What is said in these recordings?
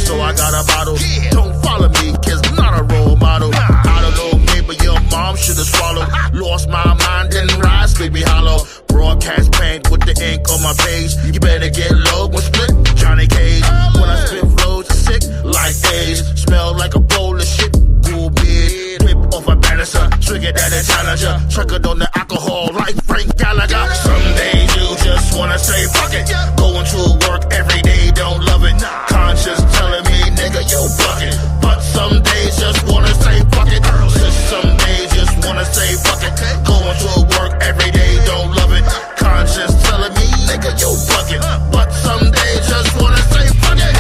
so I got a bottle. Don't follow me, cause I'm not a role model. I don't know, maybe your mom should've swallowed. Lost my mind and rise, baby hollow. Broadcast paint with the ink on my page. You better get low when split Johnny Cage. When I spit flows, sick like AIDS. Smell like a bowl of shit. Cool beard, whip off a banister. Trigger that a challenger. Triggered on the alcohol like Frank Gallagher. Some days you just wanna say fuck it. Going to work every day, don't love it. Conscience telling me, nigga, you bucket. But some days just wanna say fuck it. Some days just wanna say fuck it. Going to work every day, don't love it. Conscience telling me, nigga, you bucket. But some days just wanna say fuck it.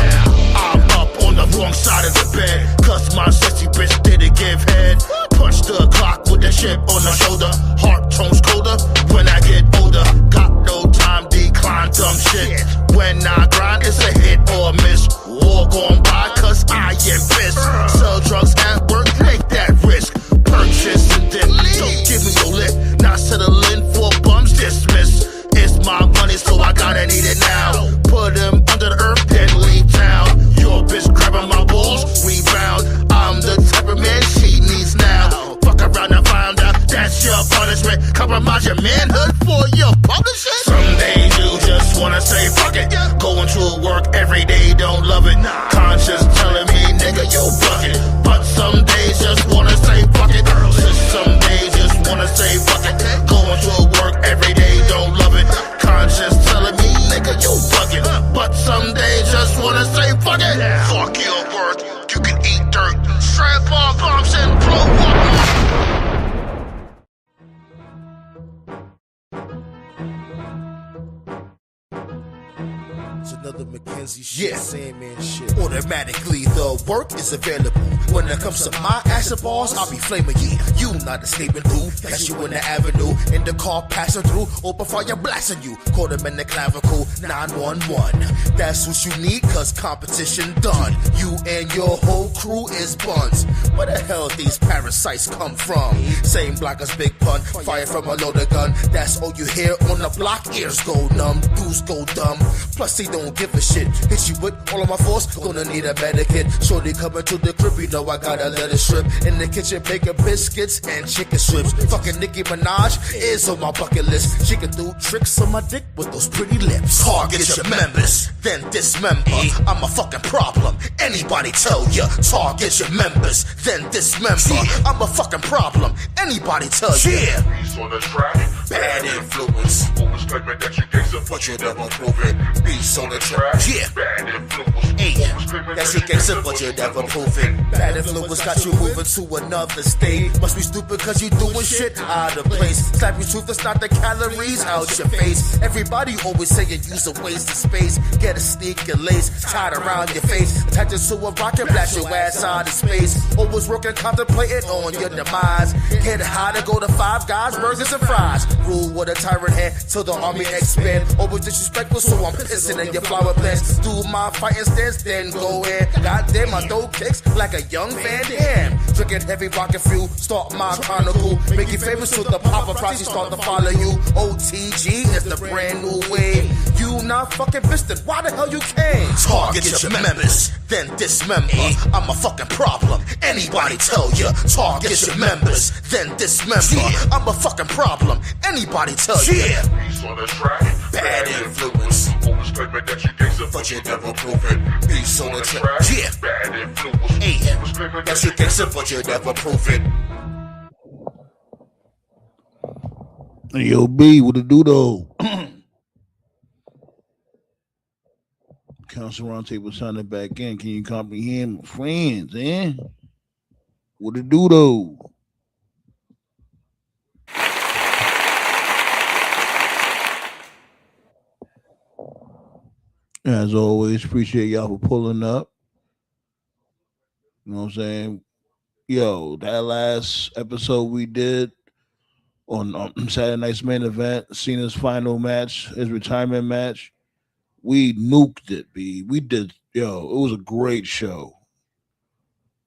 I'm up on the wrong side of the bed, cause my sexy bitch didn't give head. Punch the clock with that shit on the shoulder. Heart tones colder when I get older. Got no time, decline dumb shit. When I grind, it's a hit or a miss. War gone by, cause I am pissed. Sell drugs at work, take that risk. Purchase and then don't give me no lip. Not settling for bums dismissed. It's my money, so I gotta need it now. Put him under the earth, then leave town. Your bitch grabbing my balls, rebound. I'm the type of man she needs now. Fuck around and find out that's your punishment. Compromise your manhood for your publishing. Some days you just wanna say fuck it. Going to work every day, don't love it. Conscience telling me, nigga, you bucket. But some days just wanna say fuck it. Some days just wanna say fuck it. Going to work every day, don't love it. Conscience telling me, nigga, you bucket. But some days just wanna say fuck it. Fuck your worth, you can eat dirt. Strap on bombs and blow up. Another Mackenzie shit, Sandman shit. Automatically, the work is available. When it comes to my action balls, I'll be flaming ye. You not escaping through. That's you in the avenue. In the car passing through. Open fire blasting you. Caught him in the clavicle. 911. That's what you need, cause competition done. You and your whole crew is buns. Where the hell these parasites come from? Same block as Big Pun. Fire from a loaded gun. That's all you hear on the block. Ears go numb. Dudes go dumb. Plus, he don't give a shit. Hit you with all of my force, gonna need a medikit. Shorty coming to the crib, you know I gotta let it strip. In the kitchen, baking biscuits and chicken strips. Fucking Nicki Minaj is on my bucket list. She can do tricks on my dick with those pretty lips. Target your members, then dismember. I'm a fucking problem. Anybody tell ya? Target your members, then dismember. I'm a fucking problem. Anybody tell ya? Beats on the track, bad influence. Always claiming that you gangsta, But you never prove it. Beats on the track, yeah. bad influence. Hey, Always claiming that's that your gangster, but you never prove it. Bad influence got you moving to another state. Must be stupid cause you doing shit out of place. Slap your truth, that's not the calories out your face. Everybody always saying use a waste of space. Get a sneak and lace tied around your face. Attach it to a rocket, blast your ass out of space. Always working, contemplating on your demise. Get high to go to Five Guys, burgers and fries. Rule with a tyrant hand till the army expand. Always disrespectful, so I'm pissing in your flower plants. Do my fighting stance, then go in. Goddamn, my dough kicks like a young Van Damme. Drinking heavy rocket fuel, start my chronicle. Make you famous till the paparazzi start to follow you. OTG is the brand new wave. You not fucking pissed, then why the hell you came? Target your members, then dismember. I'm a fucking problem. Anybody tell ya? Target your members, then dismember. I'm a fucking problem. Anybody tell ya? Beats on the track, Bad influence. Always claiming that you gangsta, But you never prove it. Beats on the track, yeah. bad influence. Hey, Always claiming that's your gangster, but you never prove it. Yo, B, what it do though? Council Roundtable signing back in. Can you comprehend my friends, eh? What it do though? As always, appreciate y'all for pulling up. You know what I'm saying? Yo, that last episode we did on Saturday night's main event, Cena's final match, his retirement match, we nuked it, B. We did, it was a great show.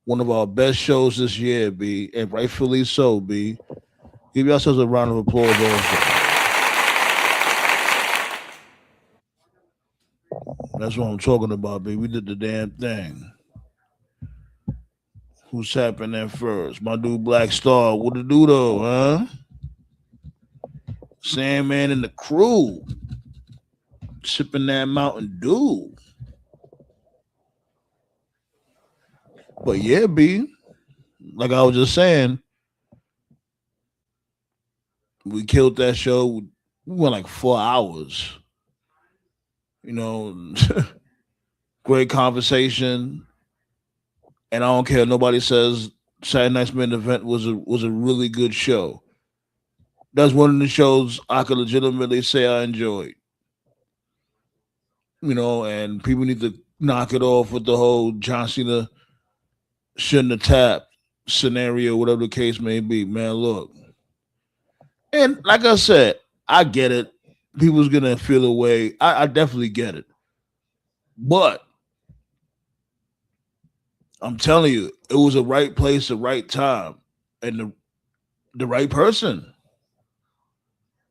One of our best shows this year, B, and rightfully so, B. Give yourselves a round of applause also. That's what I'm talking about, baby. We did the damn thing. Who's tapping there first? My dude Black Star. What to do though, huh? Sandman and the crew. Sipping that Mountain Dew. But yeah, B, like I was just saying, we killed that show. We went like 4 hours. You know, great conversation. And I don't care. Nobody says Saturday Night's Main Event was a really good show. That's one of the shows I could legitimately say I enjoyed. And people need to knock it off with the whole John Cena shouldn't have tapped scenario, whatever the case may be. Man, look. And like I said, I get it. People's gonna feel a way. I definitely get it. But I'm telling you, it was the right place, the right time, and the right person.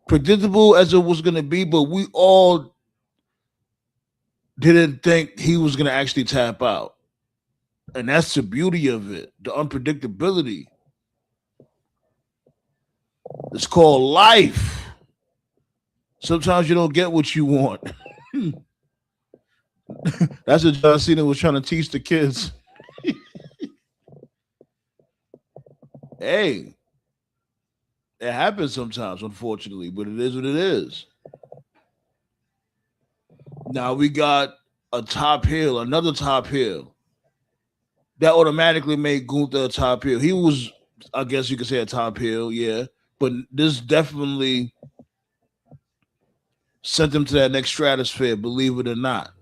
Predictable as it was gonna be, but we all didn't think he was gonna actually tap out. And that's the beauty of it, the unpredictability. It's called life. Sometimes you don't get what you want. That's what John Cena was trying to teach the kids. Hey, it happens sometimes, unfortunately, but it is what it is. Now we got a top heel, another top heel. That automatically made Gunther a top heel. He was, I guess you could say, a top heel, yeah. But this definitely sent him to that next stratosphere, believe it or not.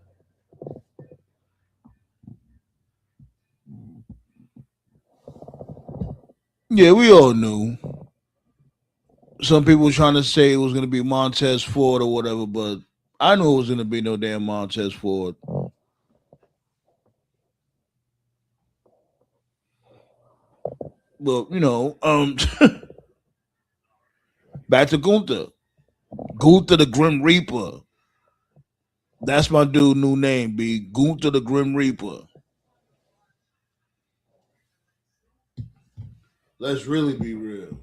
Yeah, we all knew. Some people were trying to say it was going to be Montez Ford or whatever, but I knew it was going to be no damn Montez Ford. Well, back to Gunther. Gunther the Grim Reaper. That's my dude new name, B. Gunther the Grim Reaper. Let's really be real.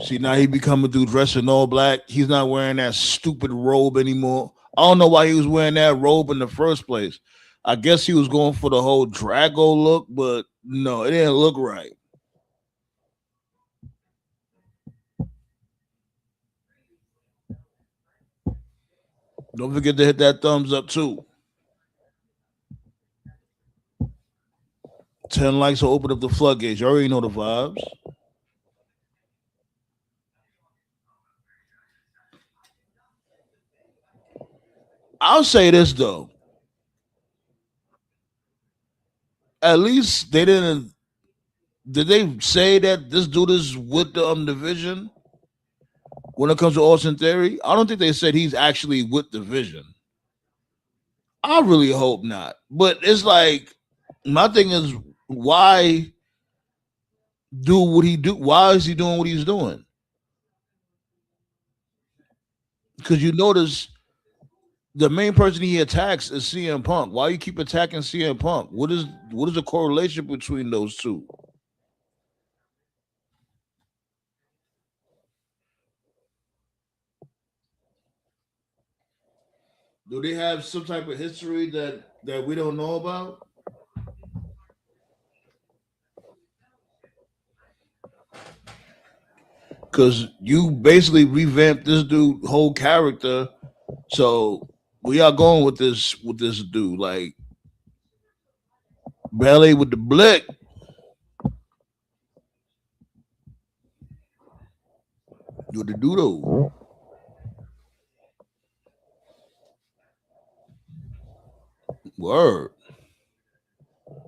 See, now he become a dude dressed in all black. He's not wearing that stupid robe anymore. I don't know why he was wearing that robe in the first place. I guess he was going for the whole Drago look, but no, it didn't look right. Don't forget to hit that thumbs up too. 10 likes will open up the floodgates. You already know the vibes. I'll say this though. At least they didn't. Did they say that this dude is with the division when it comes to Austin Theory? I don't think they said he's actually with the Vision. I really hope not. But it's like my thing is why do what he do? Why is he doing what he's doing? Because you notice the main person he attacks is CM Punk. Why you keep attacking CM Punk? What is the correlation between those two? Do they have some type of history that we don't know about? Because you basically revamped this dude whole character. So we are going with this dude like ballet with the blick. Do the doodle. Word.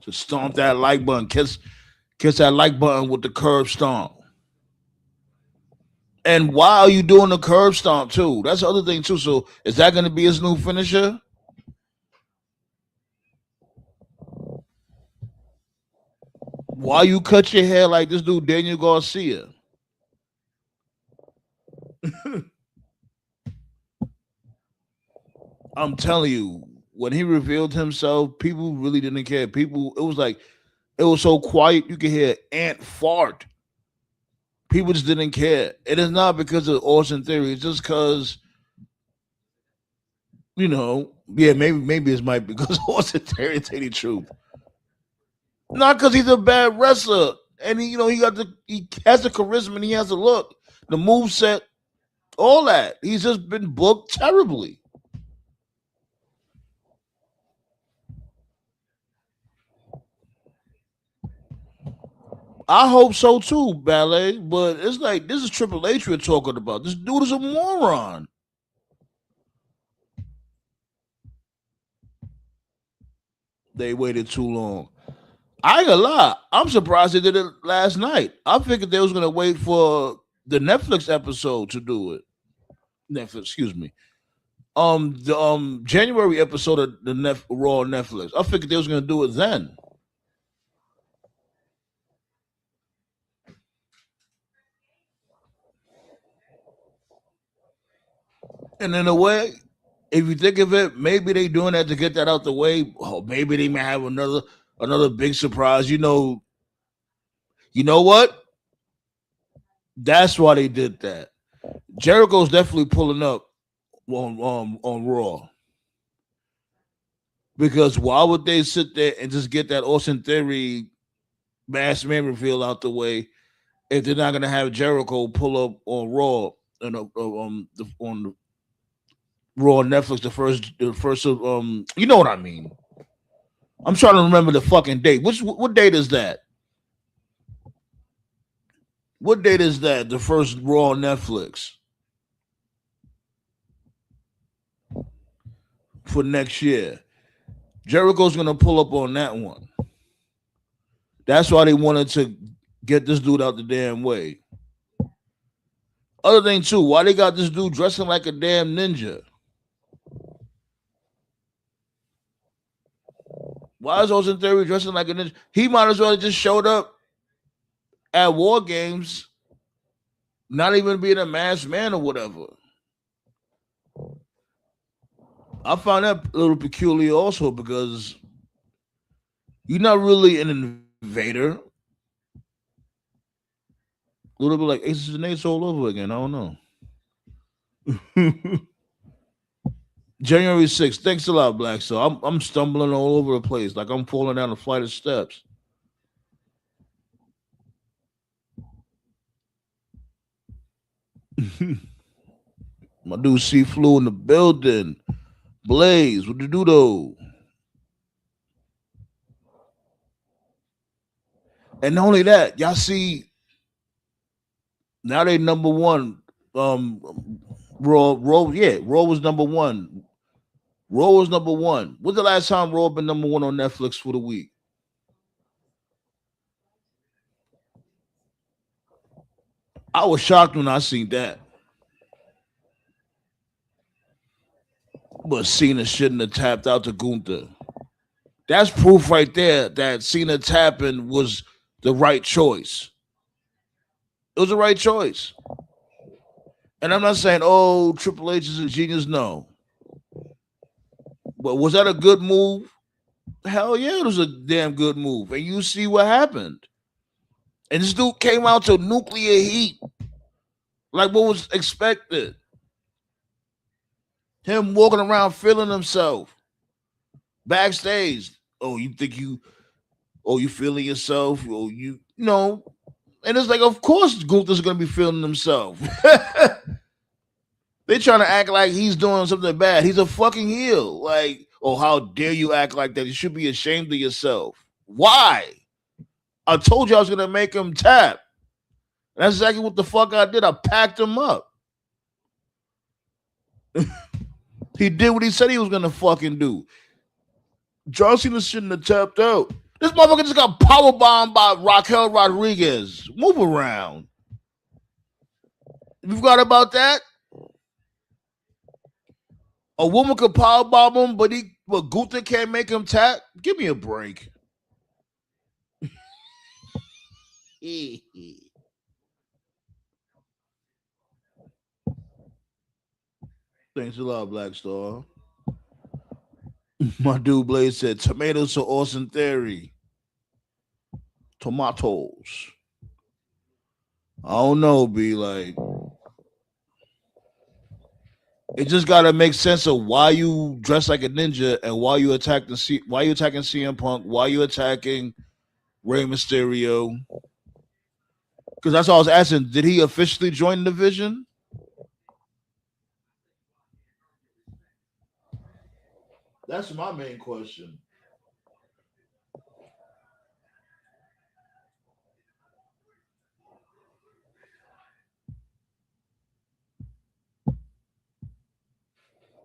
Just stomp that like button. Kiss that like button with the curb stomp. And why are you doing the curb stomp too? That's the other thing too. So is that going to be his new finisher? Why you cut your hair like this dude Daniel Garcia? I'm telling you, when he revealed himself, people really didn't care. People, it was like it was so quiet you could hear ant fart. People just didn't care. It is not because of Austin Theory. It's just because yeah, maybe it's might because Austin Theory tell the truth. Not because he's a bad wrestler, and he has the charisma and he has the look, the move set, all that. He's just been booked terribly. I hope so too, Ballet. But it's like this is Triple H we're talking about. This dude is a moron. They waited too long. I ain't gonna lie. I'm surprised they did it last night. I figured they was gonna wait for the Netflix episode to do it. Netflix, excuse me. The January episode of the Raw on Netflix. I figured they was gonna do it then. And in a way, if you think of it, maybe they doing that to get that out the way. Oh, maybe they may have another big surprise. You know what? That's why they did that. Jericho's definitely pulling up on Raw because why would they sit there and just get that Austin Theory mass man reveal out the way if they're not gonna have Jericho pull up on Raw and on the Raw on Netflix the first you know what I mean. I'm trying to remember the fucking date. What date is that? What date is that? The first Raw on Netflix for next year. Jericho's gonna pull up on that one. That's why they wanted to get this dude out the damn way. Other thing too, why they got this dude dressing like a damn ninja? Why is Austin Theory dressing like a ninja? He might as well have just showed up at War Games, not even being a masked man or whatever. I find that a little peculiar also because you're not really an invader. A little bit like Aces and Eights all over again. I don't know. January 6th. Thanks a lot, Black. So I'm stumbling all over the place. Like I'm falling down a flight of steps. My dude C Flew in the building. Blaze, what you do though? And not only that, y'all see now they number one. Raw was number one. Raw was number one. When's the last time Raw been number one on Netflix for the week? I was shocked when I seen that. But Cena shouldn't have tapped out to Gunther. That's proof right there that Cena tapping was the right choice. It was the right choice. And I'm not saying, oh, Triple H is a genius. No. But was that a good move? Hell yeah, it was a damn good move. And you see what happened. And this dude came out to nuclear heat. Like what was expected. Him walking around feeling himself. Backstage. Oh, you feeling yourself? Oh, And it's like, of course Gunther's gonna be feeling himself. They trying to act like he's doing something bad. He's a fucking heel. Like, oh, how dare you act like that? You should be ashamed of yourself. Why? I told you I was gonna make him tap. That's exactly what the fuck I did. I packed him up. He did what he said he was gonna fucking do. John Cena shouldn't have tapped out. This motherfucker just got powerbombed by Raquel Rodriguez. Move around. You forgot about that? A woman could powerbomb him, but Gunther can't make him tap. Give me a break. Thanks a lot, Black Star. My dude Blaze said tomatoes to Austin Theory. Tomatoes. I don't know, be like it just gotta make sense of why you dress like a ninja and why you attacking why you attacking CM Punk, why you attacking Rey Mysterio. Because that's all I was asking. Did he officially join the division? That's my main question.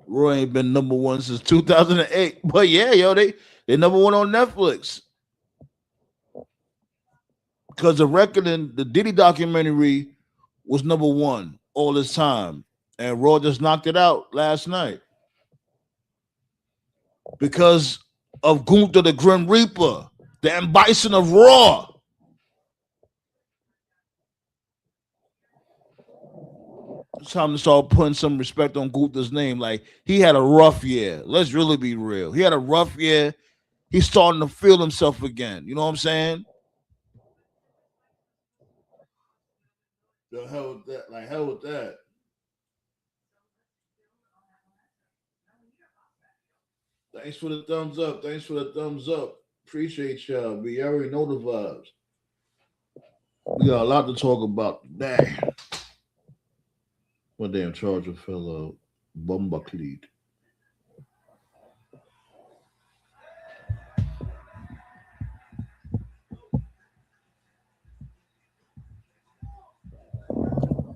Roy ain't been number one since 2008. But yeah, yo, they number one on Netflix. Because the reckoning, the Diddy documentary was number one all this time. And Raw just knocked it out last night. Because of Gunther the Grim Reaper, the M. Bison of Raw. It's time to start putting some respect on Gunther's name. Like, he had a rough year. Let's really be real. He had a rough year. He's starting to feel himself again. You know what I'm saying? The hell with that. Like, hell with that. Thanks for the thumbs up. Thanks for the thumbs up. Appreciate y'all. We already know the vibes. We got a lot to talk about today. What damn charger fell out. Bumbacleed.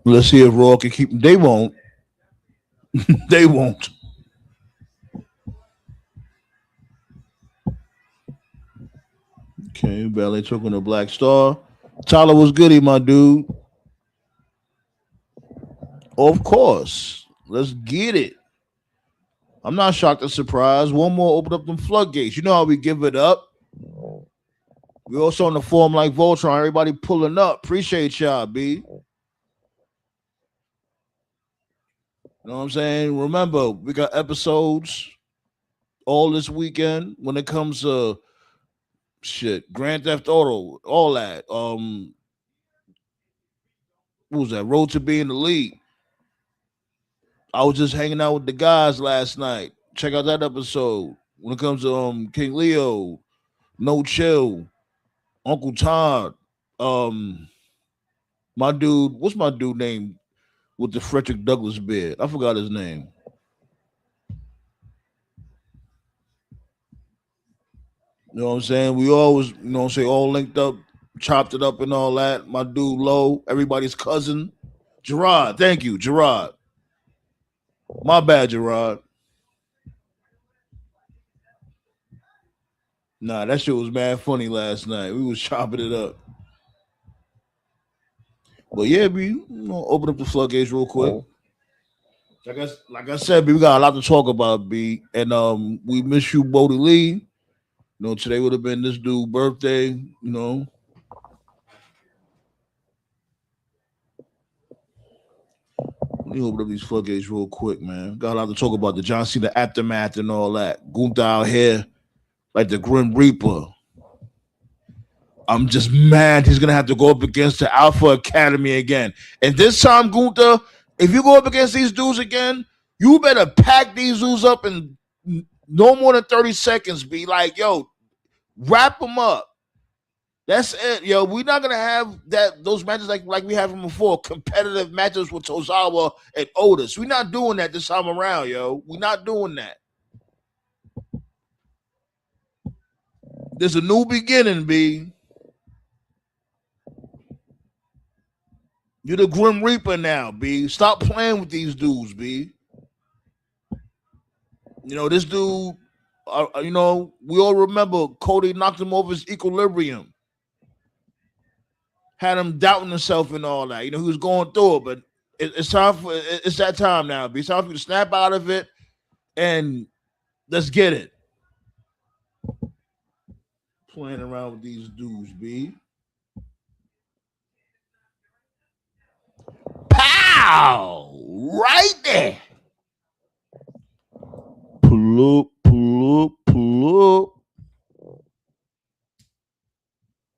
Let's see if Raw can keep them. They won't. They won't. Okay, Ballet took on the Black Star. Tyler was goody, my dude. Of course. Let's get it. I'm not shocked or surprised. One more open up them floodgates. You know how we give it up. We also on the form like Voltron. Everybody pulling up. Appreciate y'all, B. You know what I'm saying? Remember, we got episodes all this weekend when it comes to shit, Grand Theft Auto, all that. What was that? Road to being the league. I was just hanging out with the guys last night. Check out that episode. When it comes to King Leo, No Chill, Uncle Todd, my dude, what's my dude name with the Frederick Douglass beard? I forgot his name. You know what I'm saying? We always, all linked up, chopped it up and all that. My dude Low, everybody's cousin. Gerard, thank you, Gerard. My bad, Gerard. Nah, that shit was mad funny last night. We was chopping it up. But yeah, we open up the floodgates real quick. Like I said, B, we got a lot to talk about, B. And we miss you, Bodie Lee. Today would have been this dude's birthday, Let me open up these floodgates real quick, man. Got a lot to talk about the John Cena aftermath and all that. Gunther out here like the Grim Reaper. I'm just mad he's going to have to go up against the Alpha Academy again. And this time, Gunther, if you go up against these dudes again, you better pack these dudes up in no more than 30 seconds. Be like, yo, wrap them up. That's it, yo. We're not gonna have those matches like we had them before. Competitive matches with Tozawa and Otis. We're not doing that this time around, yo. We're not doing that. There's a new beginning, B. You're the Grim Reaper now, B. Stop playing with these dudes, B. This dude. We all remember Cody knocked him off his equilibrium. Had him doubting himself and all that. He was going through it, but it's that time now. It's time for you to snap out of it and let's get it. Playing around with these dudes, B. Pow! Right there. Pull up, pull pull up.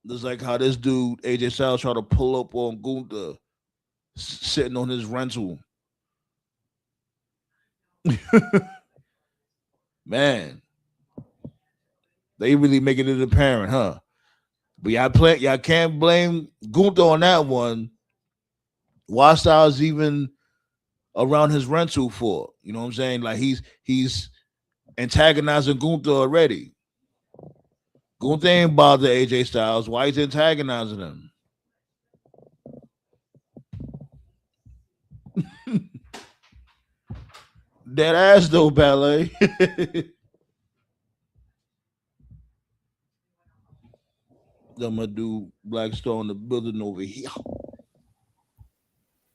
Just like how this dude AJ Styles tried to pull up on Gunther sitting on his rental. Man, they really making it apparent, huh? But y'all can't blame Gunther on that one. Why Styles even around his rental for? You know what I'm saying? Like he's antagonizing Gunther already. Gunther ain't bother AJ Styles. Why he's antagonizing him? That ass though, ballet. I'm gonna do Blackstone in the building over here.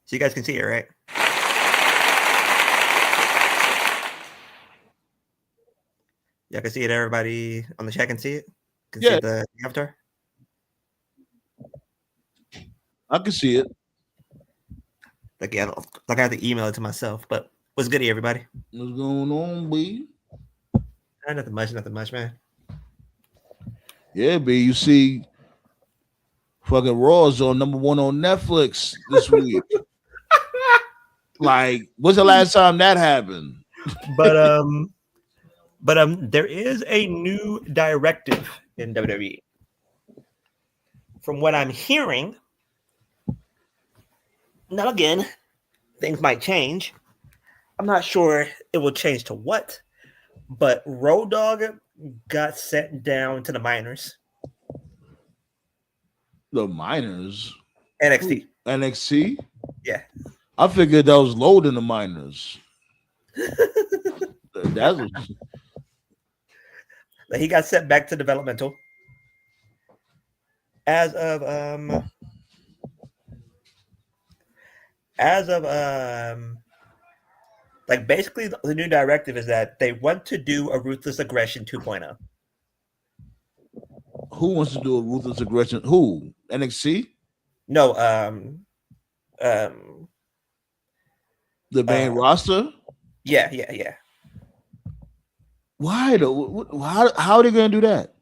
So you guys can see it, right? Y'all can see it. Everybody on the chat can see it. Can see the avatar. I can see it. Like I have to email it to myself. But what's goody, everybody? What's going on, B? Nothing much, man. Yeah, B. You see, fucking Raw's on #1 on Netflix this week. Like, when's the last time that happened? But there is a new directive in WWE. From what I'm hearing, now again, things might change. I'm not sure it will change to what, but Road Dogg got sent down to the minors. The minors? NXT. NXT? Yeah. I figured that was low in the minors. That was... He got sent back to developmental. As of like basically the new directive is that they want to do a Ruthless Aggression 2.0. Who wants to do a Ruthless Aggression? Who? NXT? No, the main roster? Yeah. Why though? How are they gonna do that?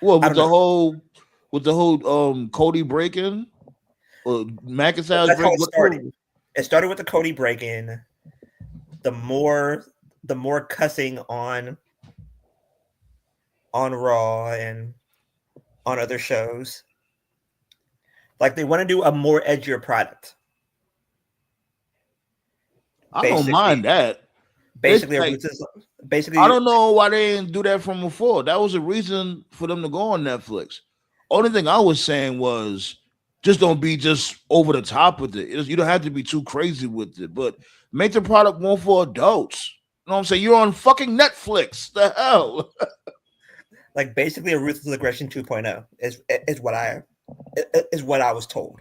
What with the whole Cody break-in or McIntyre's break? It started with the Cody break-in. The more cussing on Raw and on other shows. Like they want to do a more edgier product. I don't mind that. Basically, I don't know why they didn't do that from before. That was a reason for them to go on Netflix. Only thing I was saying was just don't be just over the top with it. You don't have to be too crazy with it, but make the product more for adults. You know what I'm saying? You're on fucking Netflix. The hell? Like basically a Ruthless Aggression 2.0 is what I was told.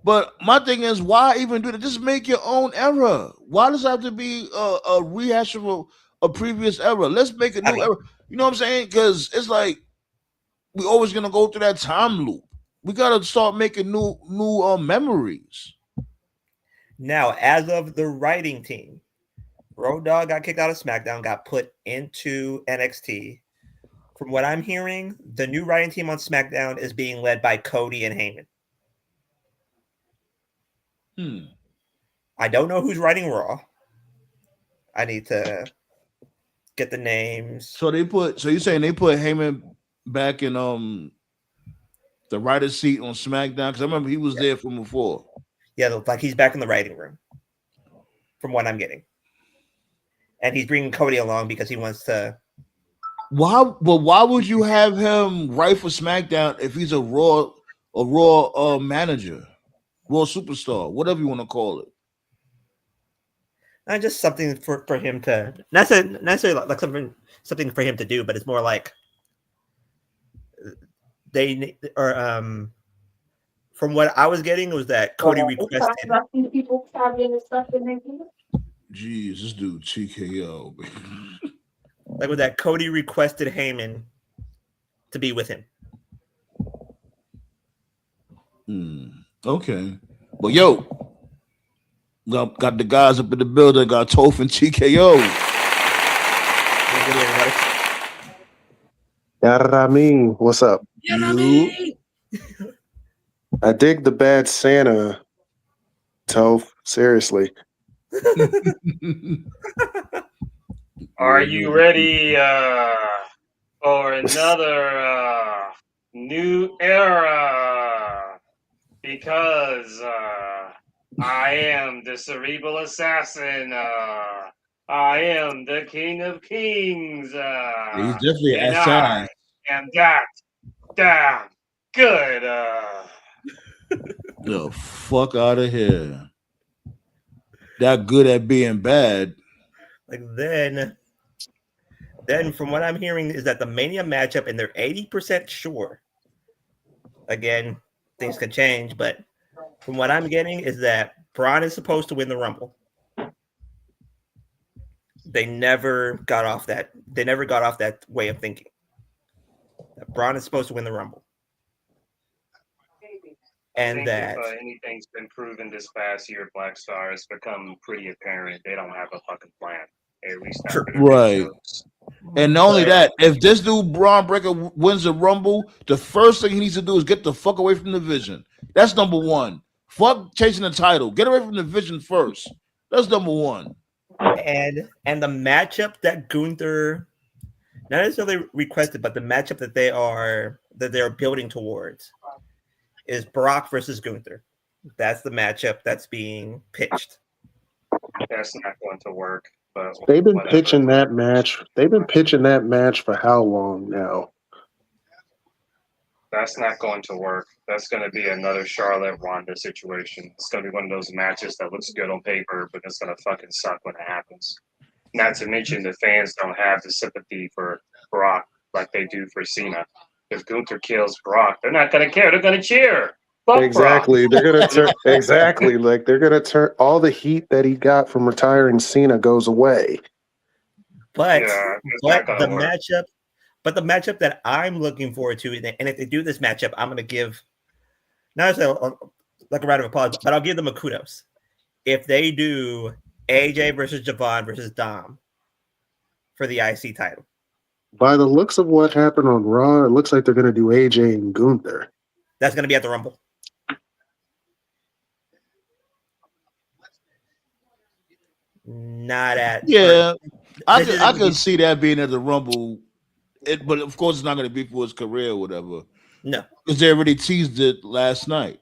But my thing is, why even do that? Just make your own era. Why does it have to be a rehash of a previous era? Let's make a new era. You know what I'm saying? Because it's like we're always gonna go through that time loop. We gotta start making new memories. Now, as of the writing team, Road Dogg got kicked out of SmackDown, got put into NXT. From what I'm hearing, the new writing team on SmackDown is being led by Cody and Heyman. I don't know who's writing Raw. I need to get the names. So you're saying they put Heyman back in the writer's seat on SmackDown? Because I remember he was there from before. Yeah, like he's back in the writing room. From what I'm getting. And he's bringing Cody along because he wants to. Why would you have him write for SmackDown if he's a Raw manager? Raw superstar, whatever you want to call it. Not just something for him to not necessarily like something for him to do, but it's more like from what I was getting was that Cody requested. Jeez, this dude TKO. Like with that, Cody requested Heyman to be with him. Okay. Well, yo, got the guys up in the building, got Toph and TKO. Everybody. Yarami, what's up? You. I dig the bad Santa, Toph. Seriously. Are you ready for another new era? Because I am the cerebral assassin. I am the king of kings. He's definitely and ass. I am that damn good. The fuck out of here. That good at being bad. Like then from what I'm hearing is that the Mania matchup, and they're 80% sure. Again, things could change, but from what I'm getting is that Braun is supposed to win the Rumble. They never got off that. They never got off that way of thinking. That Braun is supposed to win the Rumble, and that if anything's been proven this past year, Black Star has become pretty apparent. They don't have a fucking plan. At least not for the big Right. shows. And not only that, if this dude Braun Breaker wins the Rumble, the first thing he needs to do is get the fuck away from the Vision. That's number one. Fuck chasing the title. Get away from the Vision first. That's number one. and the matchup that Gunther not necessarily requested, but the matchup that they're building towards is Brock versus Gunther. That's the matchup that's being pitched. That's not going to work. But They've been whatever. pitching that match. They've been pitching that match for how long now? That's not going to work. That's going to be another Charlotte Ronda situation. It's going to be one of those matches that looks good on paper, but it's going to fucking suck when it happens. Not to mention the fans don't have the sympathy for Brock like they do for Cena. If Gunther kills Brock, they're not going to care. They're going to cheer. Fuck Exactly. Brock. They're gonna turn exactly like they're gonna turn all the heat that he got from retiring Cena goes away. But Yeah, it's not but gonna the work. matchup that I'm looking forward to, and if they do this matchup, I'm going to give not necessarily like a round of applause, but I'll give them a kudos. If they do AJ versus Javon versus Dom for the IC title, By the looks of what happened on Raw, it looks like they're gonna do AJ and Gunther. that's going to be at the Rumble. Not at I can see that being at the Rumble, but of course it's not going to be for his career or whatever. No, because they already teased it last night.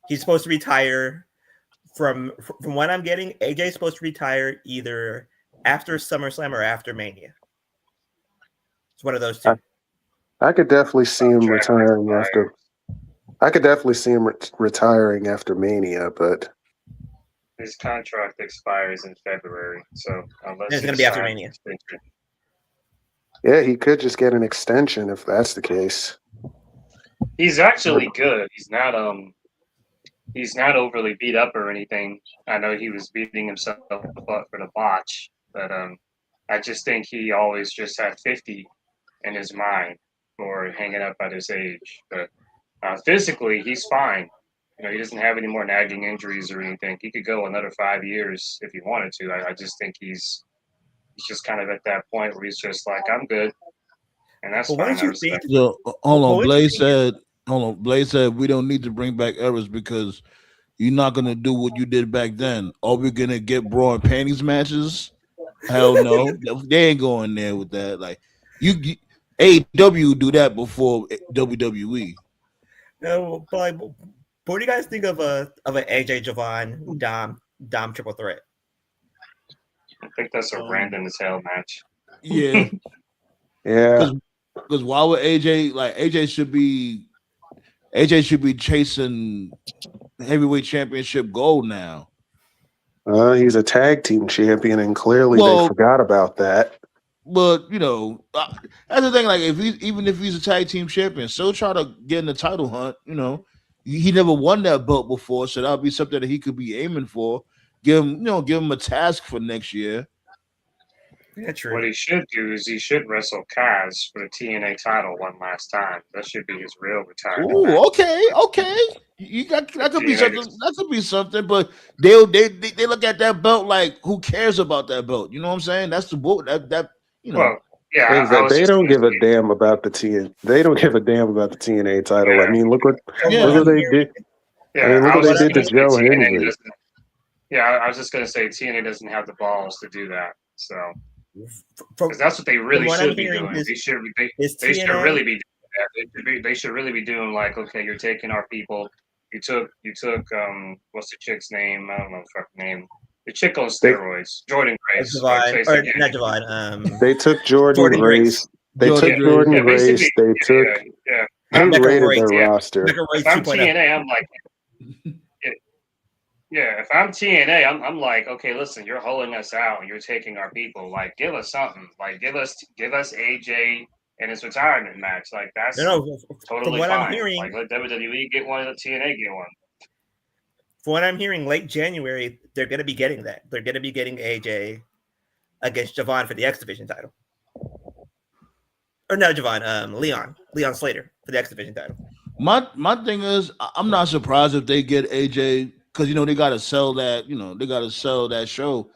He's supposed to retire from what I'm getting. AJ's supposed to retire either after SummerSlam or after Mania. It's one of those two. I could definitely see him retiring after. I could definitely see him retiring after Mania, but his contract expires in February, so unless it's going to be after Mania. Yeah, he could just get an extension if that's the case. He's actually good. He's not overly beat up or anything. I know he was beating himself up for the botch, but I just think he always just had 50 in his mind for hanging up at his age. But physically, he's fine. You know, he doesn't have any more nagging injuries or anything. He could go another 5 years if he wanted to. I just think he's just kind of at that point where he's just like, I'm good. And that's fine. So, hold on. Blaze said we don't need to bring back errors because you're not going to do what you did back then. Are we going to get bra and panties matches? Hell no. They ain't going there with that. Like, AEW do that before WWE. No, but what do you guys think of an AJ Javon Dom triple threat? I think that's a random as hell match. Yeah. Yeah. Because why would AJ should be chasing heavyweight championship gold now? He's a tag team champion, and clearly they forgot about that. But you know, that's the thing. Like, even if he's a tag team champion, still try to get in the title hunt. You know, he never won that belt before, so that'll be something that he could be aiming for. Give him a task for next year. Yeah, true. What he should do is he should wrestle Kaz for the TNA title one last time. That should be his real retirement. Ooh, okay. You got that could be something. That could be something. But they look at that belt like, who cares about that belt? You know what I'm saying? That's the book. That you know. Well, Yeah, I was They just don't gonna give a say, damn about the TN. They don't give a damn about the TNA title. I yeah, mean, From what Yeah. look what I'm they hearing, did. I yeah. mean, look I what was they what just did gonna to say Joe TNA Hendry. doesn't. Yeah, I was just gonna say TNA doesn't have the balls to do that. So, because from that's what they from really what I'm should be hearing doing. is They should TNA. really be doing that. They should really be doing like, okay, you're taking our people. You took what's the chick's name? I don't know the fucking name. The chick on They steroids, Jordan Grace. Or Javon, say or again. not Javon, they took Jordan Jordan Grace. Grace. They Jordan took Yeah, Grace. Jordan yeah. Basically, Grace. They took. yeah. They I'm raided McElroy, their yeah. roster. McElroy If I'm 2.0. TNA, I'm like, yeah, yeah. If I'm TNA, I'm like, okay, listen, you're holding us out. You're taking our people. Like, give us something. Like, give us AJ in his retirement match. Like, No, that's no. From totally what I'm fine. hearing, Like, let WWE get one, let TNA get one. late January, they're going to be getting that. They're going to be getting AJ against Javon for the X Division title. Or no, Javon, Leon Slater for the X Division title. My thing is, I'm not surprised if they get AJ because they got to sell that. They got to sell that show,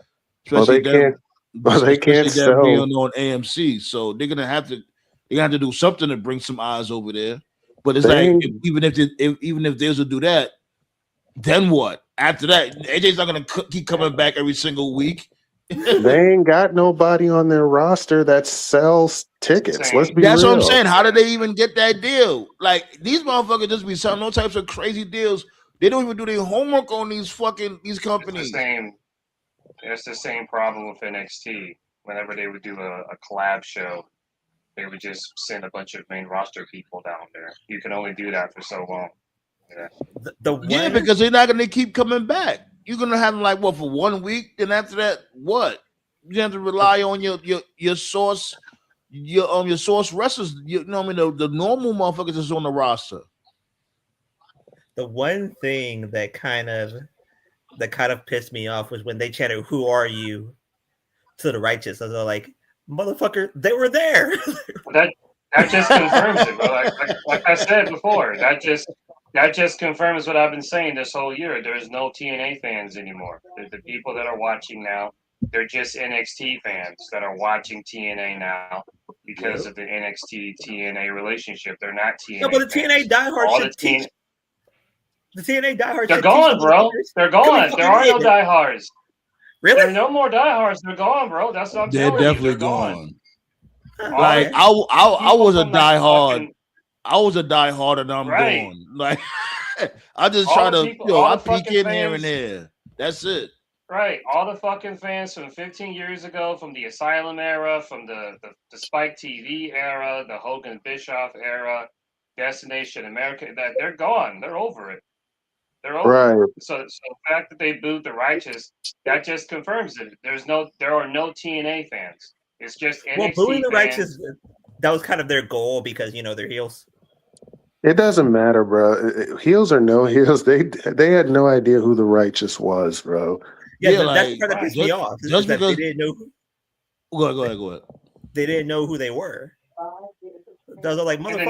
Well, especially they can't. Well, they can't especially them being sell. on AMC. So they're gonna have to do something to bring some eyes over there. But it's They like ain't. even if theirs will do that, then what? After that, AJ's not gonna keep coming back every single week. They ain't got nobody on their roster that sells tickets. Let's Same. be That's what I'm real. saying. How did they even get that deal? Like these motherfuckers just be selling all types of crazy deals. They don't even do their homework on these It's the companies. same. It's the same problem with NXT. Whenever they would do a collab show, they would just send a bunch of main roster people down there. You can only do that for so long. Yeah. The Yeah, one because they're not gonna keep coming back. You're gonna have them like what for 1 week, then after that, what? You have to rely on your source, your source wrestlers. You know what I mean? The normal motherfuckers is on the roster. the one thing that kind of pissed me off was when they chanted "Who are you?" to the righteous. I was like, motherfucker, they were there. That just confirms it, bro. Like I said before, that just confirms what I've been saying this whole year. There's no TNA fans anymore. The people that are watching now, they're just NXT fans that are watching TNA now because of the NXT TNA relationship. They're not TNA. No, but the TNA fans. diehard All should the teach. The TNA diehard They're should gone, teach bro. They're gone. There are no diehards. There are Really? no more diehards. They're gone, bro. That's what I'm They're telling you. definitely They're gone. Huh. All Like the I people was a from like diehard. fucking I was a diehard, and I'm right. gone. Like I just All try the to, people, all I the peek fucking in here and fans, there. That's it. right? All the fucking fans from 15 years ago, from the Asylum era, from the Spike TV era, the Hogan Bischoff era, Destination America, that they're gone. They're over it. They're over it. Right. So the fact that they booed the righteous, that just confirms it. There are no TNA fans. It's just Well, booing NXT the fans. righteous, that was kind of their goal because they're heels. It doesn't matter, bro. Heels or no heels, they had no idea who the righteous was, bro. Yeah, Yeah, that's the like part that pissed me off. Is just that they because. didn't know. Go ahead. They didn't know who they were. Those are like And then motherfuckers.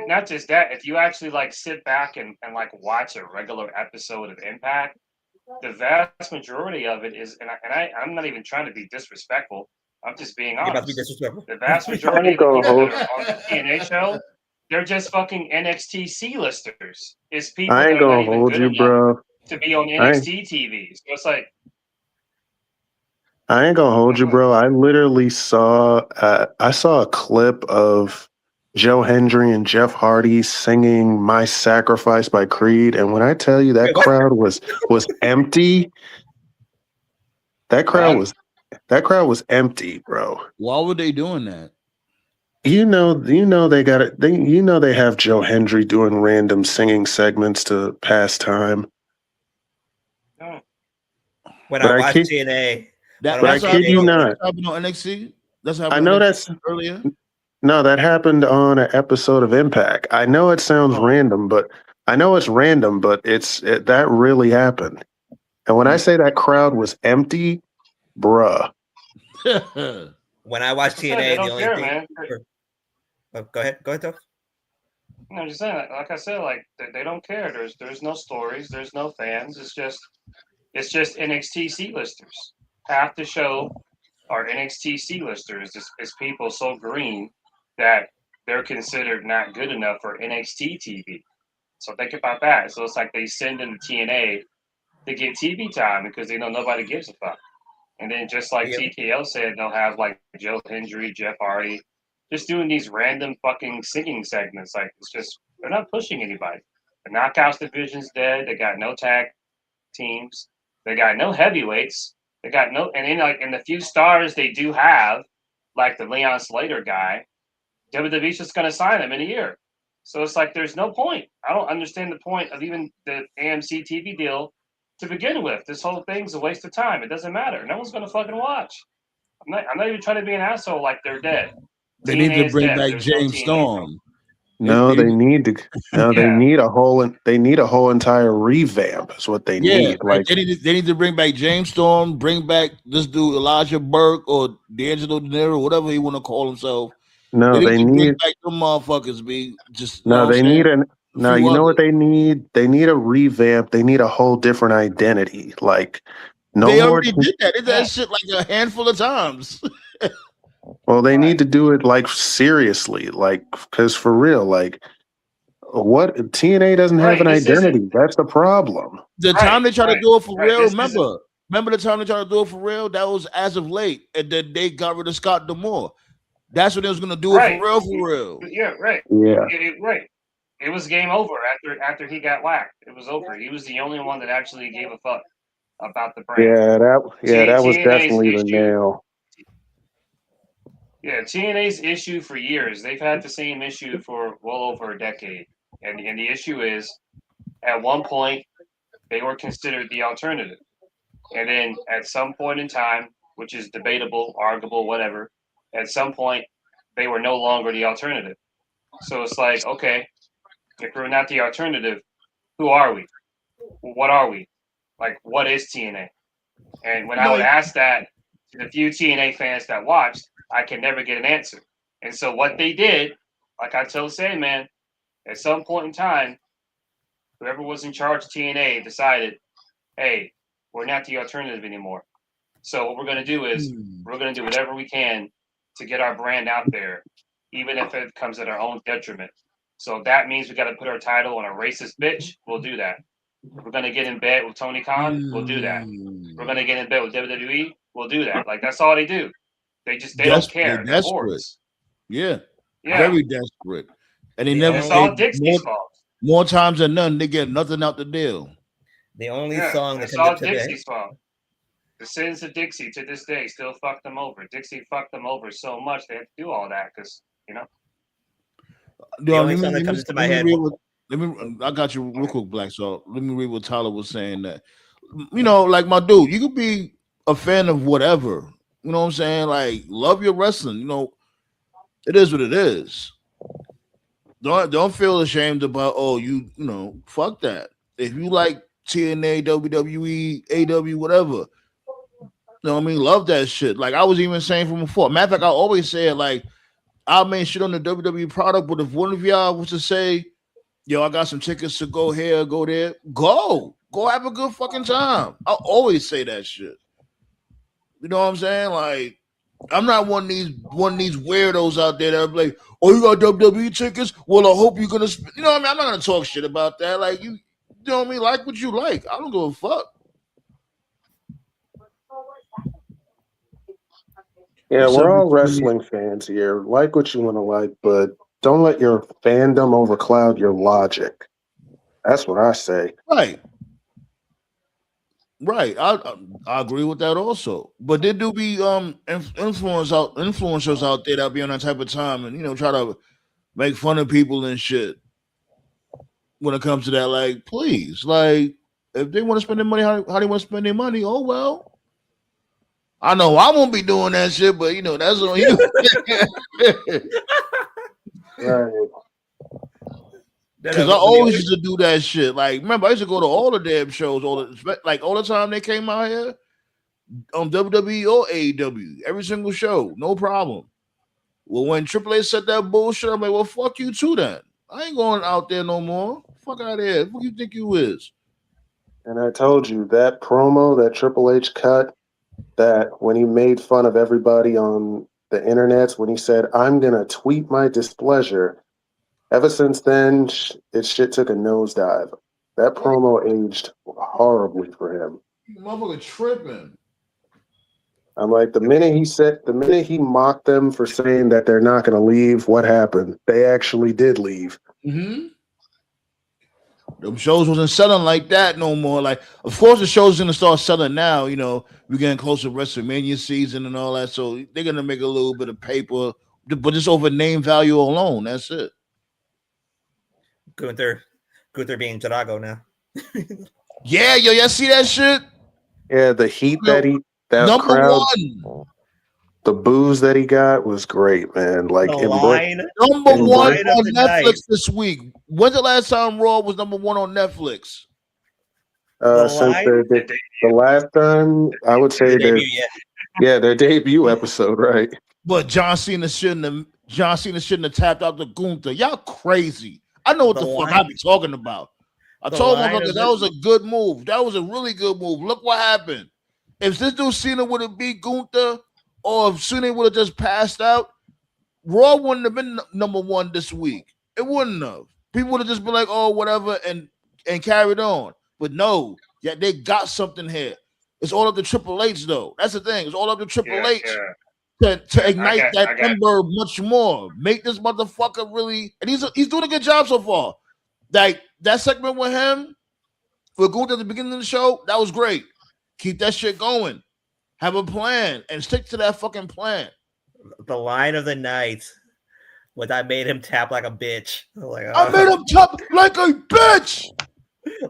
not just that, if you actually like sit back and like watch a regular episode of Impact, the vast majority of it is, I'm not even trying to be disrespectful. I'm just being You're about to be honest. disrespectful. The vast I majority ain't of the gonna people hold. that are on the TNA show, they're just fucking NXT C-listers. It's people I that ain't are not gonna even hold good you, enough bro. to be on I ain't, NXT TV. So it's like, I ain't gonna hold you, bro. I literally saw. I saw a clip of Joe Hendry and Jeff Hardy singing "My Sacrifice" by Creed, and when I tell you that Wait, what? crowd was empty, that crowd was empty, bro. Why were they doing that? You know they got it. They have Joe Hendry doing random singing segments to pass time. oh, When But I I watched kid, TNA, That when I but I watched that's kid you TNA, not. happened on NXT. That's I happened know on that's NXT earlier. no, that happened on an episode of Impact. I know it sounds Oh. random, but that really happened. And when I say that crowd was empty, bruh. when I watched like I said, they TNA, the don't only care, thing. man. Go ahead, Tough. I'm just saying, like I said, like they don't care. There's no stories, there's no fans. It's just NXT C-listers. Half the show our NXT C-listers is people so green that they're considered not good enough for NXT TV. So think about that. So it's like they send in the TNA to get TV time because they know nobody gives a fuck. And then just like Yep. TKO said, they'll have like Joe Hendry, Jeff Hardy, just doing these random fucking singing segments. Like it's just they're not pushing anybody. The Knockouts division's dead. They got no tag teams. They got no heavyweights. They got no, and then like in the few stars they do have, like the Leon Slater guy, WWE's just gonna sign him in a year. So it's like there's no point. I don't understand the point of even the AMC TV deal to begin with. This whole thing's a waste of time. It doesn't matter. No one's gonna fucking watch. I'm not even trying to be an asshole like they're dead. They need to TNA is bring dead. back There's no James TNA Storm. No, they need to. No, they Yeah. need a whole entire revamp. Is what they Yeah, need. Like, they need to bring back James Storm, bring back this dude Elijah Burke or D'Angelo De Niro, whatever he want to call himself. no, They they need to bring need. back them motherfuckers. Be just you No, know what they I'm need saying? an. A No, few you know what others. they need? They need a revamp. They need a whole different identity. Like, no They more. already did that. They did Yeah. that shit like a handful of times. Well, they Right. need to do it like seriously, like because for real, like what TNA doesn't have Right. an This isn't identity. That's the problem. The right. time they try to Right. do it for Right. real, This isn't remember the time they tried to do it for real? That was as of late, and then they got rid of Scott D'Amore. That's when they was gonna do it right. for real, for real. Yeah. Right. Yeah, Right. It was game over after he got whacked. It was over. He was the only one that actually gave a fuck about the brand. that was TNA's definitely the issue. nail. Yeah, TNA's issue for years. They've had the same issue for well over a decade, and the issue is, at one point they were considered the alternative, and then at some point in time, which is debatable, arguable, whatever, at some point they were no longer the alternative. So it's like, okay, if we're not the alternative, who are we? What are we? Like, what is TNA? And when I would ask that to the few TNA fans that watched, I could never get an answer. And so what they did, like I told Sandman, at some point in time, whoever was in charge of TNA decided, hey, we're not the alternative anymore. So what we're going to do is we're going to do whatever we can to get our brand out there, even if it comes at our own detriment. So if that means we got to put our title on a racist bitch, we'll do that. If we're going to get in bed with Tony Khan, we'll do that. We're going to get in bed with WWE, we'll do that. Like, that's all they do. They don't care. They're Desperate. whores. Yeah, Yeah. very desperate. And they The never And it's only- all Dixie's fault. more times than none, they get nothing out the deal. The only Yeah, song that it's comes all up today. Dixie's fault. The sins of Dixie to this day still fuck them over. Dixie fucked them over so much they had to do all that because, you know. The only song that comes into my head. I got you real quick, Black. So let me read what Tyler was saying. That like my dude, you could be a fan of whatever. You know what I'm saying? Like, love your wrestling. It is what it is. Don't feel ashamed about fuck that. If you like TNA, WWE, AW, whatever, love that shit. Like I was even saying from before. Matter of fact, I always say it like I mean shit on the WWE product, but if one of y'all was to say, yo, I got some tickets to go here, go there, go have a good fucking time. I always say that shit. You know what I'm saying? Like, I'm not one of these weirdos out there that are like, oh, you got WWE tickets? Well, I hope you're gonna you know what I mean? I'm not gonna talk shit about that. Like you know what I mean? Like what you like. I don't give a fuck. Yeah, we're all wrestling fans here. Like what you want to like, but don't let your fandom overcloud your logic. That's what I say. Right. I agree with that also. But there do be influencers out there that be on that type of time and try to make fun of people and shit when it comes to that. Like, please, like if they want to spend their money, how they want to spend their money, oh well. I know I won't be doing that shit, but that's on you. Right. Because I always used to do that shit. Like, remember, I used to go to all the damn shows, all the time they came out here on WWE or AEW, every single show, no problem. Well, when Triple H said that bullshit, I'm like, well, fuck you too then. I ain't going out there no more. Fuck out of here. Who you think you is? And I told you that promo that Triple H cut that when he made fun of everybody on the internets, when he said, "I'm gonna tweet my displeasure." Ever since then, shit took a nosedive. That promo aged horribly for him. Motherfucker tripping. I'm like, the minute he mocked them for saying that they're not going to leave, what happened? They actually did leave. Mm-hmm. Them shows wasn't selling like that no more. Like, of course, the show's gonna start selling now. You know, we're getting closer to WrestleMania season and all that, so they're gonna make a little bit of paper, but just over name value alone. That's it. Gunther being Drago now. Yeah, yo, y'all see that shit? Yeah, the heat that Number crowd, one. the booze that he got was great, man. Like, The line, Number And one Brit- on the Netflix night. this week. When's the last time Raw was number one on Netflix? The since line, the last time, I would say the debut, yeah. their debut episode, right? But John Cena shouldn't have tapped out the Gunther. Y'all crazy. I know what The the fuck line- I be talking about. I the told line motherfuckers of that was a good move. That was a really good move. Look what happened. If this dude Cena would have beat Gunther, or if Cena would have just passed out, Raw wouldn't have been number one this week. It wouldn't have. People would have just been like, "Oh, whatever," and carried on. But no, yeah, they got something here. It's all up to Triple H, though. That's the thing. It's all up to Triple H to ignite that ember much more. Make this motherfucker really, and he's doing a good job so far. Like that segment with him, with Gunther at the beginning of the show, that was great. Keep that shit going. Have a plan and stick to that fucking plan. The line of the night when I made him tap like a bitch. I made him tap like a bitch.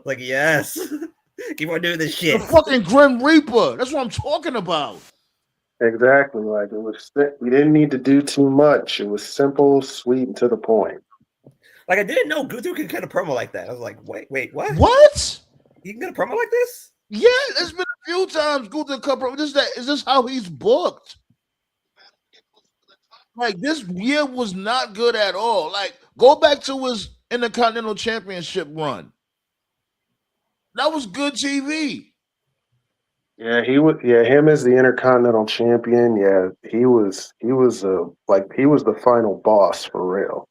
Like, yes. Keep on doing this shit. The fucking Grim Reaper. That's what I'm talking about. Exactly. Like, we didn't need to do too much. It was simple, sweet, and to the point. Like, I didn't know Gunther could cut a promo like that. I was like, wait, what? What? You can get a promo like this? Yeah, it's been a few times Gunther cut promo. Is this how he's booked? Like, this year was not good at all. Like, go back to his Intercontinental Championship run. That was good TV. Yeah, he was. Yeah, him as the Intercontinental Champion. Yeah, he was the final boss for real.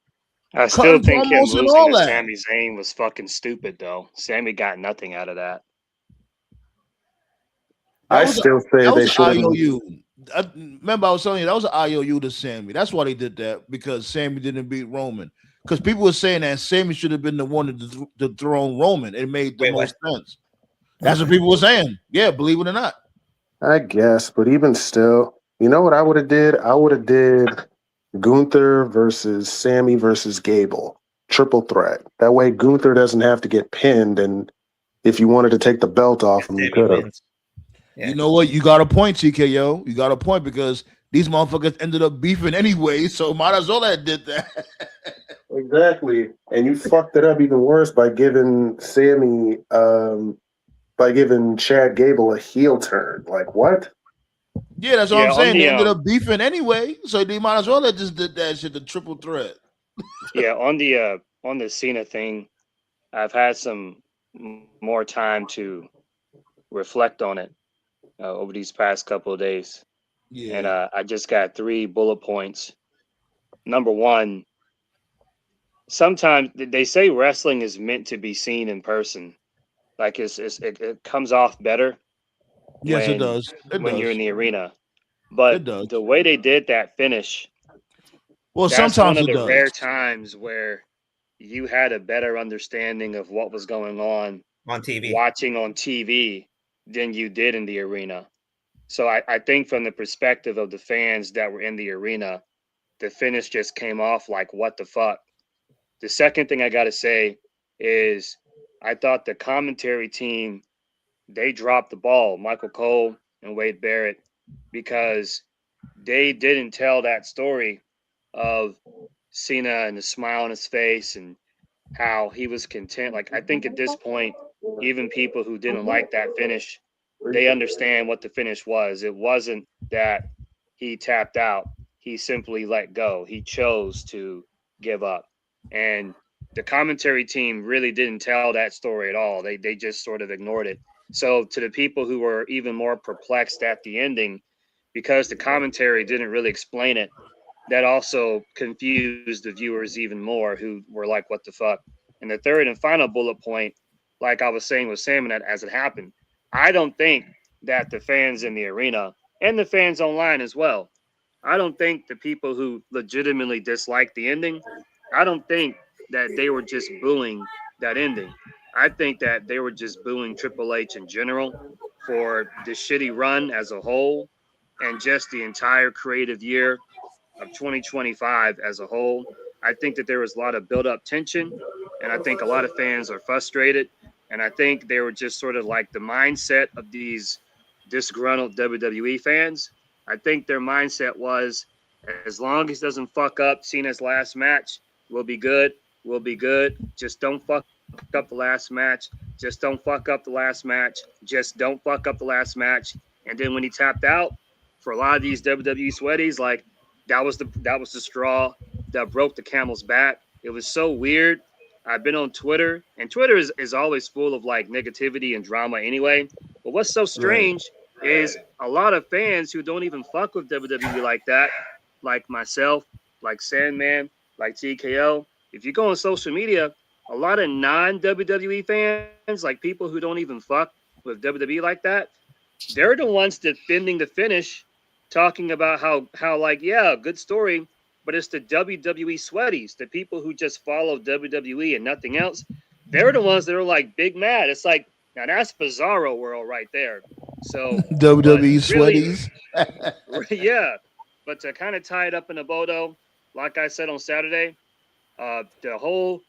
I still think him promos and losing all to that. Sami Zayn was fucking stupid, though. Sammy got nothing out of that. I still say they should have. IOU. Remember, I was telling you that was an IOU to Sammy. That's why they did that, because Sammy didn't beat Roman. Because people were saying that Sammy should have been the one to dethrone Roman. It made the most sense. That's what people were saying. Yeah, believe it or not. I guess, but even still, you know what I would have did? I would have did Gunther versus Sammy versus Gable. Triple threat. That way Gunther doesn't have to get pinned, and if you wanted to take the belt off him, you could have. Yeah. You know what? You got a point, TKO. You got a point, because these motherfuckers ended up beefing anyway, so might as well have did that. Exactly. And you fucked it up even worse by giving Chad Gable a heel turn. Like, what? Yeah, that's what I'm saying. They ended up beefing anyway, so they might as well have just did that shit, the triple threat. Yeah, on the Cena thing, I've had some more time to reflect on it over these past couple of days. Yeah. And I just got 3 bullet points. Number one, sometimes they say wrestling is meant to be seen in person. Like it comes off better. Yes, it does. When you're in the arena. But the way they did that finish, well, that's sometimes one of it the does. rare times where you had a better understanding of what was going on TV, watching on TV, than you did in the arena. So I think from the perspective of the fans that were in the arena, the finish just came off like, what the fuck? The second thing I got to say is I thought the commentary team, they dropped the ball, Michael Cole and Wade Barrett, because they didn't tell that story of Cena and the smile on his face and how he was content. Like, I think at this point, even people who didn't like that finish, they understand what the finish was. It wasn't that he tapped out. He simply let go. He chose to give up. And the commentary team really didn't tell that story at all. They just sort of ignored it. So to the people who were even more perplexed at the ending, because the commentary didn't really explain it, that also confused the viewers even more, who were like, what the fuck? And the third and final bullet point, like I was saying with Sam, that as it happened, I don't think that the fans in the arena and the fans online as well, I don't think the people who legitimately dislike the ending, I don't think that they were just booing that ending. I think that they were just booing Triple H in general for the shitty run as a whole and just the entire creative year of 2025 as a whole. I think that there was a lot of built up tension, and I think a lot of fans are frustrated. And I think they were just sort of like the mindset of these disgruntled WWE fans. I think their mindset was, as long as he doesn't fuck up Cena's last match, we'll be good. We'll be good. Just don't fuck up the last match. Just don't fuck up the last match. Just don't fuck up the last match. And then when he tapped out, for a lot of these WWE sweaties, like that was the straw that broke the camel's back. It was so weird. I've been on Twitter, and Twitter is always full of like negativity and drama anyway. But what's so Right. strange is a lot of fans who don't even fuck with WWE like that, like myself, like Sandman, like TKO. If you go on social media, a lot of non WWE fans, like people who don't even fuck with WWE like that, they're the ones defending the finish, talking about how like, yeah, good story, but it's the WWE sweaties, the people who just follow WWE and nothing else. They're the ones that are like big mad. It's like, now that's bizarro world right there. So, but WWE really, sweaties. yeah. But to kind of tie it up in a bodo, like I said on Saturday, the whole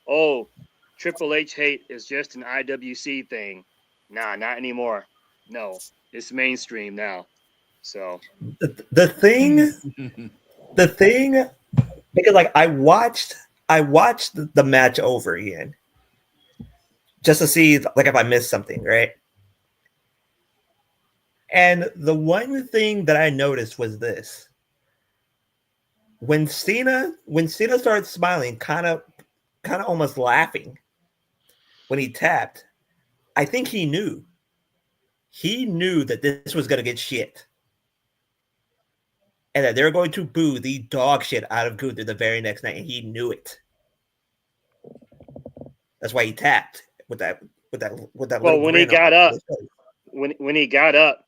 Triple H hate is just an IWC thing. Nah, not anymore. No, it's mainstream now. So The thing, because like I watched the match over again just to see like if I missed something, right? And the one thing that I noticed was this: when Cena started smiling, kind of almost laughing when he tapped, I think he knew that this was gonna get shit, and that they were going to boo the dog shit out of Gunther the very next night, and he knew it. That's why he tapped with that well, little when he grin on got up, his face. when he got up,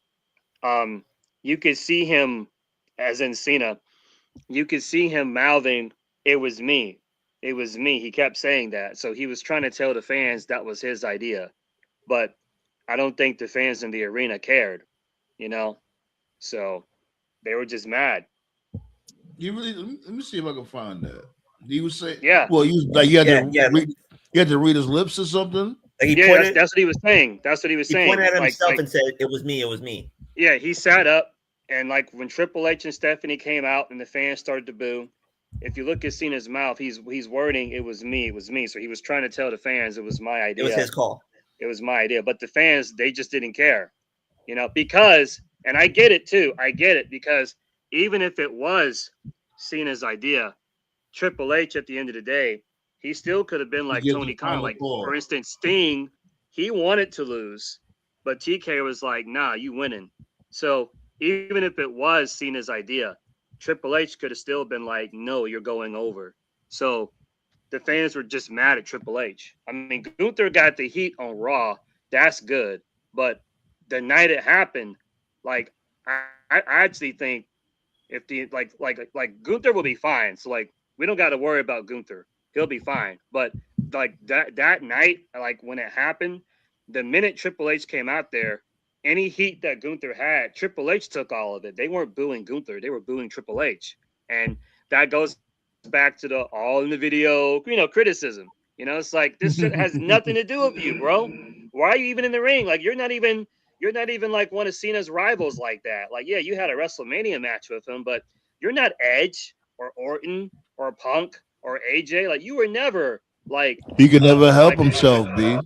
um, you could see him, as in Cena, you could see him mouthing, "It was me, it was me." He kept saying that, so he was trying to tell the fans that was his idea. But I don't think the fans in the arena cared, you know. So they were just mad. You really? Let me see if I can find that. He was saying, Yeah, well, you like you had Yeah, to yeah. read, you had to read his lips or something. Like yeah, that's what he was saying. That's what he was he pointed saying. at Like himself and said, "It was me. It was me." yeah, he sat up, and like when Triple H and Stephanie came out and the fans started to boo, if you look at Cena's mouth, he's wording, "It was me, it was me." So he was trying to tell the fans it was my It was idea. his call. It was my idea. But the fans, they just didn't care, because, and I get it too. I get it, because even if it was Cena's idea, Triple H at the end of the day, he still could have been He like gives the Tony Khan. final Like, for call. instance, Sting, he wanted to lose, but TK was like, nah, you winning. So even if it was Cena's idea, Triple H could have still been like, no, you're going over. So the fans were just mad at Triple H. I mean, Gunther got the heat on Raw. That's good. But the night it happened, like, I actually think if the like Gunther will be fine. So like we don't got to worry about Gunther. He'll be fine. But like that night, like when it happened, the minute Triple H came out there, any heat that Gunther had, Triple H took all of it. They weren't booing Gunther, they were booing Triple H. And that goes back to the all in the video, criticism. It's like this shit has nothing to do with you, bro. Why are you even in the ring? Like you're not even like one of Cena's rivals like that. Like, yeah, you had a WrestleMania match with him, but you're not Edge or Orton or Punk or AJ. Like, you were never like, He could never help like, himself, B.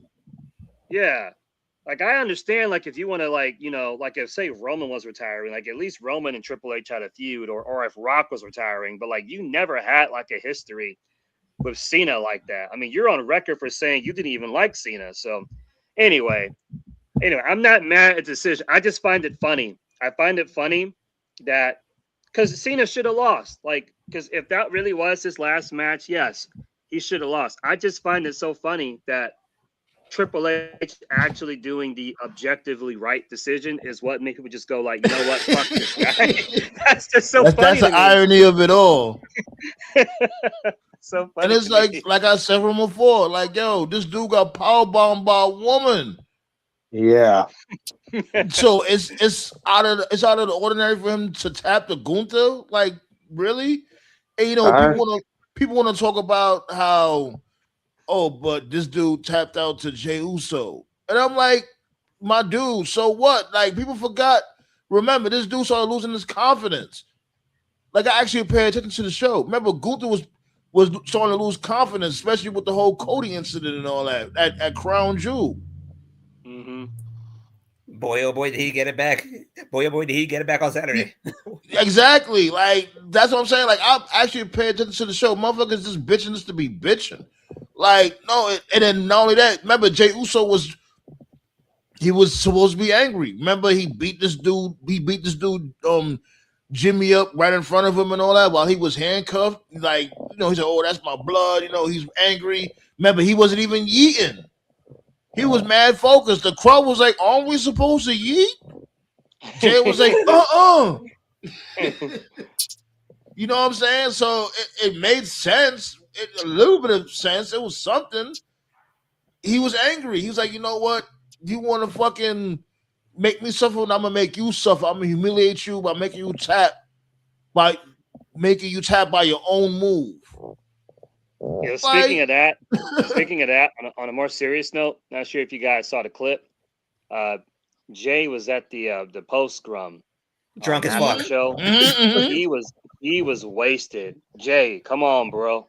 yeah. Like, I understand, like, if you want to, like, like, if, say, Roman was retiring, like, at least Roman and Triple H had a feud, or if Rock was retiring, but, like, you never had, like, a history with Cena like that. I mean, you're on record for saying you didn't even like Cena. So, anyway, Anyway, I'm not mad at the decision. I just find it funny. I find it funny that because Cena should have lost. Like, because if that really was his last match, yes, he should have lost. I just find it so funny that Triple H actually doing the objectively right decision is what makes people just go like, you know what, fuck this guy. That's just so funny. That's to the me. irony of it all. So funny. And it's like I said from before, like, yo, this dude got powerbombed by a woman. Yeah. So it's out of the ordinary for him to tap the Gunther. Like, really? And you know, people want to talk about how, oh, but this dude tapped out to Jey Uso. And I'm like, my dude, so what? Like, people forgot. Remember, this dude started losing his confidence. Like, I actually paid attention to the show. Remember, Gunther was starting to lose confidence, especially with the whole Cody incident and all that at Crown Jewel. Mm-hmm. Boy, oh boy, did he get it back. Boy, oh boy, did he get it back on Saturday. Exactly. Like, that's what I'm saying. Like, I'm actually paying attention to the show. Motherfuckers just bitching just to be bitching. Like, no, and then not only that, remember, Jey Uso was supposed to be angry. Remember, he beat this dude, Jimmy up right in front of him and all that while he was handcuffed. Like, you know, he said, oh, that's my blood. You know, he's angry. Remember, he wasn't even yeeting. He was mad focused. The crowd was like, aren't we supposed to yeet? Jay was like, You know what I'm saying? So it made sense. A little bit of sense. It was something. He was angry. He was like, you know what? You want to fucking make me suffer, and I'm going to make you suffer. I'm going to humiliate you by making you tap by your own move. You know, speaking of that, on a more serious note, not sure if you guys saw the clip. Jay was at the post scrum, drunk as fuck. Show. He was wasted. Jay, come on, bro.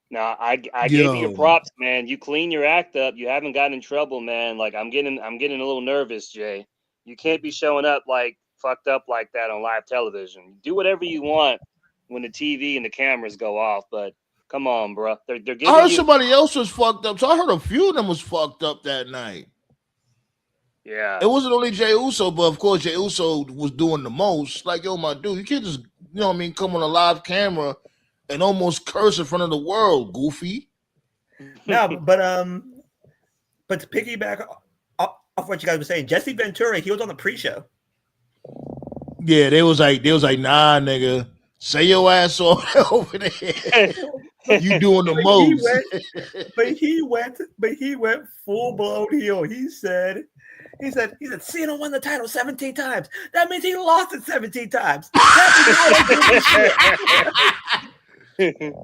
Now I gave you your props, man. You clean your act up. You haven't gotten in trouble, man. Like I'm getting a little nervous, Jay. You can't be showing up like fucked up like that on live television. Do whatever you want when the TV and the cameras go off, but come on, bro. They're giving I heard somebody else was fucked up, so I heard a few of them was fucked up that night. Yeah. It wasn't only Jey Uso, but of course Jey Uso was doing the most. Like, yo, my dude, you can't just, you know what I mean, come on a live camera and almost curse in front of the world, goofy. No, but to piggyback off what you guys were saying, Jesse Ventura, he was on the pre-show. Yeah, they was like, nah, nigga, say your ass over there. You doing the most. But he went full blown heel. He said, Cena won the title 17 times. That means he lost it 17 times.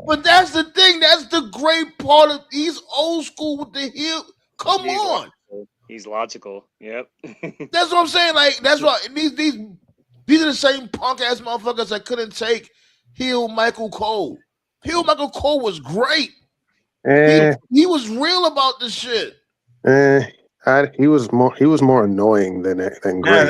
But that's the thing. That's the great part of he's old school with the heel. Come on. Logical. He's logical. Yep. That's what I'm saying. Like, that's why these are the same punk ass motherfuckers that couldn't take heel Michael Cole. Heel Michael Cole was great. He was real about this shit. He was more annoying than great.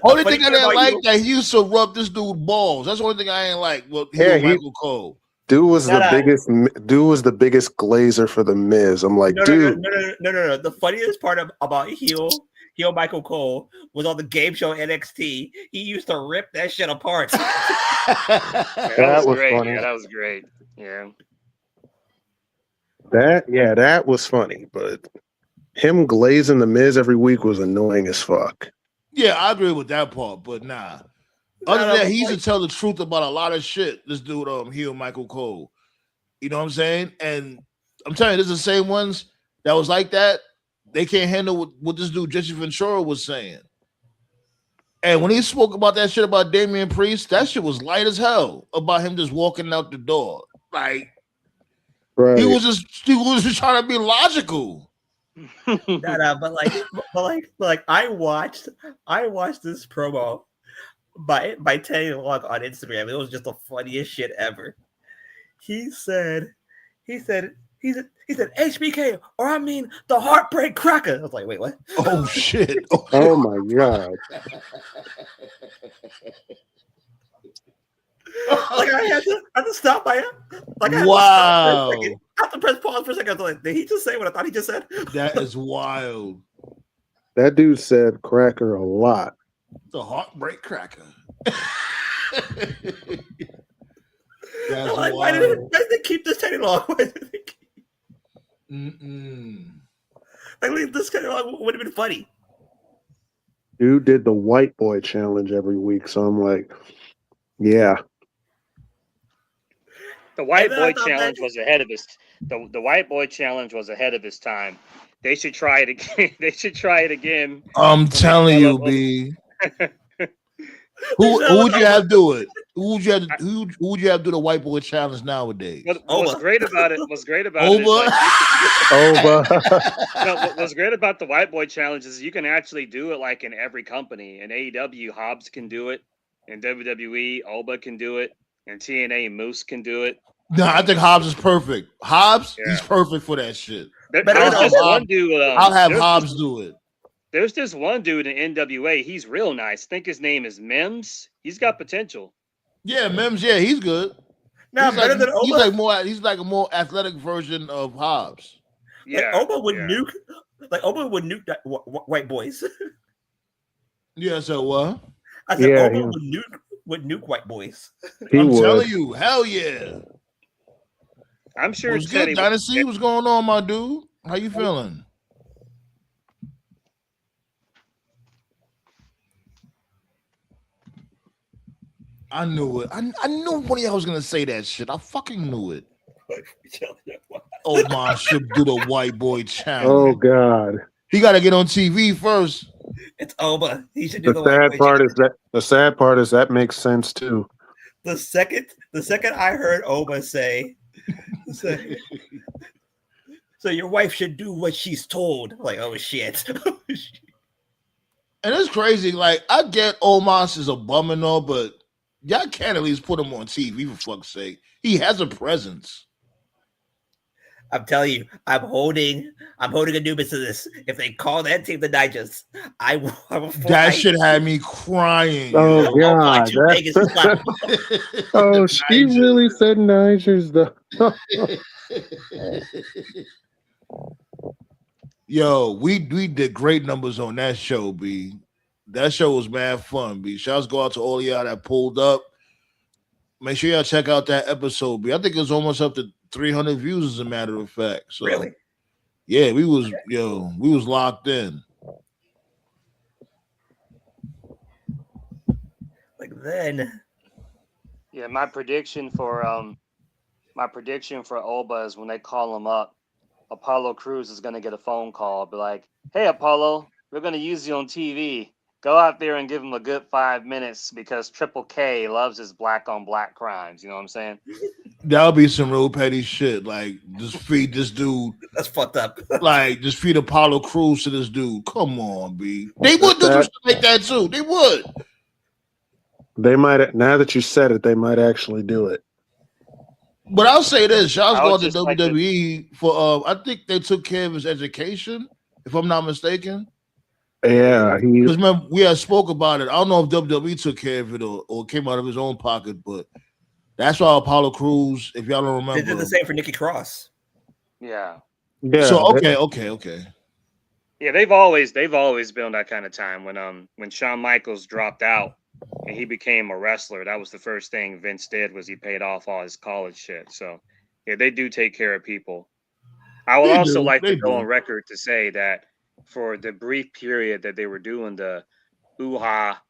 Only thing I didn't like that he used to rub this dude balls. That's the only thing I ain't like. Well, Michael Cole. Dude was the biggest glazer for the Miz. I'm like, dude. No. The funniest part about heel Michael Cole was on the game show NXT. He used to rip that shit apart. That was great. Funny. Yeah, that was great. Yeah. That was funny, but him glazing the Miz every week was annoying as fuck. Yeah, I agree with that part, but nah. Other than that, he used to tell the truth about a lot of shit. This dude, heel Michael Cole. You know what I'm saying? And I'm telling you, this is the same ones that was like that. They can't handle what this dude Jesse Ventura was saying. And when he spoke about that shit about Damian Priest, that shit was light as hell about him just walking out the door. Like, right. He was just trying to be logical. But I watched this promo by Teddy Long on Instagram. It was just the funniest shit ever. He said HBK, or I mean the Heartbreak Cracker. I was like, wait, what? Oh shit! Oh my god! Like I had to stop by it. Like wow! I had to press pause for a second. I was like, did he just say what I thought he just said? That is wild. That dude said cracker a lot. The heartbreak cracker. I'm That's like, wild. why did they keep this taking long? Why did they keep, like this kind of long would have been funny. Dude did the white boy challenge every week, so I'm like, yeah. The white And then I boy thought challenge that- was ahead of his. The white boy challenge was ahead of his time. They should try it again. They should try it again. I'm when they telling call you, up B. They Who said, would you "Oh, have do it? Who would you have? Who would you have do the white boy challenge nowadays? what's Oba. great about it? What's great about it is Over. like no. What's great about the white boy challenge is you can actually do it like in every company. In AEW, Hobbs can do it. In WWE, Oba can do it. In TNA, Moose can do it. No, I think Hobbs is perfect. Hobbs, Yeah. he's perfect for that shit. Better There's than this Oba? one dude. I'll have Hobbs do it. There's this one dude in NWA. He's real nice. I think his name is Mims. He's got potential. Yeah, Mims. Yeah, he's good. No, he's better like, than Oba. He's like more. He's like a more athletic version of Hobbs. Yeah, Like Oba would yeah. nuke. Like Oba would nuke that white boys. Yeah. So what? I said Yeah, Oba he- would nuke white boys. He I'm would. telling you, hell yeah. I'm sure What's Teddy. good, Dynasty? What's going on, my dude? How you feeling? I knew it. I knew one of y'all was gonna say that shit. I fucking knew it. Omar should do the white boy Oh challenge. God. He got to get on TV first. It's Oba. He should do The the white sad boy part challenge. is that the sad part is that makes sense too. The second I heard Oba say, so your wife should do what she's told. I'm like, oh shit. And it's crazy. Like, I get Omos is a bum and all, but y'all can't at least put him on TV for fuck's sake. He has a presence. I'm telling you, I'm holding Anubis to this. If they call that team the Digest, I will fly. That shit had me crying. Oh yo. I'll fly God. to Vegas to stop. Oh, she really said Niger's the Yo, we did great numbers on that show, B. That show was mad fun, B. Shouts go out to all y'all that pulled up. Make sure y'all check out that episode, B. I think it's almost up to 300 views, as a matter of fact. So, Really? yeah, we was locked in. Like then. Yeah, my prediction for Oba is when they call him up, Apollo Crews is gonna get a phone call, be like, "Hey Apollo, we're gonna use you on TV. Go out there and give him a good 5 minutes because Triple K loves his black on black crimes." You know what I'm saying? That'll be some real petty shit. Like, just feed this dude. That's fucked up. Like, just feed Apollo Crews to this dude. Come on, B. They would do some shit like that too. They would. They might, now that you said it, they might actually do it. But I'll say this: shouts I go would out to just like to- WWE for. I think they took care of his education, if I'm not mistaken. Yeah, Because remember, we had spoke about it. I don't know if WWE took care of it or came out of his own pocket, but that's why Apollo Crews, if y'all don't They remember, did the same for Nikki Cross. Yeah. yeah. So okay. Yeah, they've always been on that kind of time. When Shawn Michaels dropped out and he became a wrestler, that was the first thing Vince did was he paid off all his college shit. So yeah, they do take care of people. I would They also do. like They to go do. on record to say that for the brief period that they were doing the ooh-ha,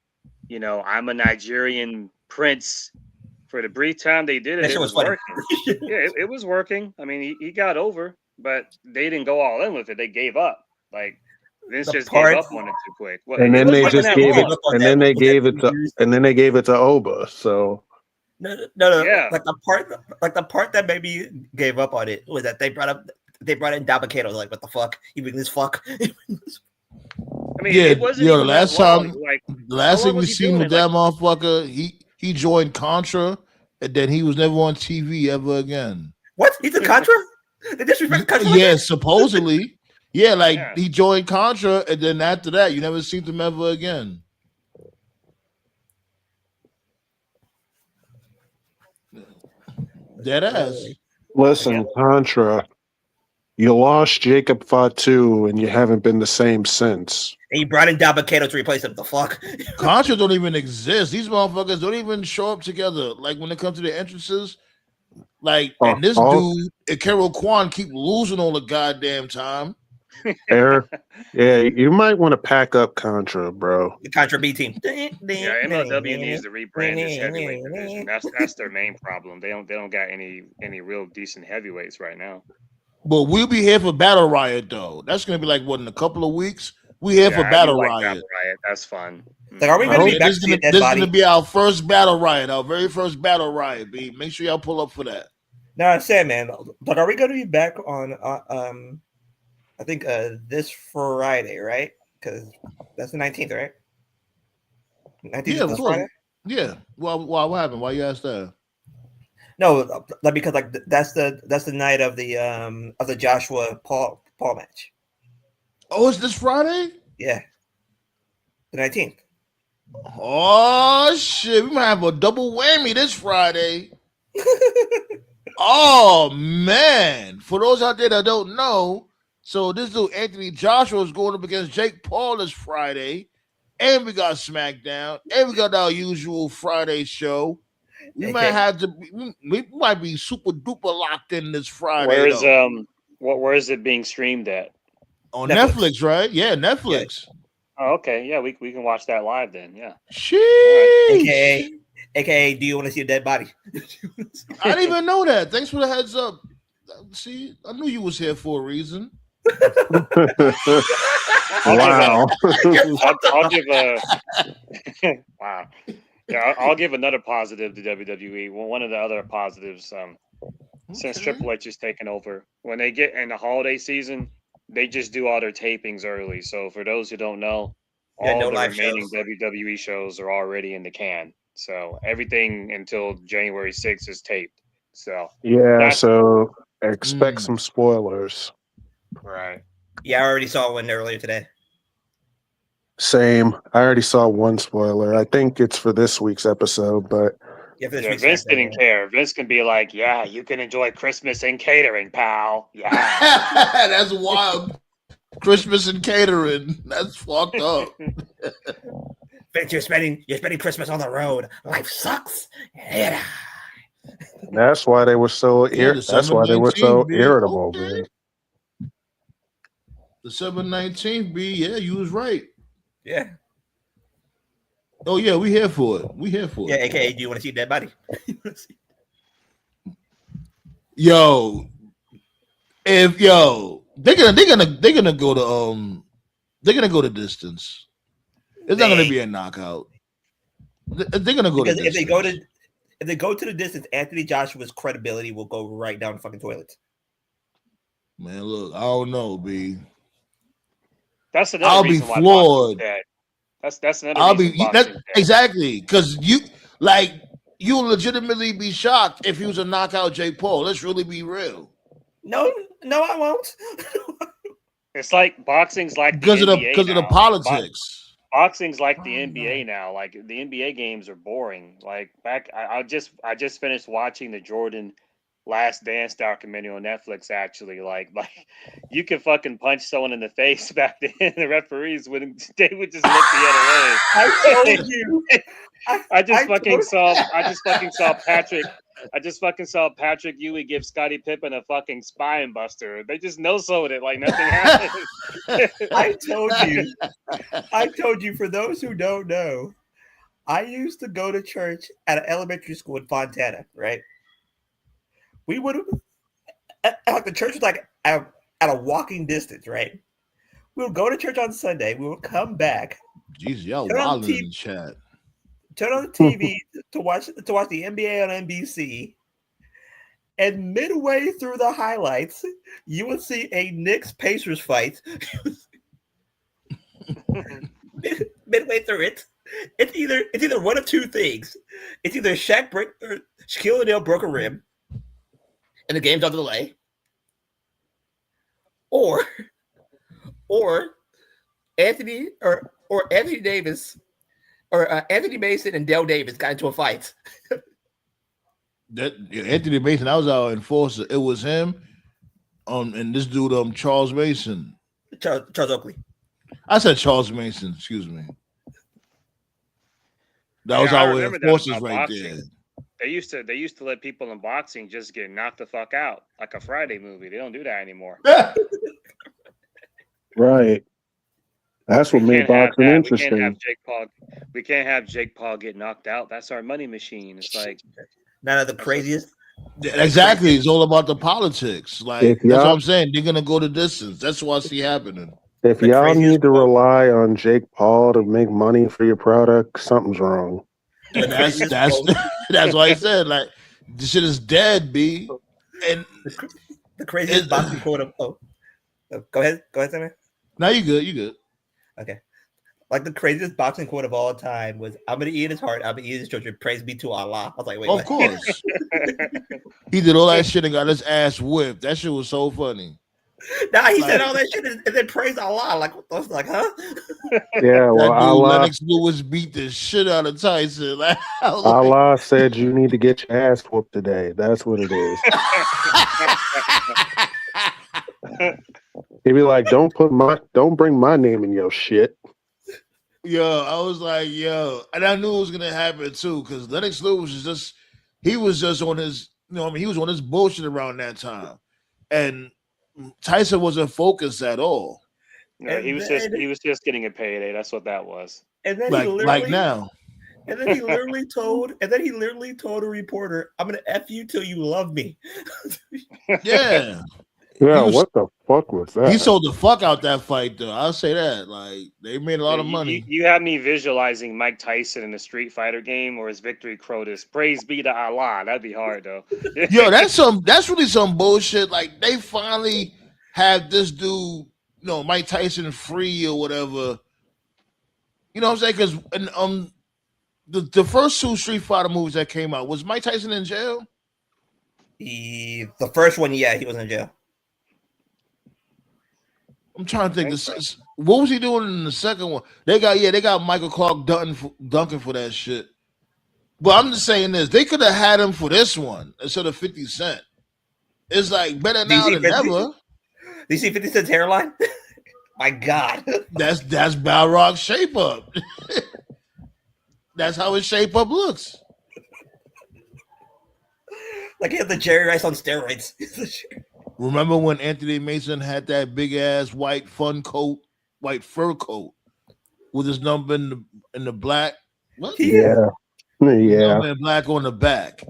I'm a Nigerian prince. For the brief time they did it, That it shit was was funny. working. Yeah, it was working. I mean, he got over, but they didn't go all in with it. They gave up. Like Vince The just part- gave up on it too quick. Well, And it then wasn't they even just that gave long. it, on and that- then they on that gave it to, years. and then they gave it to Oba. So No. Yeah. Like the part that maybe gave up on it was that they brought in Dabakato. Like, what the fuck? You mean this fuck? I mean, Yeah, it wasn't yo, even the last that long. time- Like, The last How thing long we was he seen doing with it? that motherfucker, he joined Contra, and then he was never on TV ever again. What? He's in Contra? They disrespect Contra? like Yeah, that? supposedly. Yeah, like Yeah. he joined Contra, and then after that, you never seen him ever again. Dead ass. listen, Contra, You lost Jacob Fatu, and you haven't been the same since. And you brought in Dabakato to replace him. The fuck? Contras don't even exist. These motherfuckers don't even show up together. Like when it comes to the entrances, like and this dude, Ikaro Kwan, keep losing all the goddamn time. Eric, yeah, you might want to pack up Contra, bro. The Contra B team. Yeah, MLW needs to rebrand this heavyweight division. That's their main problem. They don't got any real decent heavyweights right now. But we'll be here for Battle Riot though. That's gonna be like what in a couple of weeks. We here for Battle Riot. That's fun. Like, are we gonna be back This is gonna be our first Battle Riot, our very first Battle Riot. B. Make sure y'all pull up for that. No, I said, man. But are we gonna be back on? I think this Friday, right? Because that's the 19th, right? 19th is Friday? Yeah. Well, what happened? Why you asked that? No, because like that's the night of the Joshua Paul match. Oh, it's this Friday? Yeah, the 19th. Oh shit, we might have a double whammy this Friday. Oh man, for those out there that don't know. So this dude Anthony Joshua is going up against Jake Paul this Friday, and we got SmackDown, and we got our usual Friday show. We might have to. We might be super duper locked in this Friday. Where is it being streamed at? On Netflix, right? Yeah, Netflix. Yeah. Oh, okay. Yeah, we can watch that live then. Yeah. Sheesh. Right. AKA, do you want to see a dead body? I didn't even know that. Thanks for the heads up. See, I knew you was here for a reason. Wow. I'll give a wow. Yeah, I'll give another positive to WWE. Well, one of the other positives, since Triple H is taking over, when they get in the holiday season, they just do all their tapings early. So for those who don't know, all the remaining WWE shows are already in the can. So everything until January 6th is taped. So so expect some spoilers. Right. Yeah, I already saw one earlier today. Same. I already saw one spoiler. I think it's for this week's episode, but Vince didn't care. Vince can be like, "Yeah, you can enjoy Christmas and catering, pal." Yeah, that's wild. Christmas and catering. That's fucked up. Vince, you're spending Christmas on the road. Life sucks. Yeah. And that's why they were so irritable, man. December 19th, B. Yeah, you was right. Yeah. Oh yeah, we here for it. Yeah, AKA, do you want to see a dead body? Yo, they're gonna go to distance. It's not gonna be a knockout. They're gonna go to distance. If they go to the distance, Anthony Joshua's credibility will go right down the fucking toilet. Man, look, I don't know, B. That's another I'll reason be floored. That's another reason. Exactly, because you legitimately be shocked if he was a knockout Jake Paul. Let's really be real. No, I won't. It's like boxing's like because of the politics. Boxing's like the NBA now. Like the NBA games are boring. Like I just finished watching the Jordan Last Dance documentary on Netflix. Actually, like you could fucking punch someone in the face back then. The referees they would just look the other way. I told you. I just fucking saw Patrick Ewing give Scottie Pippen a fucking spine buster. They just no-sold it like nothing happened. I told you. For those who don't know, I used to go to church at an elementary school in Fontana. Right? We would have like the church was like at a walking distance. Right? We would go to church on Sunday. We would come back. Jesus, y'all wild in the chat. Turn on the TV to watch the NBA on NBC, and midway through the highlights, you would see a Knicks Pacers fight. Midway through it, it's either one of two things. It's either Shaquille O'Neal broke a rib, and the game's on delay, or Anthony Davis. Or Anthony Mason and Dale Davis got into a fight. Anthony Mason, I was our enforcer. It was him, And this dude, Charles Mason. Charles Oakley. I said Charles Mason. Excuse me. That was I our remember that forces about right boxing. there. They used to let people in boxing just get knocked the fuck out like a Friday movie. They don't do that anymore. Right. That's what made boxing interesting. We can't have Jake Paul get knocked out. That's our money machine. It's like none of the craziest. Exactly. It's all about the politics. Like that's what I'm saying. They're gonna go the distance. That's what I see happening. If y'all need to rely on Jake Paul to make money for your product, something's wrong. And that's why I said like this shit is dead, B. And the craziest boxing quote of go ahead, Sammy. No, you good. Okay. Like the craziest boxing quote of all time was, "I'm gonna eat his heart, I'm gonna eat his children. Praise be to Allah." I was like, wait, of course. He did all that shit and got his ass whipped. That shit was so funny. Nah, he said all that shit and then praise Allah. Like, what? I was like, huh? Yeah, well, Allah, Lennox Lewis beat the shit out of Tyson. Like, Allah said you need to get your ass whooped today. That's what it is. He'd be like, "Don't bring my name in your shit." Yo, I was like, yo, and I knew it was gonna happen too, because Lennox Lewis was just on his, he was on his bullshit around that time, and Tyson wasn't focused at all. No, he was just getting a payday. That's what that was. And then like now. And then he literally told a reporter, "I'm gonna F you till you love me." Yeah. Yeah, what the fuck was that? He sold the fuck out that fight, though. I'll say that. Like, they made a lot of money. You have me visualizing Mike Tyson in a Street Fighter game or his victory quote is "Praise be to Allah." That'd be hard, though. Yo, that's really some bullshit. Like, they finally had this dude, Mike Tyson free or whatever. You know what I'm saying? Because the first two Street Fighter movies that came out, was Mike Tyson in jail? The first one, yeah, he was in jail. I'm trying to think. What was he doing in the second one? They got Michael Clark dunking for that shit. But I'm just saying this: they could have had him for this one instead of 50 Cent. It's like better now than never. Do you see 50 Cent's hairline? My God, that's Balrog's shape up. That's how his shape up looks. Like he had the Jerry Rice on steroids. Remember when Anthony Mason had that big ass white fur coat with his number in the black? What? Yeah. And black on the back.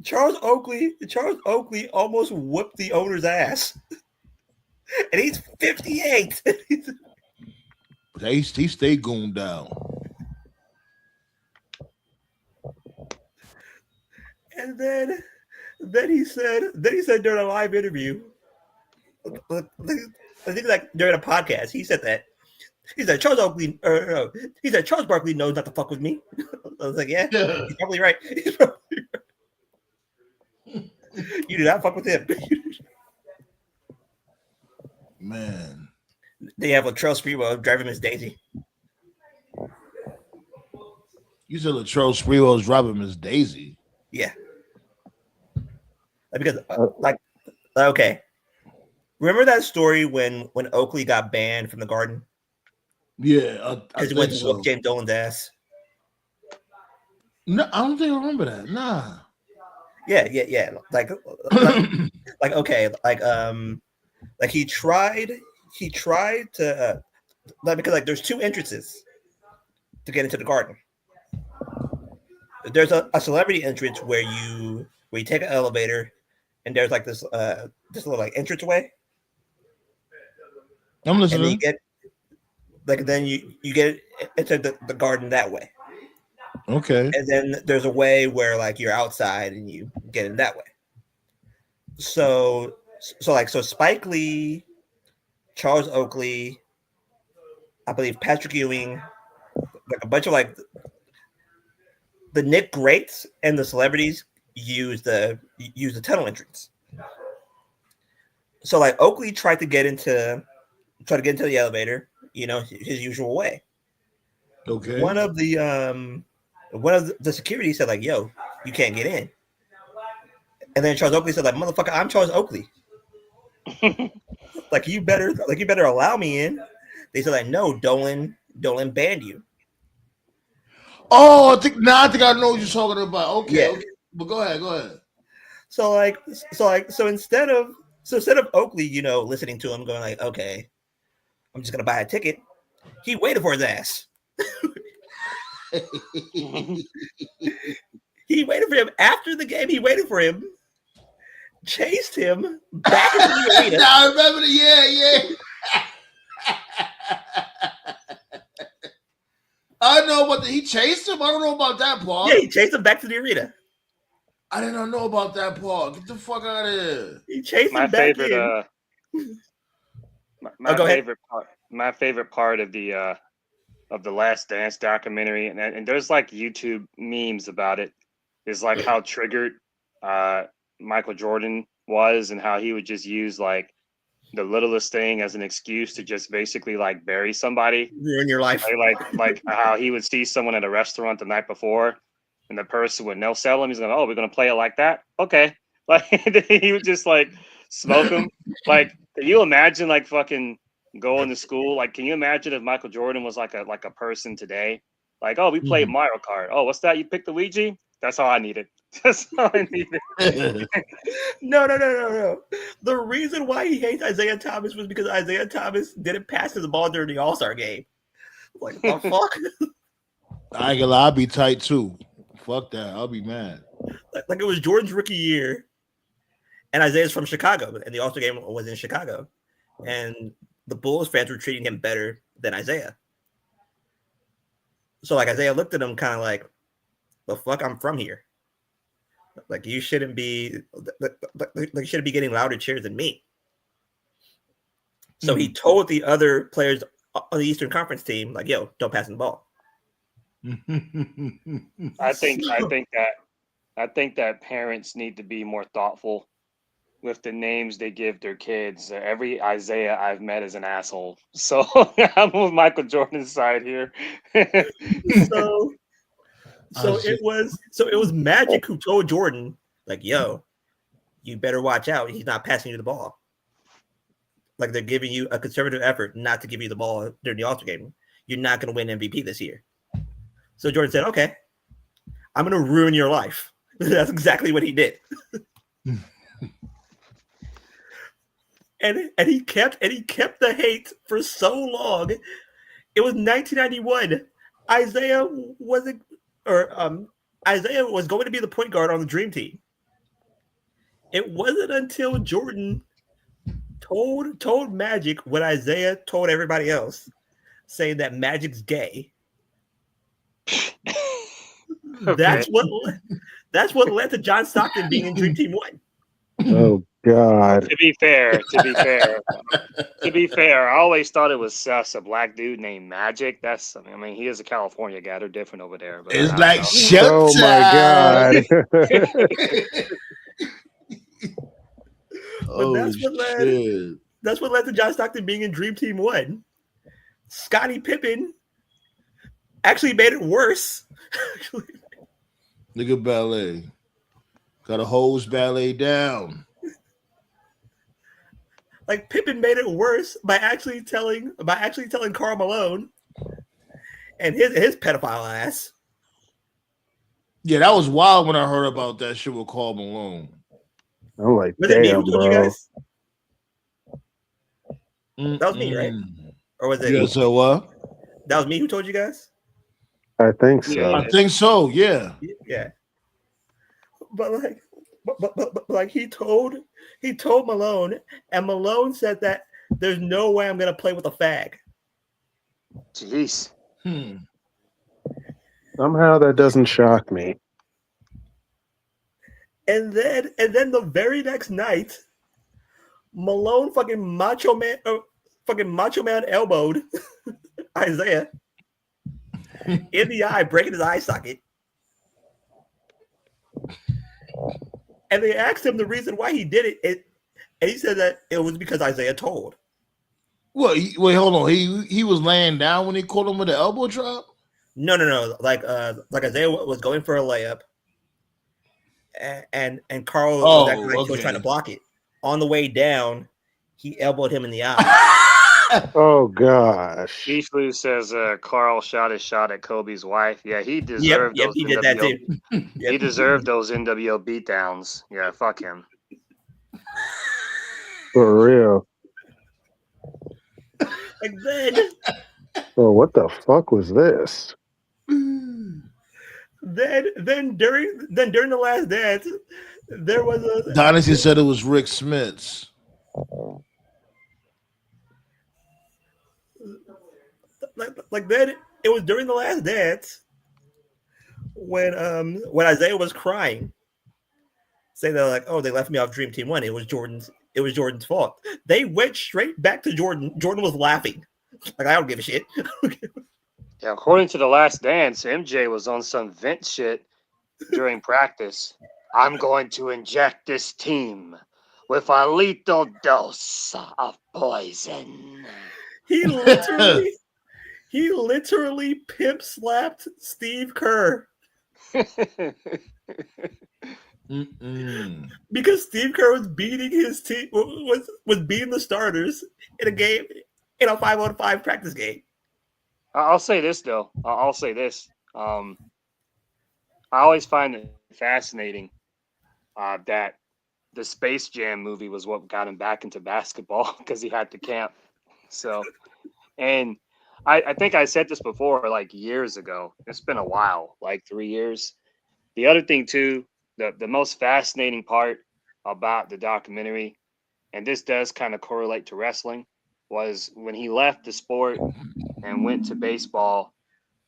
Charles Oakley almost whooped the owner's ass, and he's 58. He stayed gooned down. And then he said during a live interview, I think like during a podcast, he said that. He said Charles Barkley knows not to fuck with me. I was like, yeah. He's probably right. You do not fuck with him. Man. They have Latrell Sprewell driving Miss Daisy. You said Latrell Sprewell's driving Miss Daisy? Yeah. Because okay. Remember that story when Oakley got banned from the Garden? Yeah, because he went to whoop James Dolan's ass. No, I don't think I remember that. Nah. Yeah. Like he tried to because like there's two entrances to get into the Garden. There's a celebrity entrance where you take an elevator and there's like this little like entranceway. I'm listening. And then you get into the Garden that way. Okay. And then there's a way where like you're outside and you get in that way. So Spike Lee, Charles Oakley, I believe Patrick Ewing, like a bunch of like the Nick Greats and the celebrities use the tunnel entrance. So like Oakley tried to get into the elevator, his usual way. Okay. One of the security said like, "Yo, you can't get in." And then Charles Oakley said like, "Motherfucker, I'm Charles Oakley." Like you better allow me in. They said like, no, Dolan banned you. Oh, I think I know what you're talking about. Okay, Yeah. okay. But go ahead. So instead of Oakley, listening to him going like, okay, I'm just gonna buy a ticket. He waited for his ass. He waited for him after the game. He waited for him, chased him back into the arena. Now I remember yeah. I know about he chased him. I don't know about that part. Yeah, he chased him back to the arena. I did not know about that part. Get the fuck out of here. He chased him back in. My favorite part of the Last Dance documentary, and there's like YouTube memes about it, is like how triggered Michael Jordan was, and how he would just use like the littlest thing as an excuse to just basically like bury somebody, ruin your life. Like how he would see someone at a restaurant the night before, and the person would no sell him. He's like, oh, we're gonna play it like that, okay? Like he would just like smoke him. Like, can you imagine like fucking going to school? Like, can you imagine if Michael Jordan was like a person today? Like, oh, we played Mario Kart. Oh, what's that? You picked the Ouija? That's all I needed. That's all I needed. No. The reason why he hates Isaiah Thomas was because Isaiah Thomas didn't pass his ball during the All-Star game. Like, the fuck? I ain't gonna lie, I'll be tight too. Fuck that. I'll be mad. Like it was Jordan's rookie year, and Isaiah's from Chicago, and the All-Star game was in Chicago. And the Bulls fans were treating him better than Isaiah. So, like, Isaiah looked at him kind of like, the fuck, I'm from here. Like, you shouldn't be getting louder cheers than me. So he told the other players on the Eastern Conference team, like, yo, don't pass him the ball. I think that parents need to be more thoughtful with the names they give their kids. Every Isaiah I've met is an asshole. So I'm with Michael Jordan's side here. So it was Magic who told Jordan, like, yo, you better watch out. He's not passing you the ball. Like, they're giving you a conservative effort not to give you the ball during the All-Star game. You're not going to win MVP this year. So Jordan said, okay, I'm going to ruin your life. That's exactly what he did. And he kept the hate for so long. It was 1991. Isaiah was going to be the point guard on the Dream Team. It wasn't until Jordan told Magic what Isaiah told everybody else, saying that Magic's gay. Okay. That's what led to John Stockton being in Dream Team 1. Oh God. To be fair, I always thought it was Sus, a black dude named Magic. I mean, he is a California guy. They're different over there. But it's like shut oh my God. That's what led to John Stockton being in Dream Team 1. Scottie Pippen actually made it worse. Nigga ballet. Got a hose ballet down. Like, Pippen made it worse by actually telling Karl Malone and his pedophile ass. Yeah, that was wild when I heard about that shit with Karl Malone. I'm like, was damn, it me who told bro. you guys? That was me, right? Or was it? Yeah, so what? That was me who told you guys? I think so. Yeah. I think so, yeah. Yeah. But like he told Malone, and Malone said that there's no way I'm gonna play with a fag. Jeez. Somehow that doesn't shock me. And then the very next night, Malone fucking macho man elbowed Isaiah in the eye, breaking his eye socket. And they asked him the reason why he did it, and he said that it was because Isaiah told. Wait, hold on. He was laying down when he caught him with the elbow drop? No. Like Isaiah was going for a layup, and Karl was trying to block it. On the way down, he elbowed him in the eye. Oh gosh. Beef Lou says Carl shot his shot at Kobe's wife. Yeah, he Yep, deserved yep, those he did that NWO. too. Yep. He deserved those NWO beatdowns. Yeah, fuck him. For real. Like then, Oh, what the fuck was this? then during the last dance, there was a Dynasty said it was Rick Smith's. like then it was during the last dance when Isaiah was crying, saying that like, oh, they left me off Dream Team 1. It was Jordan's fault. They went straight back to Jordan. Jordan was laughing. Like, I don't give a shit. Yeah, according to The Last Dance, MJ was on some Vince shit during practice. I'm going to inject this team with a lethal dose of poison. He literally pimp slapped Steve Kerr because Steve Kerr was beating his team, was beating the starters in a game, in a 5-on-5 practice game. I'll say this though. I'll say this. I always find it fascinating that the Space Jam movie was what got him back into basketball because he had to camp. So, and I think I said this before, like years ago. It's been a while, like 3 years. The other thing too, the most fascinating part about the documentary, and this does kind of correlate to wrestling, was when he left the sport and went to baseball,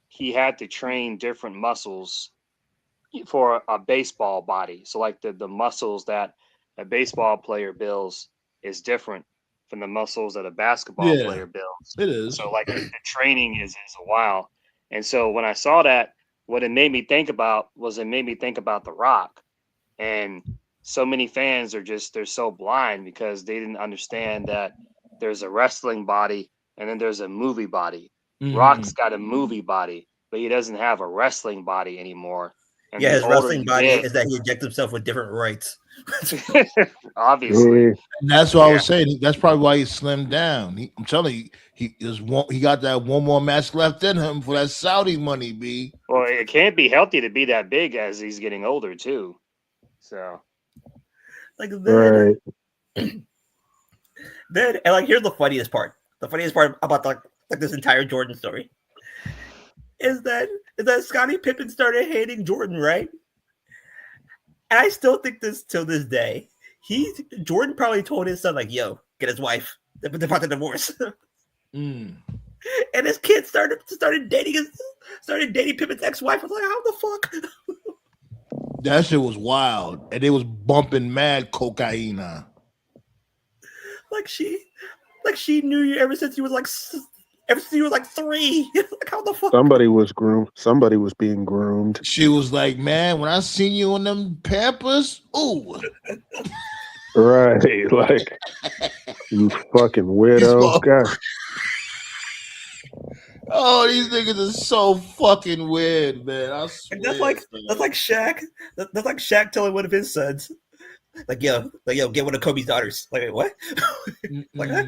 he had to train different muscles for a baseball body. So like the muscles that a baseball player builds is different from the muscles that a basketball player builds. It is. So like the training is a while. And so when I saw that, what it made me think about was it made me think about The Rock. And so many fans they're so blind because they didn't understand that there's a wrestling body and then there's a movie body. Rock's got a movie body, but he doesn't have a wrestling body anymore. And yeah, his wrestling body is that he injects himself with different roids. Obviously. And that's what I was saying. That's probably why he slimmed down. I'm telling you, he got that one more match left in him for that Saudi money, B. Well, it can't be healthy to be that big as he's getting older too. So like Right. then and like here's the funniest part. The funniest part about like this entire Jordan story is that Scottie Pippen started hating Jordan, right? And I still think this till this day. Jordan probably told his son, like, yo, get his wife. They're about to divorce. And his kid started dating Pippen's ex-wife. I was like, how the fuck? That shit was wild. And they was bumping mad cocaine. Like she knew you ever since he was like 3. Like, how the fuck? Somebody was groomed. Somebody was being groomed. She was like, man, when I seen you in them Pampers, ooh. Right. Like, you fucking weirdo. God. Oh, these niggas are so fucking weird, man. I swear. That's like Shaq. That's like Shaq telling one of his sons, like yo, get one of Kobe's daughters. Like, wait, what? Like that?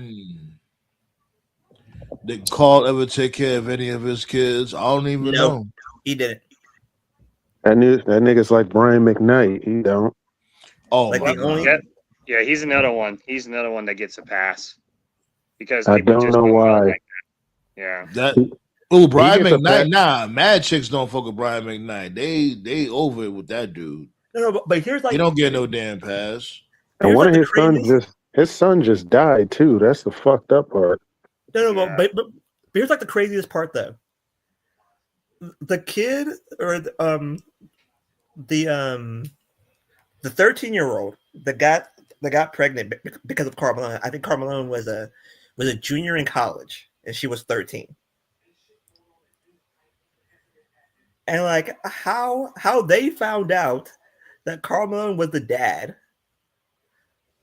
Did Carl ever take care of any of his kids? I don't even know. He didn't. That nigga's like Brian McKnight. He don't. Oh, like my the only. Yeah, he's another one. He's another one that gets a pass because I people don't just know don't why. like that. Yeah. Brian He gets a McKnight. pass. Nah, mad chicks don't fuck with Brian McKnight. They over it with that dude. No, but here's like He don't get no damn pass. And one of like his son just died too. That's the fucked up part. No, but here's like the craziest part though. The kid or the 13-year-old that got pregnant because of Karl Malone. I think Karl Malone was a junior in college and she was 13. And like how they found out that Karl Malone was the dad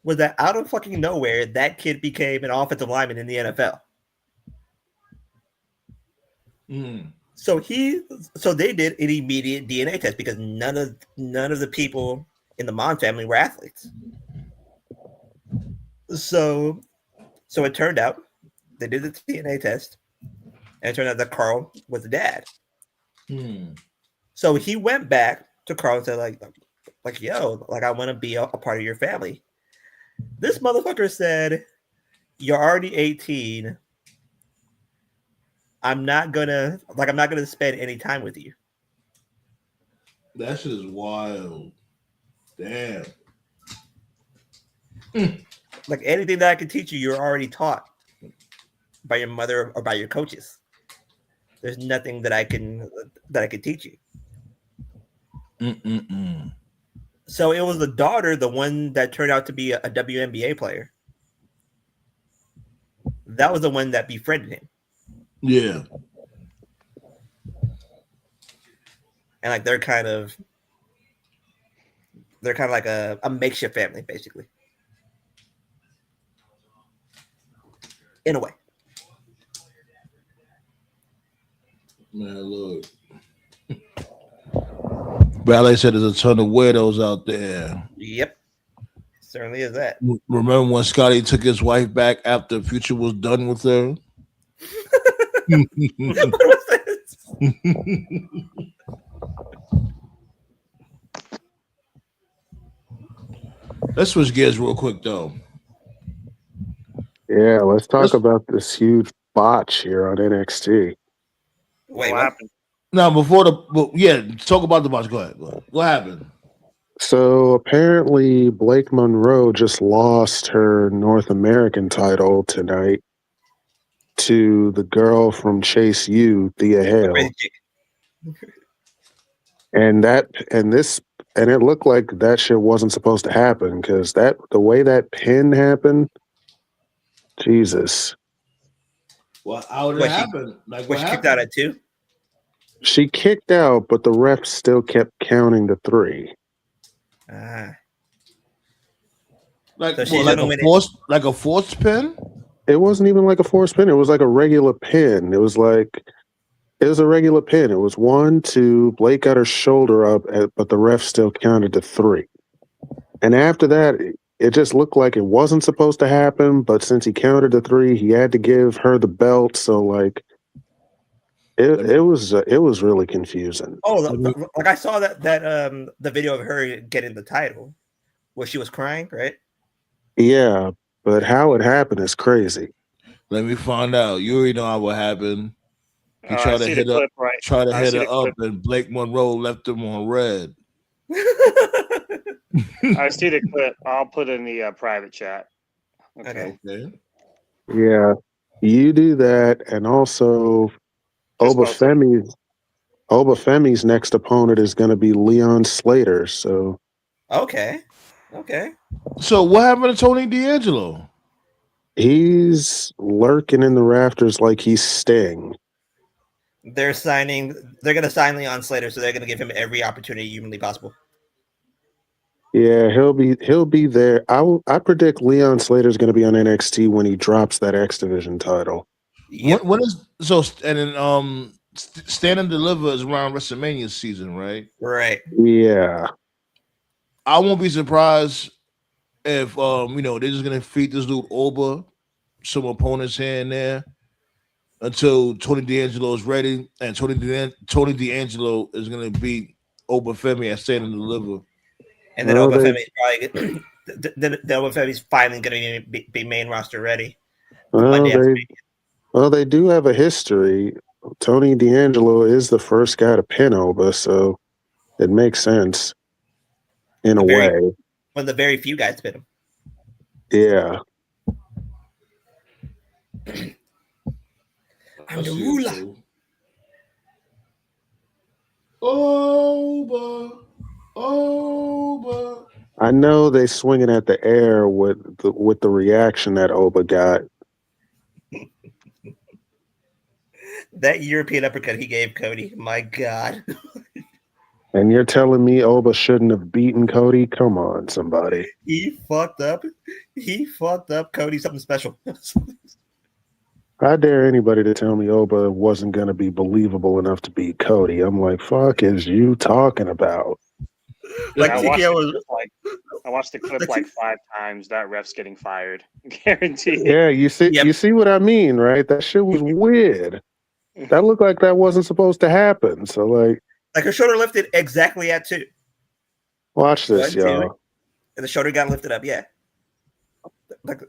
was that out of fucking nowhere that kid became an offensive lineman in the NFL. So they did an immediate DNA test because none of the people in the Mon family were athletes. So So it turned out they did the DNA test, and it turned out that Carl was the dad. So he went back to Carl and said, like, yo, like I want to be a part of your family. This motherfucker said, "You're already 18. I'm not gonna spend any time with you." That shit is wild. Damn. Like anything that I can teach you, you're already taught by your mother or by your coaches. There's nothing that I can teach you. So it was the daughter, the one that turned out to be a WNBA player. That was the one that befriended him. Yeah. And like they're kind of like a makeshift family, basically. In a way. Man, look. Ballet said there's a ton of weirdos out there. Yep. Certainly is that. Remember when Scotty took his wife back after Future was done with her? What was this? Let's switch gears real quick, though. Yeah, let's talk about this huge botch here on NXT. Wait, What what? happened? Now, talk about the match. Go ahead. What happened? So apparently Blake Monroe just lost her North American title tonight to the girl from Chase U, Thea Hale. And it looked like that shit wasn't supposed to happen because the way that pin happened, Jesus. Well, how did it happen? Like, Was she kicked out at 2? She kicked out, but the ref still kept counting to 3. Like, So she's like gonna a win forced, like a forced pin? It wasn't even like a forced pin. It was like a regular pin. It was a regular pin. It was 1, 2. Blake got her shoulder up, but the ref still counted to 3. And after that, it just looked like it wasn't supposed to happen. But since he counted to 3, he had to give her the belt. So like, it was really confusing. Oh, like I saw that the video of her getting the title, where she was crying, right? Yeah, but how it happened is crazy. Let me find out. You already know how it happened. He I tried to see hit the up, clip right. try to I hit see her the up, clip. and Blake Monroe left him on red. I see the clip. I'll put it in the private chat. Okay. Yeah, you do that, and also Obafemi's next opponent is going to be Leon Slater. So Okay. So what happened to Tony D'Angelo? he's lurking in the rafters like he's Sting. They're going to sign Leon Slater, so they're going to give him every opportunity humanly possible. Yeah, he'll be there. I predict Leon Slater's going to be on NXT when he drops that X Division title. Yep. What is so? And then Stand and Deliver is around WrestleMania season, right? Right. Yeah. I won't be surprised if they're just gonna feed this dude Oba some opponents here and there until Tony D'Angelo is ready, and Tony D'Angelo is gonna beat Obafemi at Stand and Deliver. And then Obafemi's probably the Obafemi's finally going to be main roster ready. They do have a history. Tony D'Angelo is the first guy to pin Oba, so it makes sense in a way. One of the very few guys pin him. Yeah. I'm the ruler. Oba. I know they swinging at the air with the reaction that Oba got. That European uppercut he gave Cody, my God. And you're telling me Oba shouldn't have beaten Cody? Come on, somebody. He fucked up Cody something special. I dare anybody to tell me Oba wasn't going to be believable enough to beat Cody. I'm like, fuck is you talking about? Like I watched TKO the was clip like, like 5 times. That ref's getting fired, guaranteed. Yeah, you Yep. see what I mean, right? That shit was weird. That looked like that wasn't supposed to happen. So like, like her shoulder lifted exactly at 2. watch this, 1, 2, y'all. and the shoulder got lifted up. Yeah, like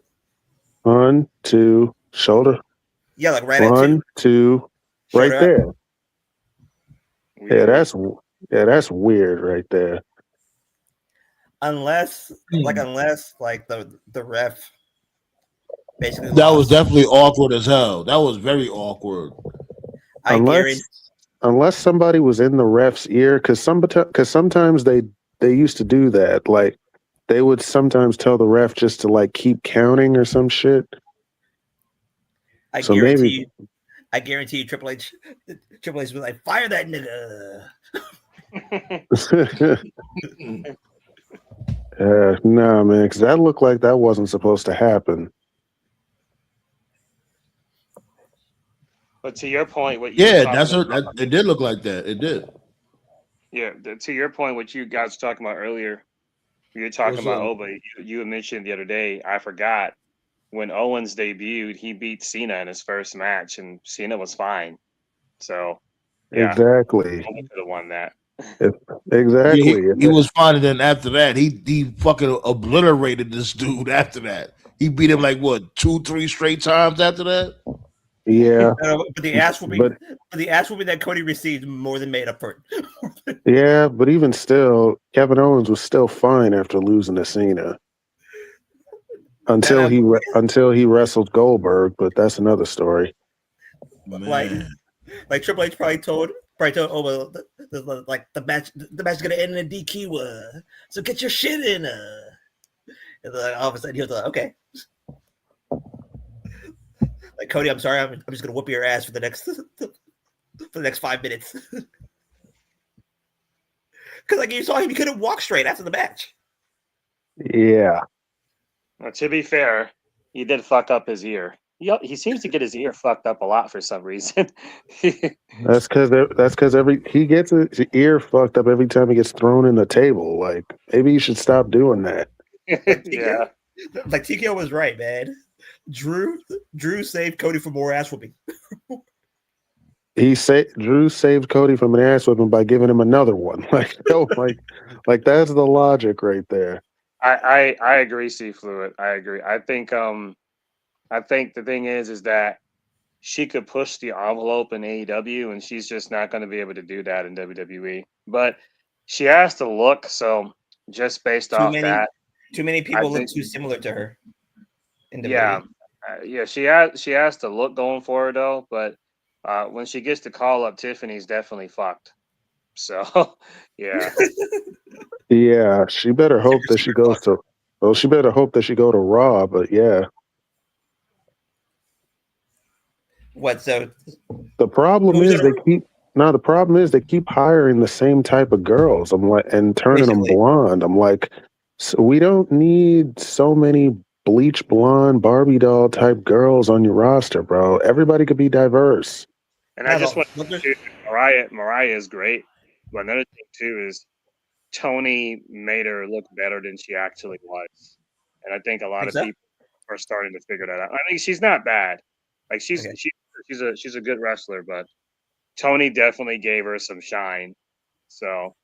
1, 2, shoulder. like right at 2. 1, 2, right Shoulder up. there. Yeah, Weird. that's weird right there. Unless like the ref basically That was lost. definitely awkward as hell. That was very awkward. I guarantee. Unless somebody was in the ref's ear, because sometimes they used to do that. Like they would sometimes tell the ref just to like keep counting or some shit. I So guarantee maybe you, Triple H was like, fire that nigga. nah, man, because that looked like that wasn't supposed to happen. But to your point, what you were Yeah, talking that's her. about, It did look like that. It did. yeah, to your point, what you guys were talking about earlier, you were talking What's about up? but you had mentioned the other day. I forgot when Owens debuted, he beat Cena in his first match, and Cena was fine. So yeah, Exactly. Owens could have won that. Yeah, Exactly. he was fine. And then after that, he fucking obliterated this dude. After that, he beat him like what 2, 3 straight times. After that, Yeah, But the ass whooping, but that Cody received more than made up for it. yeah, but even still, Kevin Owens was still fine after losing to Cena until he wrestled Goldberg. But that's another story. man. Like Triple H probably told, oh well, the match is gonna end in a DQ. So get your shit in. And then all of a sudden he was like, okay. Like Cody, I'm sorry, I'm just gonna whoop your ass for the next 5 minutes. Because like you saw him, he couldn't walk straight after the match. Yeah. Well, to be fair, he did fuck up his ear. He seems to get his ear fucked up a lot for some reason. That's because he gets his ear fucked up every time he gets thrown in the table. Like maybe you should stop doing that. Yeah. Like TKO was right, man. Drew saved Cody from more ass whooping. Drew saved Cody from an ass whipping by giving him another one. Like like that's the logic right there. I agree, C Fluid. I agree. I think the thing is that she could push the envelope in AEW, and she's just not going to be able to do that in WWE. But she has to look. So just based off that, too many people look too similar to her. In WWE. Yeah. She has to look going forward though. But when she gets to call up, Tiffany's definitely fucked. So yeah. Yeah, she better hope that she goes to. Well, she better hope that she go to Raw. But yeah. What? So the problem is they keep hiring the same type of girls. I'm like, and turning them blonde. I'm like, so we don't need so many bleach blonde Barbie doll type girls on your roster, bro. Everybody could be diverse. And I just want to Mariah is great. But another thing too is Tony made her look better than she actually was. And I think a lot of people are starting to figure that out. I mean, she's not bad. Like she's a good wrestler, but Tony definitely gave her some shine. So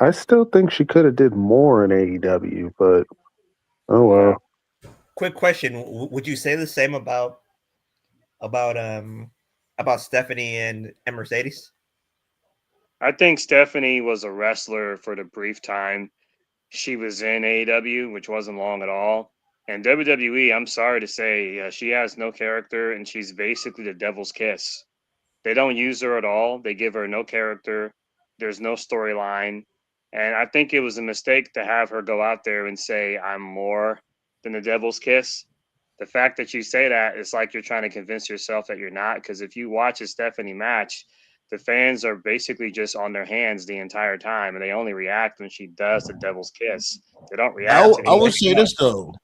I still think she could have did more in AEW, but oh well. Quick question: would you say the same about Stephanie and Mercedes? I think Stephanie was a wrestler for the brief time she was in AEW, which wasn't long at all. And WWE, I'm sorry to say, she has no character, and she's basically the devil's kiss. They don't use her at all. They give her no character. There's no storyline. And I think it was a mistake to have her go out there and say, I'm more than the devil's kiss. The fact that you say that, it's like you're trying to convince yourself that you're not. Because if you watch a Stephanie match, the fans are basically just on their hands the entire time, and they only react when she does the devil's kiss. They don't react. I would say this though.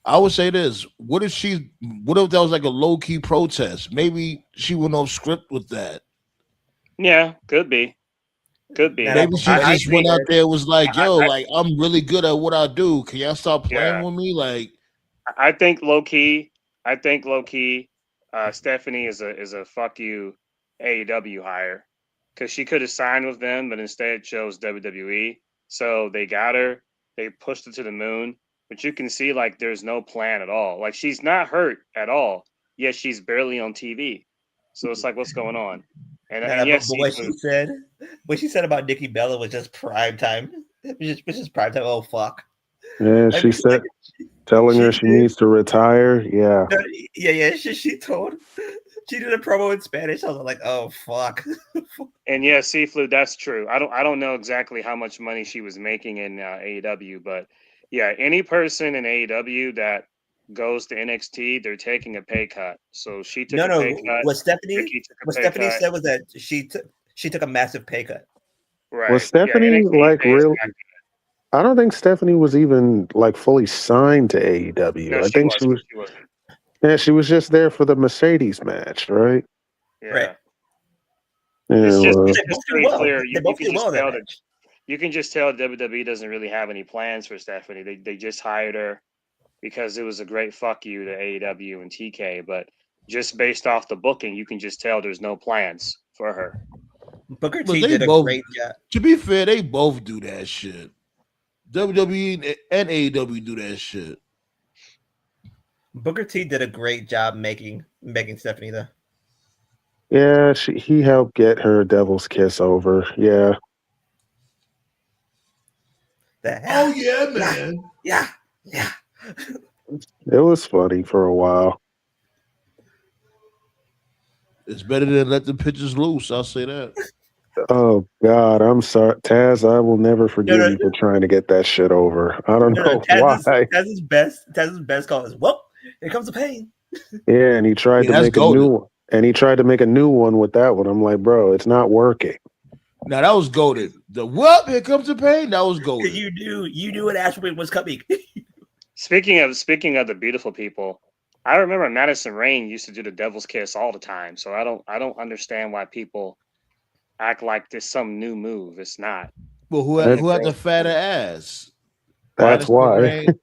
I would say this. What if that was like a low key protest? Maybe she went off script with that. Yeah, could be. Could be. Maybe she I just went think out there and was like, "Yo, I- like I'm really good at what I do. Can y'all stop playing yeah. with me?" Like, I think low key. I think low key. Stephanie is a fuck you AEW hire because she could have signed with them, but instead chose WWE. So they got her. They pushed her to the moon. But you can see like there's no plan at all. Like she's not hurt at all. Yet she's barely on TV. So it's like what's going on? And but yes, what she said about Nikki Bella was just prime time. Which is prime time. Oh fuck. Yeah, Like, she said, telling her she needs to retire. Yeah. Yeah. She told. She did a promo in Spanish. I was like, oh fuck. And yeah, Seaflu, that's true. I don't know exactly how much money she was making in AEW, but yeah, any person in AEW that goes to NXT, they're taking a pay cut. So she took a pay cut. What Stephanie Ricky took a pay cut. said was that she took a massive pay cut. Right. Was Stephanie NXT like pay is real? not I don't think Stephanie was even like fully signed to AEW. good. No, I think she was. She wasn't. Yeah, she was just there for the Mercedes match, right? Yeah. Right. Yeah, It's just well, it's They both do very well. clear. They You both can do just well in that tell that match. you can just tell WWE doesn't really have any plans for Stephanie. They just hired her because it was a great fuck you to AEW and TK, but just based off the booking, you can just tell there's no plans for her. Booker but T they did a both. great job. To be fair, they both do that shit. WWE and AEW do that shit. Booker T did a great job making Stephanie though. yeah, he helped get her Devil's Kiss over. Yeah, Oh yeah, man. Yeah. it was funny for a while. It's better than let the pitches loose. I'll say that. Oh God, I'm sorry, Taz. I will never forgive no. you for trying to get that shit over. I don't know why. Taz's best call is, well, here comes the pain. Yeah, and he tried to that's make a golden. new one. And he tried to make a new one with that one. I'm like, bro, it's not working. Now that was goaded. The what? Here comes the pain. That was Because goaded. you knew an Ashwin was coming. Speaking of the beautiful people, I remember Madison Rain used to do the Devil's Kiss all the time. So I don't understand why people act like this some new move. It's not. Well, who had the fatter ass? That's why. Madison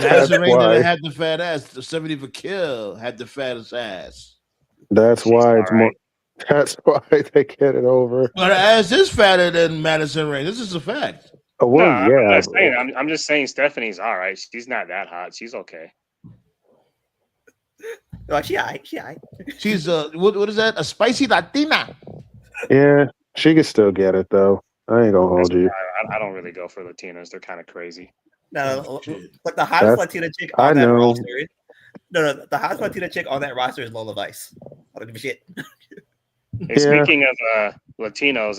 That's Rain why. didn't have the fat ass. The 70 for Kill had the fattest ass. That's She's why all it's more. right. That's why they get it over. But her ass is fatter than Madison Rain. This is a fact. Oh, No, well, I'm yeah. not saying. I'm just saying Stephanie's all right. She's not that hot. She's okay. Like, she aight. She's what is that? A spicy Latina. Yeah, she can still get it though. I ain't gonna hold you. I don't really go for Latinas. They're kind of crazy. No, like the hottest Latina chick I on that know. roster. No, the hottest Latina chick on that roster is Lola Vice. I don't give a shit. Hey, speaking of Latinos,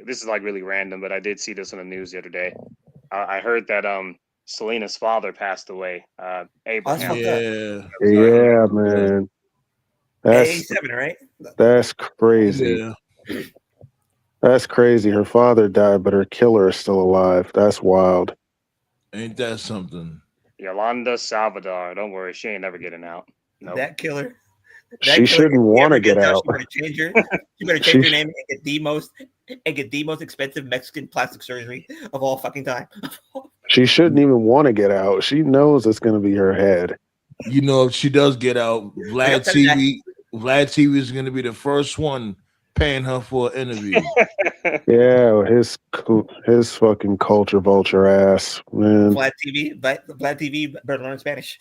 this is like really random, but I did see this on the news the other day. I heard that Selena's father passed away. Abraham. Yeah, man. That's 87, right? That's crazy. Yeah. That's crazy. Her father died, but her killer is still alive. That's wild. Ain't that something? Yolanda Salvador. Don't worry, she ain't never getting out. Nope. That killer. She shouldn't want to get out. She better change her name and get the most expensive Mexican plastic surgery of all fucking time. She shouldn't even want to get out. She knows it's going to be her head. You know, if she does get out, Vlad TV is going to be the first one paying her for an interview. Yeah, his fucking culture vulture ass, man. Vlad TV better learn Spanish.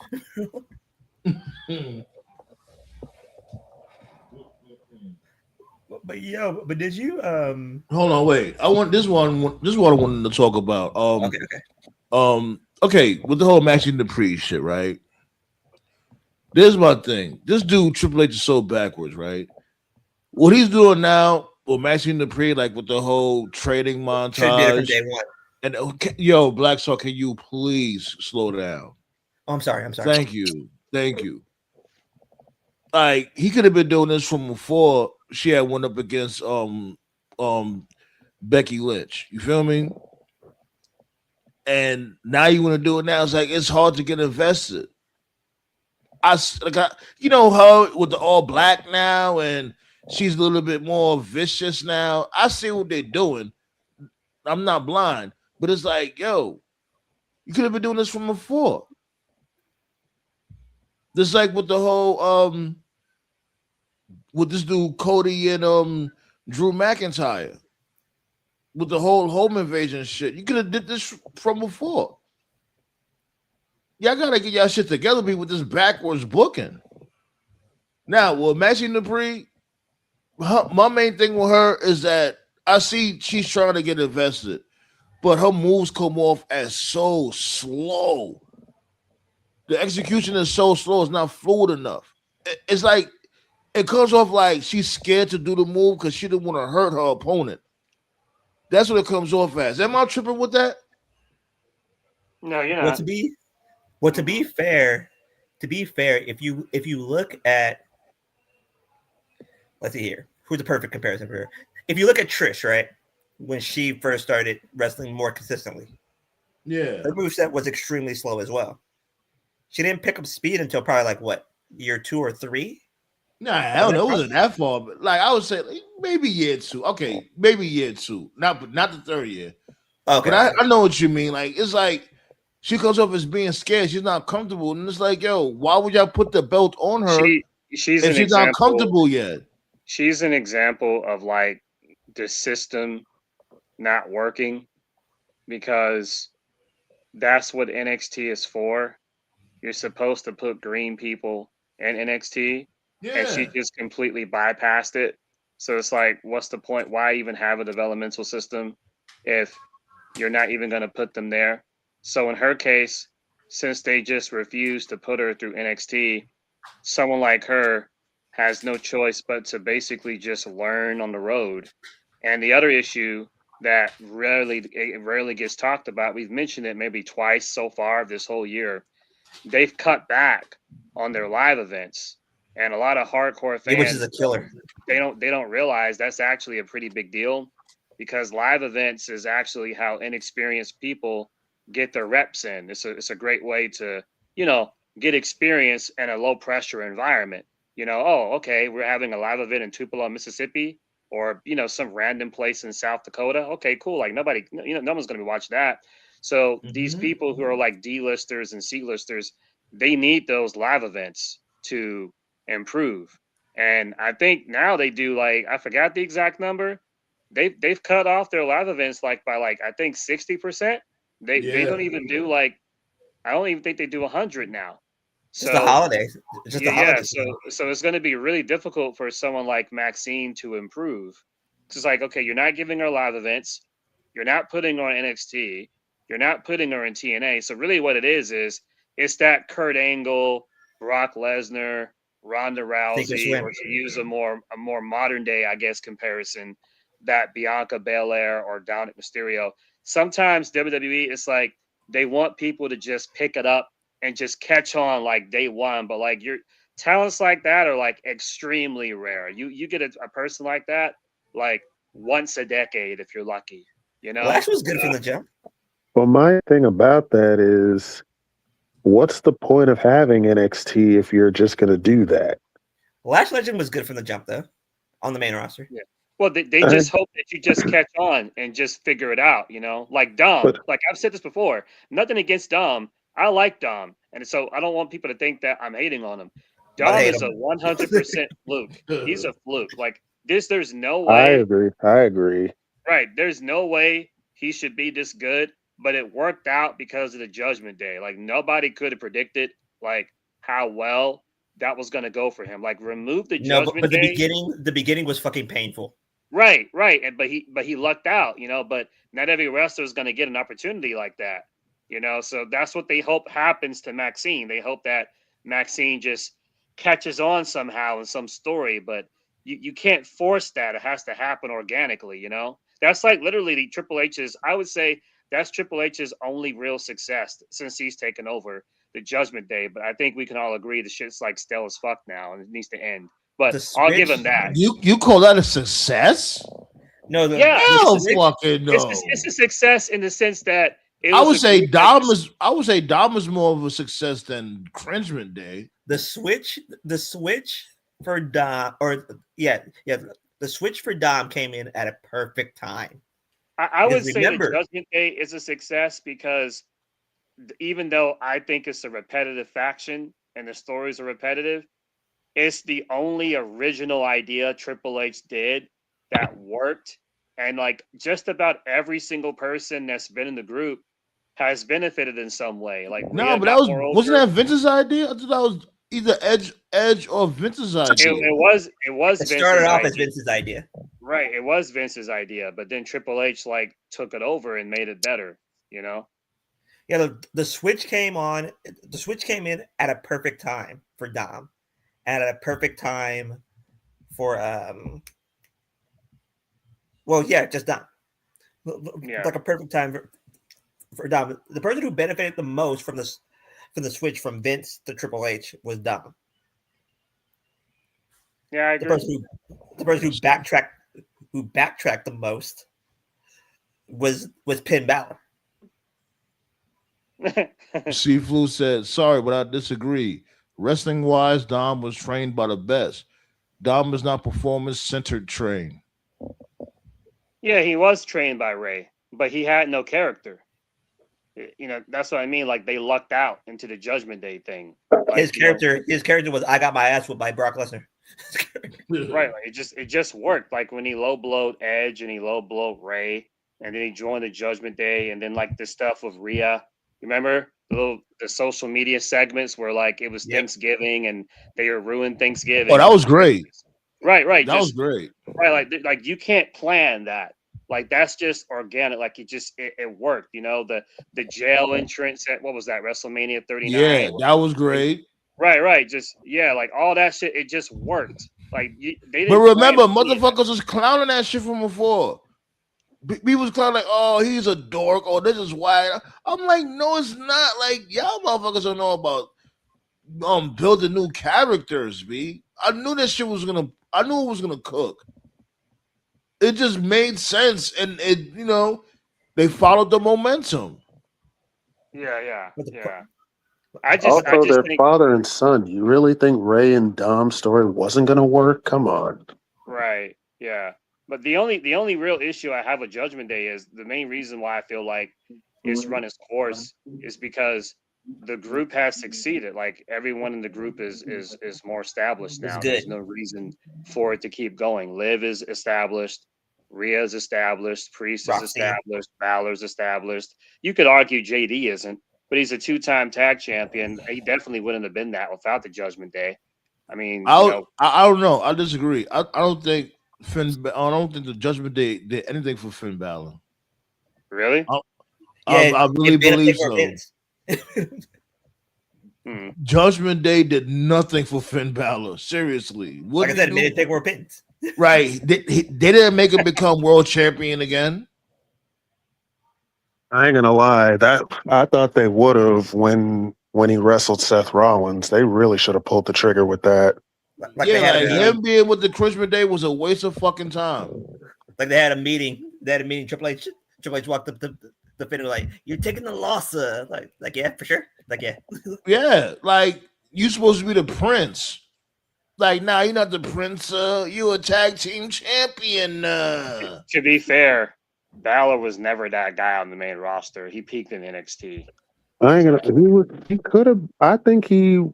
But did you Hold on, wait. This is what I wanted to talk about. Okay, with the whole matching the pre shit, right? There's my thing. This dude Triple H is so backwards, right? What he's doing now, or matching the pre, like with the whole trading montage. Should be there from day one. And yo, Black Star, can you please slow down? Oh, I'm sorry. Thank you. Like he could have been doing this from before she had went up against Becky Lynch. You feel me? And now you want to do it now. It's like it's hard to get invested. You know her with the all black now, and she's a little bit more vicious now. I see what they're doing. I'm not blind, but it's like, yo, you could have been doing this from before. Just like with the whole with this dude Cody and Drew McIntyre with the whole home invasion shit. You could have did this from before. Y'all gotta get y'all shit together, be with this backwards booking. Now, with Maxine Dupree, my main thing with her is that I see she's trying to get invested, but her moves come off as so slow. The execution is so slow; it's not fluid enough. It's like it comes off like she's scared to do the move because she didn't want to hurt her opponent. That's what it comes off as. Am I tripping with that? No, you're Well, not. to be fair, if you look at, let's see here, who's the perfect comparison for her? If you look at Trish, right, when she first started wrestling more consistently, Yeah. her moveset was extremely slow as well. She didn't pick up speed until probably like what, year 2 or 3. Nah, hell no, it wasn't that far. But like I would say, like, maybe year 2. Okay, maybe year 2. Not the third year. Okay, But I know what you mean. Like it's like she comes off as being scared. She's not comfortable, and it's like, yo, why would y'all put the belt on her She's if an she's not example. comfortable yet? She's an example of like the system not working, because that's what NXT is for. You're supposed to put green people in NXT, and she just completely bypassed it. So it's like, what's the point? Why even have a developmental system if you're not even going to put them there? So in her case, since they just refused to put her through NXT, someone like her has no choice but to basically just learn on the road. And the other issue that rarely gets talked about, we've mentioned it maybe twice so far this whole year, they've cut back on their live events, and a lot of hardcore fans, which is a killer. They don't realize that's actually a pretty big deal, because live events is actually how inexperienced people get their reps in. It's a great way to, get experience in a low pressure environment. Oh, okay, we're having a live event in Tupelo, Mississippi, or some random place in South Dakota. Okay, cool. Like no one's gonna be watching that. So these people who are like D-listers and C-listers, they need those live events to improve. And I think now they do, like, I forgot the exact number. They've cut off their live events like by like I think 60%. They don't even do like, I don't even think they do 100 now. Just the holidays. So it's going to be really difficult for someone like Maxine to improve. It's like, okay, you're not giving her live events, you're not putting her on NXT, you're not putting her in TNA. So really, what it is it's that Kurt Angle, Brock Lesnar, Ronda Rousey, or to use a more modern day, I guess, comparison, that Bianca Belair or Dominic Mysterio. Sometimes WWE, it's like they want people to just pick it up and just catch on like day one, but like your talents like that are like extremely rare. You get a person like that like once a decade if you're lucky. Lash was good from the jump. Well, my thing about that is, what's the point of having NXT if you're just going to do that? Lash Legend was good from the jump, though, on the main roster. Yeah. Well, they just hope that you just catch on and just figure it out, like Dom. Like I've said this before, nothing against Dom. I like Dom. And so I don't want people to think that I'm hating on him. Dom is a 100% fluke. He's a fluke. Like there's no way. I agree. Right. There's no way he should be this good, but it worked out because of the Judgment Day. Like nobody could have predicted like how well that was going to go for him. Like remove the Judgment Day. The beginning was fucking painful. Right. And but he lucked out, but not every wrestler is going to get an opportunity like that. So that's what they hope happens to Maxine. They hope that Maxine just catches on somehow in some story, but you can't force that. It has to happen organically, That's like literally the Triple H's, I would say that's Triple H's only real success since he's taken over, the Judgment Day. But I think we can all agree the shit's like stale as fuck now and it needs to end. But I'll give him that. You call that a success? No, it's a success in the sense that I would say Dom is more of a success than Cringement Day. The switch for Dom, the switch for Dom came in at a perfect time. I would Because say the remember, Judgment Day is a success because even though I think it's a repetitive faction and the stories are repetitive, it's the only original idea Triple H did that worked. And like just about every single person that's been in the group has benefited in some way. Like No, Rhea but that got was more wasn't over. that Vince's idea? I thought that was either Edge or Vince's idea. It was it started Vince's off as idea. Vince's idea. Right. It was Vince's idea, but then Triple H like took it over and made it better, you know? Yeah, the switch came on. The switch came in at a perfect time for Dom, and at a perfect time for Well, yeah, just Dom. Yeah. Like a perfect time for Dom. The person who benefited the most from the switch from Vince to Triple H was Dom. Yeah, I The agree. person who backtracked the most was Finn Balor. Flu said, "Sorry, but I disagree. Wrestling wise, Dom was trained by the best. Dom is not performance centered trained. Yeah, he was trained by Ray, but he had no character. You know, that's what I mean. Like they lucked out into the Judgment Day thing. Like, His character was I got my ass whipped by Brock Lesnar. right. Like it just worked. Like when he low blowed Edge and he low blowed Ray, and then he joined the Judgment Day, and then like this stuff with Rhea. Remember the social media segments where like it was Thanksgiving and they were ruined Thanksgiving. Oh, that was great. Right. That was great. Right, like you can't plan that. Like that's just organic. Like it worked. You know the jail entrance at what was that WrestleMania 39? Yeah, that was great. Right. Just like all that shit. It just worked. Like they didn't. But remember, plan motherfuckers was clowning that shit from before. We was clowning like, oh, he's a dork. Oh, this is why. I'm like, no, it's not. Like y'all motherfuckers don't know about building new characters. B. I knew that shit was gonna. I knew it was gonna cook. It just made sense, and it they followed the momentum. Yeah. I Also, just their think father and son. You really think Ray and Dom's story wasn't going to work? Come on. right. Yeah. But the only real issue I have with Judgment Day is the main reason why I feel like it's run its course is because the group has succeeded. Like everyone in the group is more established now. good. There's no reason for it to keep going. Liv is established, Rhea is established, Priest is Roxy. established, Balor's established. You could argue JD isn't, but he's a 2-time tag champion. He definitely wouldn't have been that without the Judgment Day. I mean, I don't know. I disagree. I don't think I don't think the Judgment Day did anything for Finn Balor. really? I really believe so. Judgment Day did nothing for Finn Balor. Seriously, Like I said, it made it take more pins. Right? They didn't make him become world champion again. I ain't gonna lie. That I thought they would have when he wrestled Seth Rollins. They really should have pulled the trigger with that. Like him being with the Judgment Day was a waste of fucking time. Like they had a meeting. Triple H walked up to the Finn like, "You're taking the loss." Like yeah, for sure. Like yeah. Yeah, like you supposed to be the prince. Like, nah, you're not the prince. You a tag team champion. To be fair, Balor was never that guy on the main roster. He peaked in NXT. I ain't gonna. He could have. I think the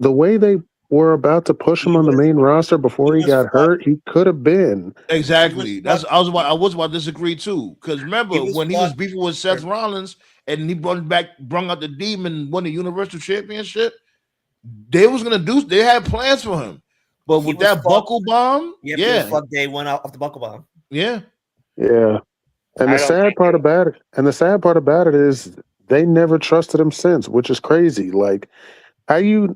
way they were about to push him on the main roster before he got hurt, he could have been. Exactly. I was about to disagree too. Because remember when he was beefing with Seth Rollins and he brung out the Demon, won the Universal Championship. They had plans for him, but with that buckle bomb, fuck day one off the buckle bomb. Yeah. And the sad part about it is they never trusted him since, which is crazy. Like, how you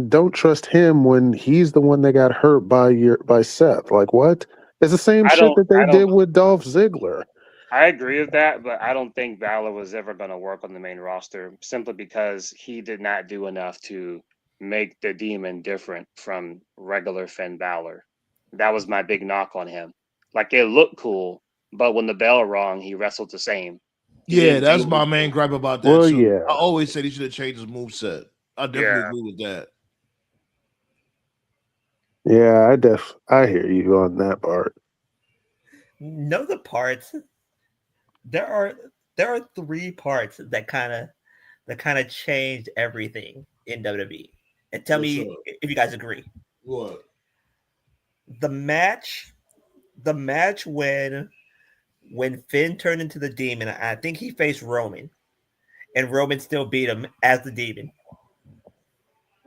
don't trust him when he's the one that got hurt by Seth? Like, what? It's the same shit that they did with Dolph Ziggler. I agree with that, but I don't think Balor was ever going to work on the main roster simply because he did not do enough to make the Demon different from regular Finn Balor. That was my big knock on him. Like, it looked cool, but when the bell rang, he wrestled the same. Yeah, that's my main gripe about that. Well, too. yeah. I always said he should have changed his moveset. I definitely agree with that. Yeah, I hear you on that part. Know the parts there are three parts that kind of changed everything in WWE. And tell What's me up? if you guys agree. What? The match, the match when Finn turned into the demon, I think he faced Roman, and Roman still beat him as the demon.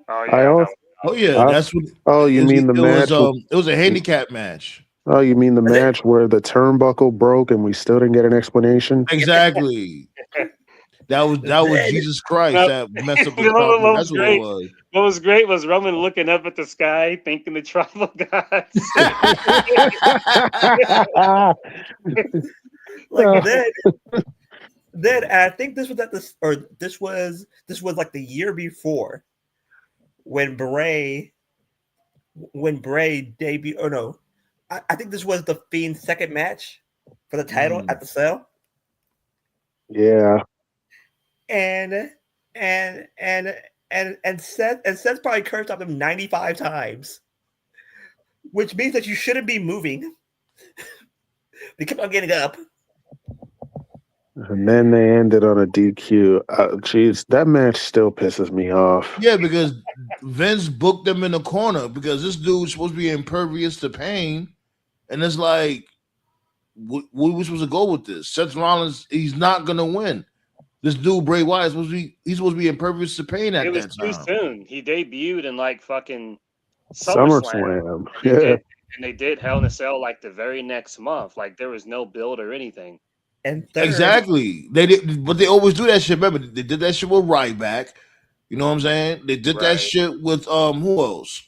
Oh I yeah, also, Oh yeah, I, that's what oh, you mean the it was. match? It was a handicap match. Oh, you mean the Is it? match where the turnbuckle broke and we still didn't get an explanation? Exactly. That was Then Jesus Christ no, that messed up the what proper. was That's what it great. was. What was great was Roman looking up at the sky, thanking the tribal gods. like then I think this was at this or this was like the year before when Bray debuted. Oh no, I think this was the Fiend's second match for the title at the Cell, Yeah, and Seth probably cursed out him 95 times, which means that you shouldn't be moving. They kept on getting up. and then they ended on a DQ. Jeez, that match still pisses me off. Yeah, because Vince booked them in the corner because this dude's supposed to be impervious to pain, and it's like, what we supposed to go with this? Seth Rollins, he's not gonna win. This dude Bray Wyatt is he's supposed to be impervious to pain It at was that too time. soon. He debuted in like fucking SummerSlam. SummerSlam. He Yeah, did, and they did Hell in a Cell like the very next month. Like there was no build or anything. And third, Exactly. They did, but they always do that shit. Remember, they did that shit with Ryback. You know what I'm saying? They did that Right. shit with who else?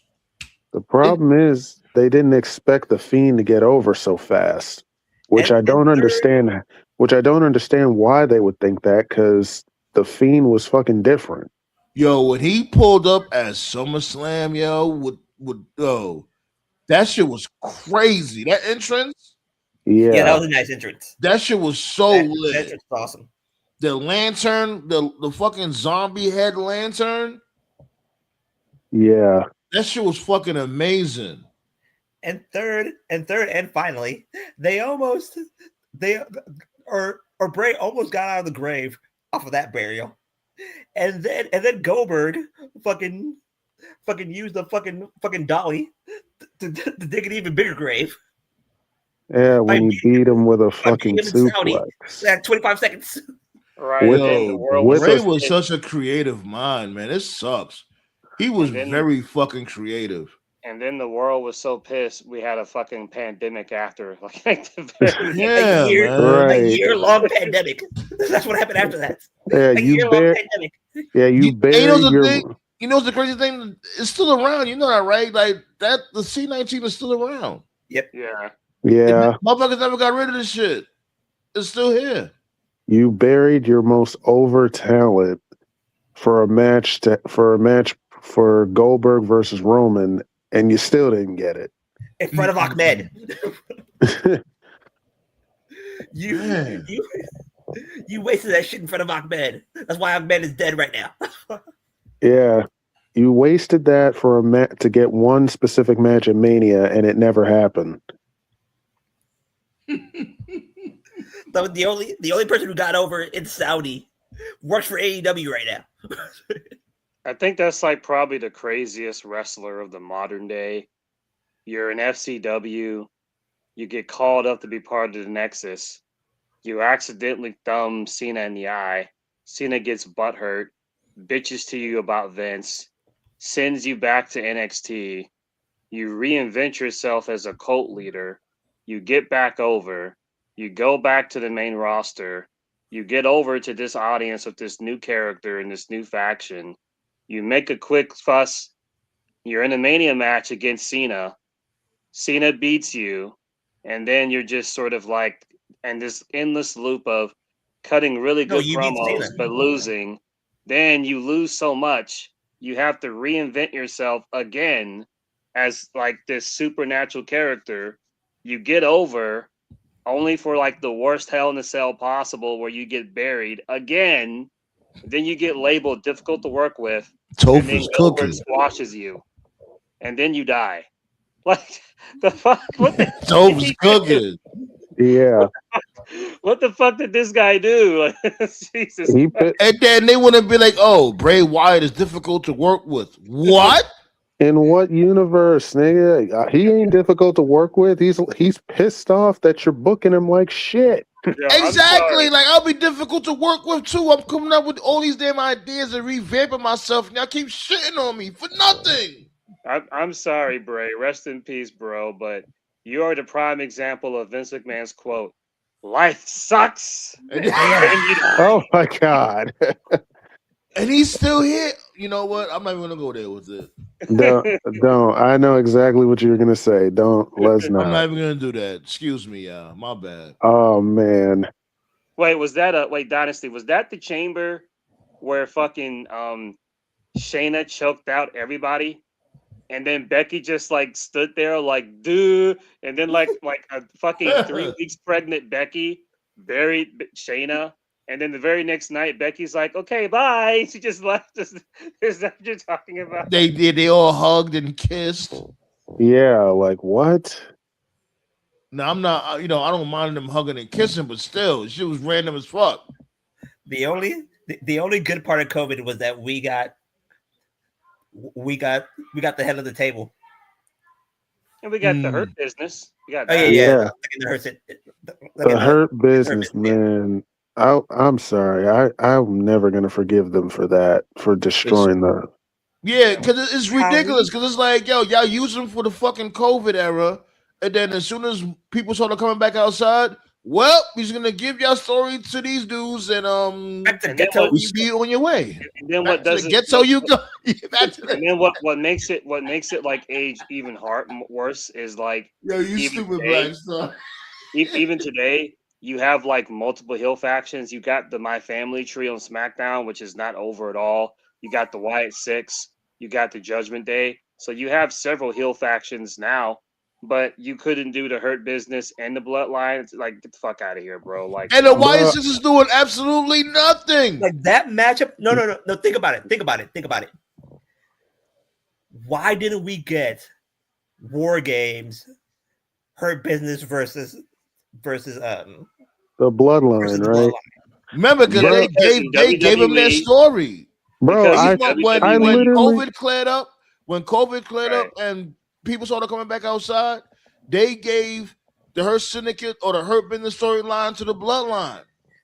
the problem is they didn't expect the Fiend to get over so fast, which I and don't third, understand. Which I don't understand why they would think that, because the Fiend was fucking different. Yo, when he pulled up at SummerSlam, yo, that shit was crazy. That entrance, yeah, that Yeah, was a nice entrance. that shit was so That lit. entrance was awesome. The lantern, the fucking zombie head lantern, yeah, that shit was fucking amazing. And and finally, they or Bray almost got out of the grave off of that burial, and then Goldberg fucking used the fucking dolly to dig an even bigger grave yeah. by When he beating beat him with a by beating fucking him in Saudi suplex at 25 seconds. Right. with And then the Yo, world was with Bray a so was pissed. such a creative mind, man. It sucks. He was And then very fucking creative. and then the world was so pissed we had a fucking pandemic after. Like the very Yeah, man. A right. year-long pandemic. That's what happened after that. Yeah, A you year-long bear. pandemic. Yeah, you And you know buried the thing? your. You know what's the crazy thing? It's still around. You know that, right? Like that, the C19 is still around. Yep. yeah. Yeah, Motherfuckers never got rid of this shit. It's still here. you buried your most over talent for a match for Goldberg versus Roman, and you still didn't get it. In front of Ahmed. You Man. you wasted that shit in front of Ahmed. That's why Ahmed is dead right now. Yeah, you wasted that for to get one specific match at Mania, and it never happened. The only person who got over in Saudi works for AEW right now. I think that's like probably the craziest wrestler of the modern day. You're an FCW, you get called up to be part of the Nexus. You accidentally thumb Cena in the eye. Cena gets butthurt, bitches to you about Vince, sends you back to NXT. You reinvent yourself as a cult leader. You get back over. You go back to the main roster. You get over to this audience with this new character and this new faction. You make a quick fuss. You're in a Mania match against Cena. Cena beats you. And then you're just sort of like in this endless loop of cutting really No, good you beat promos, Cena. but losing. Then you lose so much, you have to reinvent yourself again as like this supernatural character. You get over only for like the worst Hell in a Cell possible, where you get buried again. Then you get labeled difficult to work with, and then Tofu's Goldberg cooking. squashes you, and then you die. Like the fuck? What the Tofu's cooking. Yeah, What the fuck did this guy do? Jesus. He pit, And then they wouldn't be like, "Oh, Bray Wyatt is difficult to work with." What? in what universe, nigga? He ain't difficult to work with. He's pissed off that you're booking him like shit. Yo, I'm Exactly. sorry. Like I'll be difficult to work with too. I'm coming up with all these damn ideas and revamping myself, and y'all keep shitting on me for nothing. I'm sorry, Bray. Rest in peace, bro. But you are the prime example of Vince McMahon's quote: "Life sucks." And, Oh my god. and he's still here. You know what? I'm not even gonna go there with it. Don't. I know exactly what you're gonna say. Don't. Let's I'm not not. even gonna do that. Excuse me, y'all. My bad. Oh man. Wait, was that Dynasty? Was that the chamber where fucking Shayna choked out everybody? And then Becky just like stood there like dude, and then like a fucking 3 weeks pregnant Becky buried Shayna, and then the very next night Becky's like, okay, bye. She just left. Is that what you're talking about? They did. They all hugged and kissed. Yeah. Like what? Now I'm not. You know, I don't mind them hugging and kissing, but still, she was random as fuck. The only good part of COVID was that we got the head of the table. And we got the Hurt Business. We got Oh that. Yeah. The Hurt Business, man. I'm sorry. I'm never gonna forgive them for that, for destroying the. Yeah, because it's ridiculous. Because it's like, yo, y'all use them for the fucking COVID era, and then as soon as people started coming back outside, well, he's gonna give y'all story to these dudes, and we see you on your way. And then what does it get so you go? And then what makes it like age even worse is like, yo, you stupid black stuff. Even today, you have like multiple heel factions. You got the My Family tree on SmackDown, which is not over at all. You got the Wyatt Six. You got the Judgment Day. So you have several heel factions now, but you couldn't do the Hurt Business and the Bloodline. It's like, get the fuck out of here, bro. Like, and the Wyatt Six is doing absolutely nothing. Like that matchup. No. Think about it. Why didn't we get War Games, Hurt Business versus the Bloodline, right? Remember, because they gave him their story, bro. When COVID cleared up, and people started coming back outside, they gave the Hurt Syndicate or the Hurt Business storyline to the Bloodline.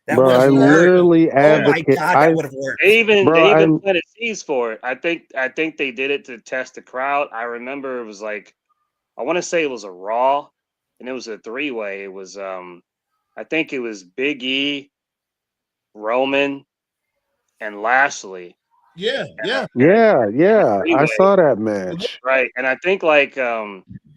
I literally advocate. Oh my god, that would have worked. They even planted seeds for it. I think they did it to test the crowd. I remember it was like, I want to say it was a Raw, and it was a 3-way. It was I think it was Big E, Roman, and Lashley. Yeah. I saw that match. Right, and I think like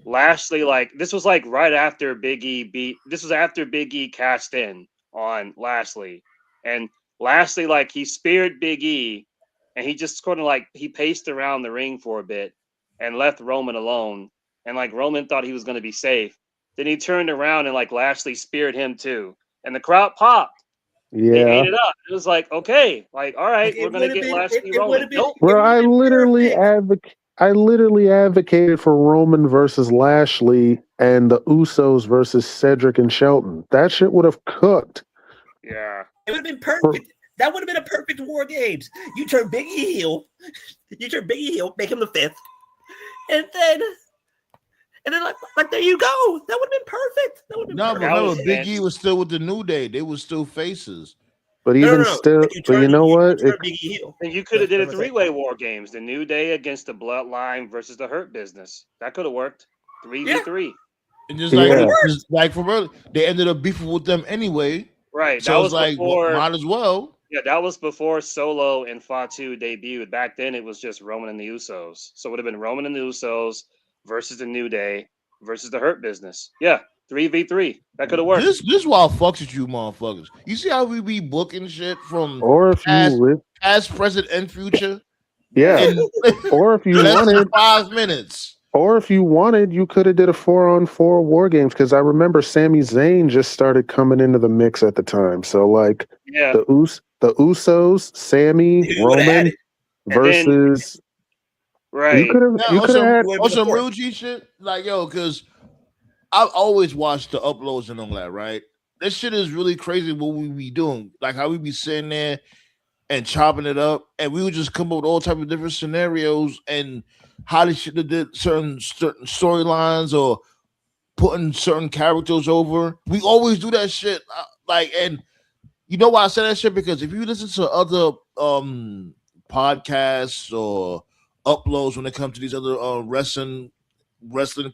Lashley, like this was like right after Big E beat. This was after Big E cashed in on Lashley, and Lashley like he speared Big E, and he just sort of like he paced around the ring for a bit and left Roman alone, and like Roman thought he was going to be safe. Then he turned around and like Lashley speared him too, and the crowd popped. Yeah, they ate it up. It was like, okay, like all right, we're gonna get Lashley Roman. Bro, I literally advocated for Roman versus Lashley and the Usos versus Cedric and Shelton. That shit would have cooked. Yeah, it would have been perfect. That would have been a perfect War Games. You turn Big E heel, make him the 5th, and then like there you go. That would have been perfect. That would have been perfect. Remember, Big E was still with the New Day. They were still faces. But even still, but you know what? And you could have did a 3-way War Games. The New Day against the Bloodline versus the Hurt Business. That could have worked. 3v3. And just like from early, they ended up beefing with them anyway. Right. So that was was like, before, might as well. Yeah, that was before Solo and Fatu debuted. Back then, it was just Roman and the Usos. So it would have been Roman and the Usos versus the New Day versus the Hurt Business. Yeah, 3v3. That could have worked. This why I fucks with you motherfuckers. You see how we be booking shit from past, present, and future? Yeah. Or if you wanted 5 minutes. Or if you wanted, you could have did a 4-on-4 War Games, because I remember Sami Zayn just started coming into the mix at the time. So like the Usos, Sammy, Roman versus. Right. You could have had some real G shit. Like, yo, because I've always watched the uploads and all that, right? that shit is really crazy what we be doing. Like how we be sitting there and chopping it up, and we would just come up with all type of different scenarios and how they should have did certain storylines or putting certain characters over. We always do that shit. And you know why I say that shit? Because if you listen to other podcasts or uploads when it comes to these other wrestling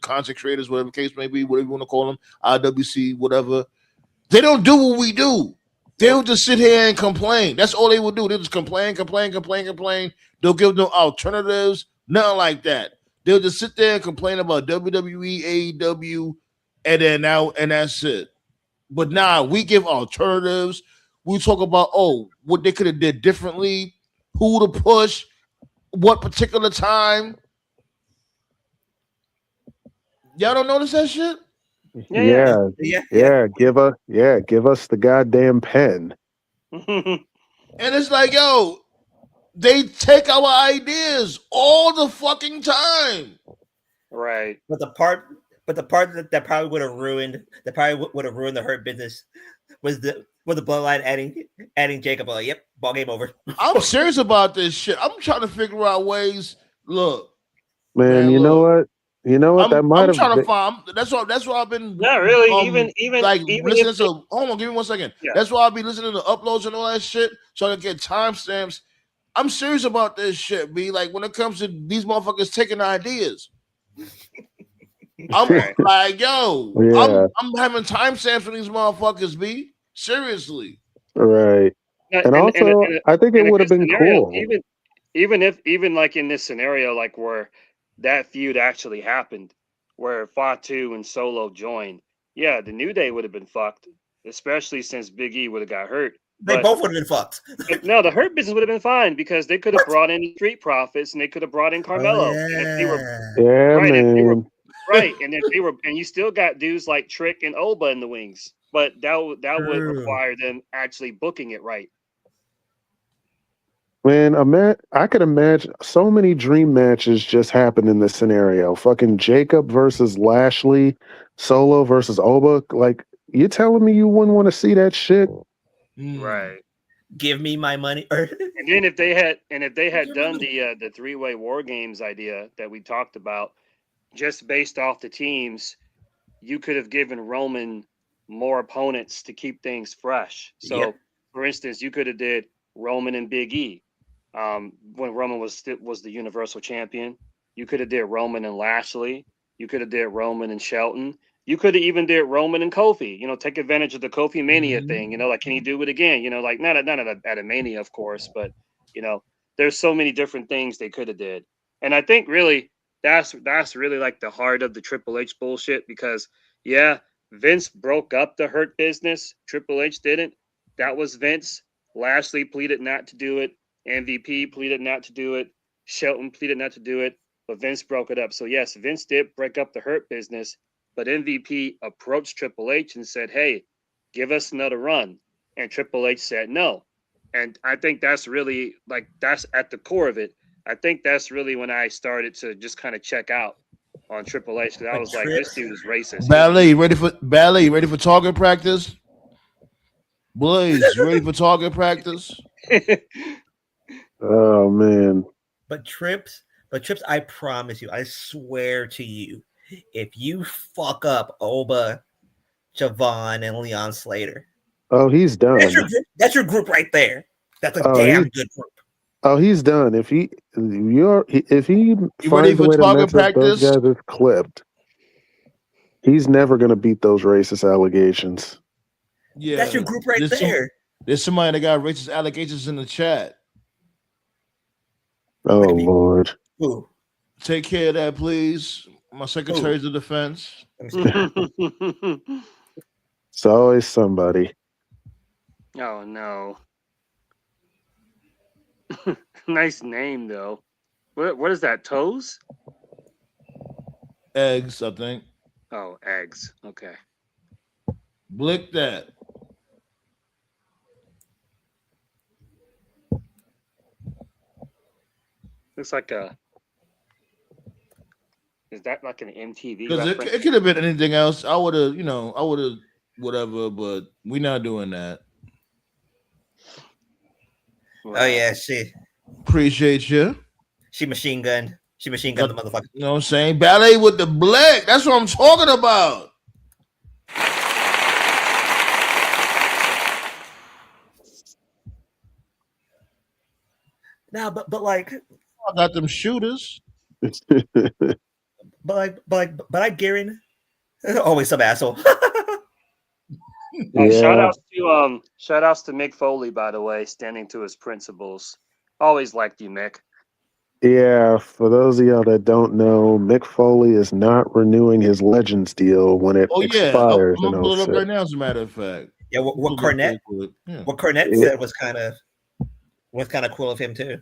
content creators, whatever the case may be, whatever you want to call them, IWC, whatever, they don't do what we do. They'll just sit here and complain. That's all they will do. They'll just complain. They'll give no alternatives, nothing like that. They'll just sit there and complain about WWE, AEW, and that's it. But nah, we give alternatives. We talk about what they could have did differently, who to push, what particular time. Y'all don't notice that shit? Yeah. Give us the goddamn pen. And it's like, yo, they take our ideas all the fucking time. Right. But the part that probably would have ruined the Hurt Business was the bloodline adding Jacob. Like, yep, ball game over. I'm serious about this shit. I'm trying to figure out ways. Look, man, you know what? That might have. I'm trying to find. That's why I've been. Not really. Even listening to. Hold on, give me 1 second. Yeah. That's why I'll be listening to uploads and all that shit, so I can get timestamps. I'm serious about this shit. Be like when it comes to these motherfuckers taking ideas. I'm like, yo, I'm having timestamps for these motherfuckers. Be seriously. Right. And also, I think it would have been cool. Even like in this scenario, like where that feud actually happened, where Fatu and Solo joined, yeah, the New Day would have been fucked, especially since Big E would have got hurt. They both would have been fucked. No, the Hurt Business would have been fine because they could have brought in Street Profits and they could have brought in Carmelo. Right, and if they were, and you still got dudes like Trick and Oba in the wings, but that would require them actually booking it right. Man, I could imagine so many dream matches just happen in this scenario. Fucking Jacob versus Lashley, Solo versus Oba. Like, you telling me you wouldn't want to see that shit? Right. Give me my money. And then if they had done the 3-way war games idea that we talked about, just based off the teams, you could have given Roman more opponents to keep things fresh. So, for instance, you could have did Roman and Big E when Roman was the Universal Champion. You could have did Roman and Lashley. You could have did Roman and Shelton. You could have even did Roman and Kofi. Take advantage of the Kofi Mania thing. Like, can he do it again? Like not at a Mania, of course, but there's so many different things they could have did. And I think really that's really like the heart of the Triple H bullshit because Vince broke up the Hurt Business. Triple H didn't. That was Vince. Lashley pleaded not to do it. MVP pleaded not to do it. Shelton pleaded not to do it. But Vince broke it up. So yes, Vince did break up the Hurt Business. But MVP approached Triple H and said, "Hey, give us another run." And Triple H said no. And I think that's really that's at the core of it. I think that's really when I started to just kind of check out on Triple H because I was like, this dude is racist. Ballet, ready for target practice? Blaze, ready for target practice? Oh man. But Trips, I promise you, I swear to you, if you fuck up Oba, Javon, and Leon Slater, he's done. That's your group right there. That's a damn good group. Oh, he's done. If he finds a way to mess up those guys is clipped, he's never going to beat those racist allegations. Yeah, that's your group right there. There's somebody that got racist allegations in the chat. Oh Lord! Ooh. Take care of that, please. My secretaries of defense. It's always somebody. Oh no. Nice name though. What is that? Toes? Eggs, I think. Oh, eggs. Okay. Blick that. Looks like a. Is that like an MTV? Because it could have been anything else. I would have whatever, but we're not doing that. Oh yeah, she Appreciate you. machine gunned. She machine gunned the motherfucker. You know what I'm saying? Ballet with the black. That's what I'm talking about. Now, but like, I got them shooters. but I guarantee always some asshole. Yeah. Shout outs to Mick Foley, by the way, standing to his principles. Always liked you, Mick. Yeah, for those of y'all that don't know, Mick Foley is not renewing his Legends deal when it Oh yeah, expires I'm gonna pull it up 06. right now. As a matter of fact, Yeah, what Cornette said was kind of cool of him too.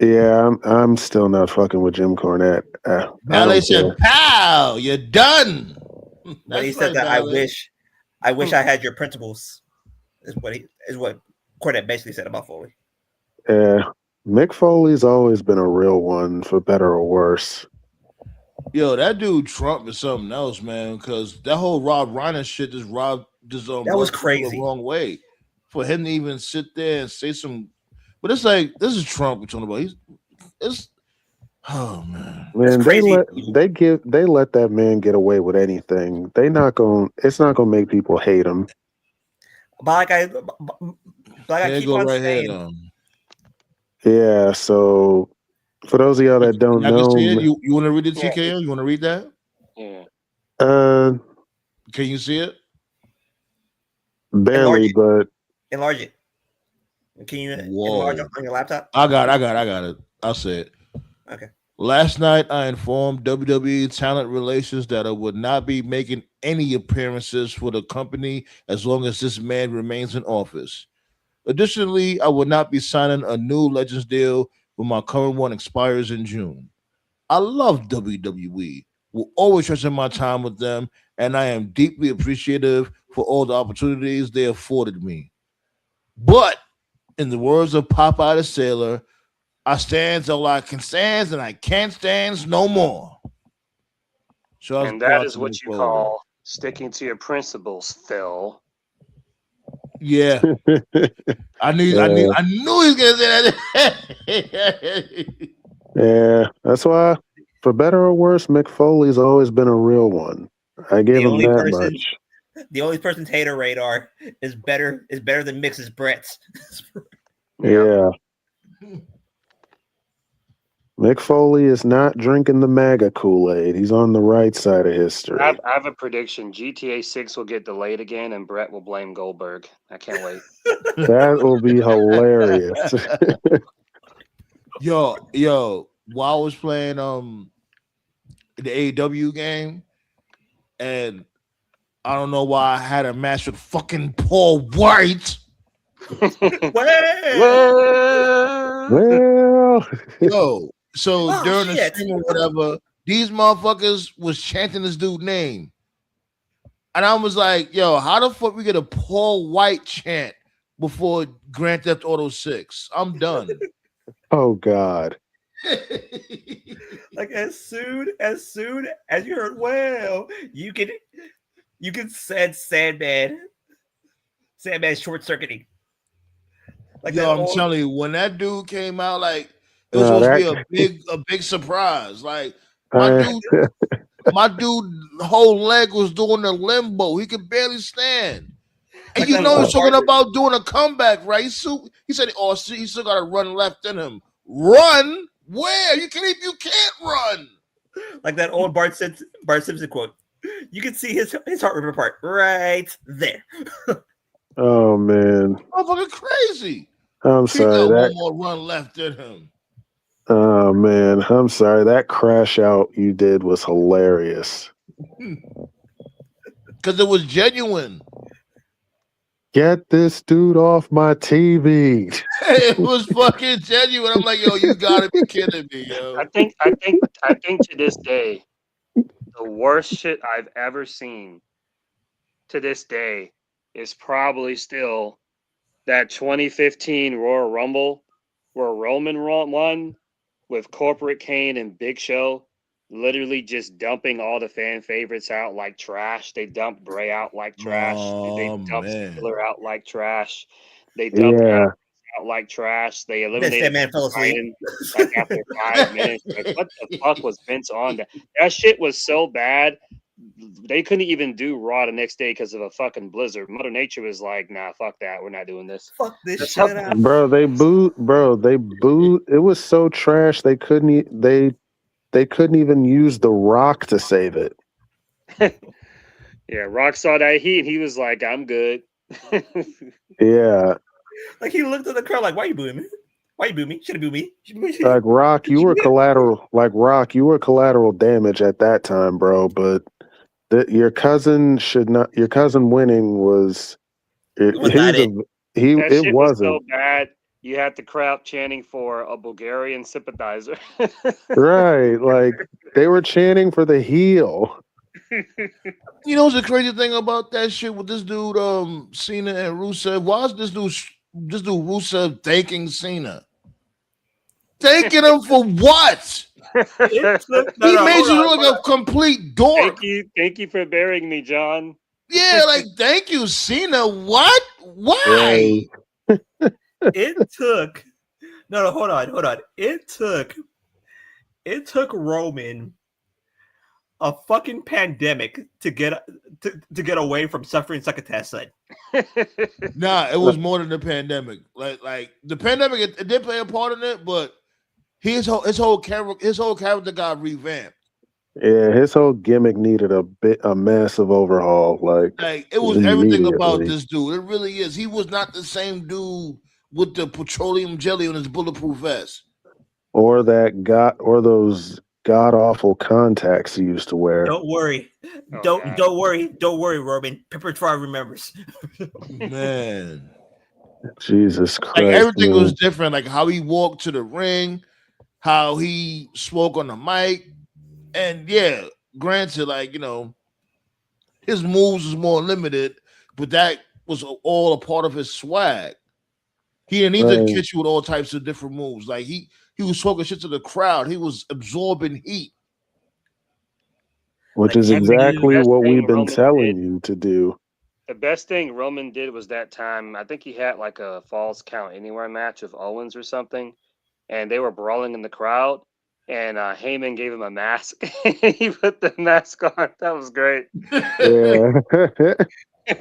Yeah, I'm still not fucking with Jim Cornette. Ballet said, "Pow, you're done." But he said that Ballet. I wish I had your principles. Is what Cornette basically said about Foley. Yeah, Mick Foley's always been a real one, for better or worse. Yo, that dude Trump is something else, man. Because that whole Rob Reiner shit that was crazy the wrong way for him to even sit there and say some. But it's like this is Trump we're talking about. Oh man, they let that man get away with anything. It's not gonna make people hate him. But I keep on saying. Yeah, so for those of y'all that don't know, you want to read it, TKO? You want to read that? Yeah. Can you see it? Barely, but enlarge it. Can you enlarge it on your laptop? I got it. I'll say it. Okay. Last night, I informed WWE Talent Relations that I would not be making any appearances for the company as long as this man remains in office. Additionally, I will not be signing a new Legends deal when my current one expires in June. I love WWE. Will always treasure my time with them, and I am deeply appreciative for all the opportunities they afforded me. But, in the words of Popeye the Sailor, I stands all I can stands, and I can't stands no more. And that is what you call sticking to your principles, Phil. Yeah, I knew he was gonna say that. Yeah, that's why, for better or worse, Mick Foley's always been a real one. I gave him that much. The only person's hater radar is better than Mick's Brett's. Yeah. Mick Foley is not drinking the MAGA Kool-Aid. He's on the right side of history. I have a prediction. GTA 6 will get delayed again, and Brett will blame Goldberg. I can't wait. That will be hilarious. Yo, while I was playing the AEW game, and I don't know why I had a match with fucking Paul White. Well. Yo. So during the stream or whatever, these motherfuckers was chanting this dude's name. And I was like, yo, how the fuck we get a Paul White chant before Grand Theft Auto 6? I'm done. Oh, God. Like as soon as you heard, well, you can said Sandman short circuiting. Like yo, I'm telling you, when that dude came out, like it was supposed to be a big surprise. Like my dude, whole leg was doing the limbo. He could barely stand. And like he's talking about doing a comeback, right? He said, "Oh, he still got to run left in him. Run where? You can't run." Like that old Bart Simpson quote. You can see his heart rip apart right there. Oh man, motherfucking crazy. I'm sorry. One more run left in him. Oh man, I'm sorry. That crash out you did was hilarious. Because it was genuine. Get this dude off my TV. It was fucking genuine. I'm like, yo, you gotta be kidding me, yo. I think to this day, the worst shit I've ever seen to this day is probably still that 2015 Royal Rumble where Roman won with Corporate Kane and Big Show. literally just dumping all the fan favorites out like trash. They dumped Bray out like trash. They Oh dumped man. Spiller out like trash. They dumped Yeah. out like trash. They Vince eliminated man fell asleep. Ryan like after 5 minutes. Like, what the fuck was Vince on that? That shit was so bad. They couldn't even do Raw the next day because of a fucking blizzard. Mother Nature was like, "Nah, fuck that. We're not doing this." Fuck this That's shit out. Bro, they booed. It was so trash they couldn't they couldn't even use The Rock to save it. Yeah, Rock saw that heat and he was like, "I'm good." Yeah. Like he looked at the crowd like, "Why you booing me? Why you booing me? Should have booed me." Like Rock, you were collateral. Like Rock, you were collateral damage at that time, bro. But your cousin should not. Your cousin winning was. It Was not it. That It shit was so wasn't bad. You had the crowd chanting for a Bulgarian sympathizer. right. Like they were chanting for the heel. You know what's the crazy thing about that shit with this dude, Cena and Rusev? Why is this dude Rusev thanking Cena? Thanking him for what? He made you look like a complete dork. Thank you for burying me, John. Yeah, like thank you, Cena. What? Why? It took hold on. It took Roman a fucking pandemic to get away from suffering succotash. Nah, it was more than the pandemic. Like the pandemic, it did play a part in it, but his whole character got revamped. Yeah, his whole gimmick needed a massive overhaul. Like it was everything about this dude. It really is. He was not the same dude with the petroleum jelly on his bulletproof vest, or those god awful contacts he used to wear. Don't worry, don't worry, Roman. Pepper Tribe remembers. Man, Jesus Christ! Like everything was different. Like how he walked to the ring, how he spoke on the mic. And yeah, granted, like, you know, his moves was more limited, but that was all a part of his swag. He didn't need to catch you with all types of different moves. Like he was talking shit to the crowd. He was absorbing heat. Which is exactly what we've been telling you to do. The best thing Roman did was that time, I think he had like a Falls Count Anywhere match with Owens or something, and they were brawling in the crowd. And Heyman gave him a mask. He put the mask on. That was great. Yeah.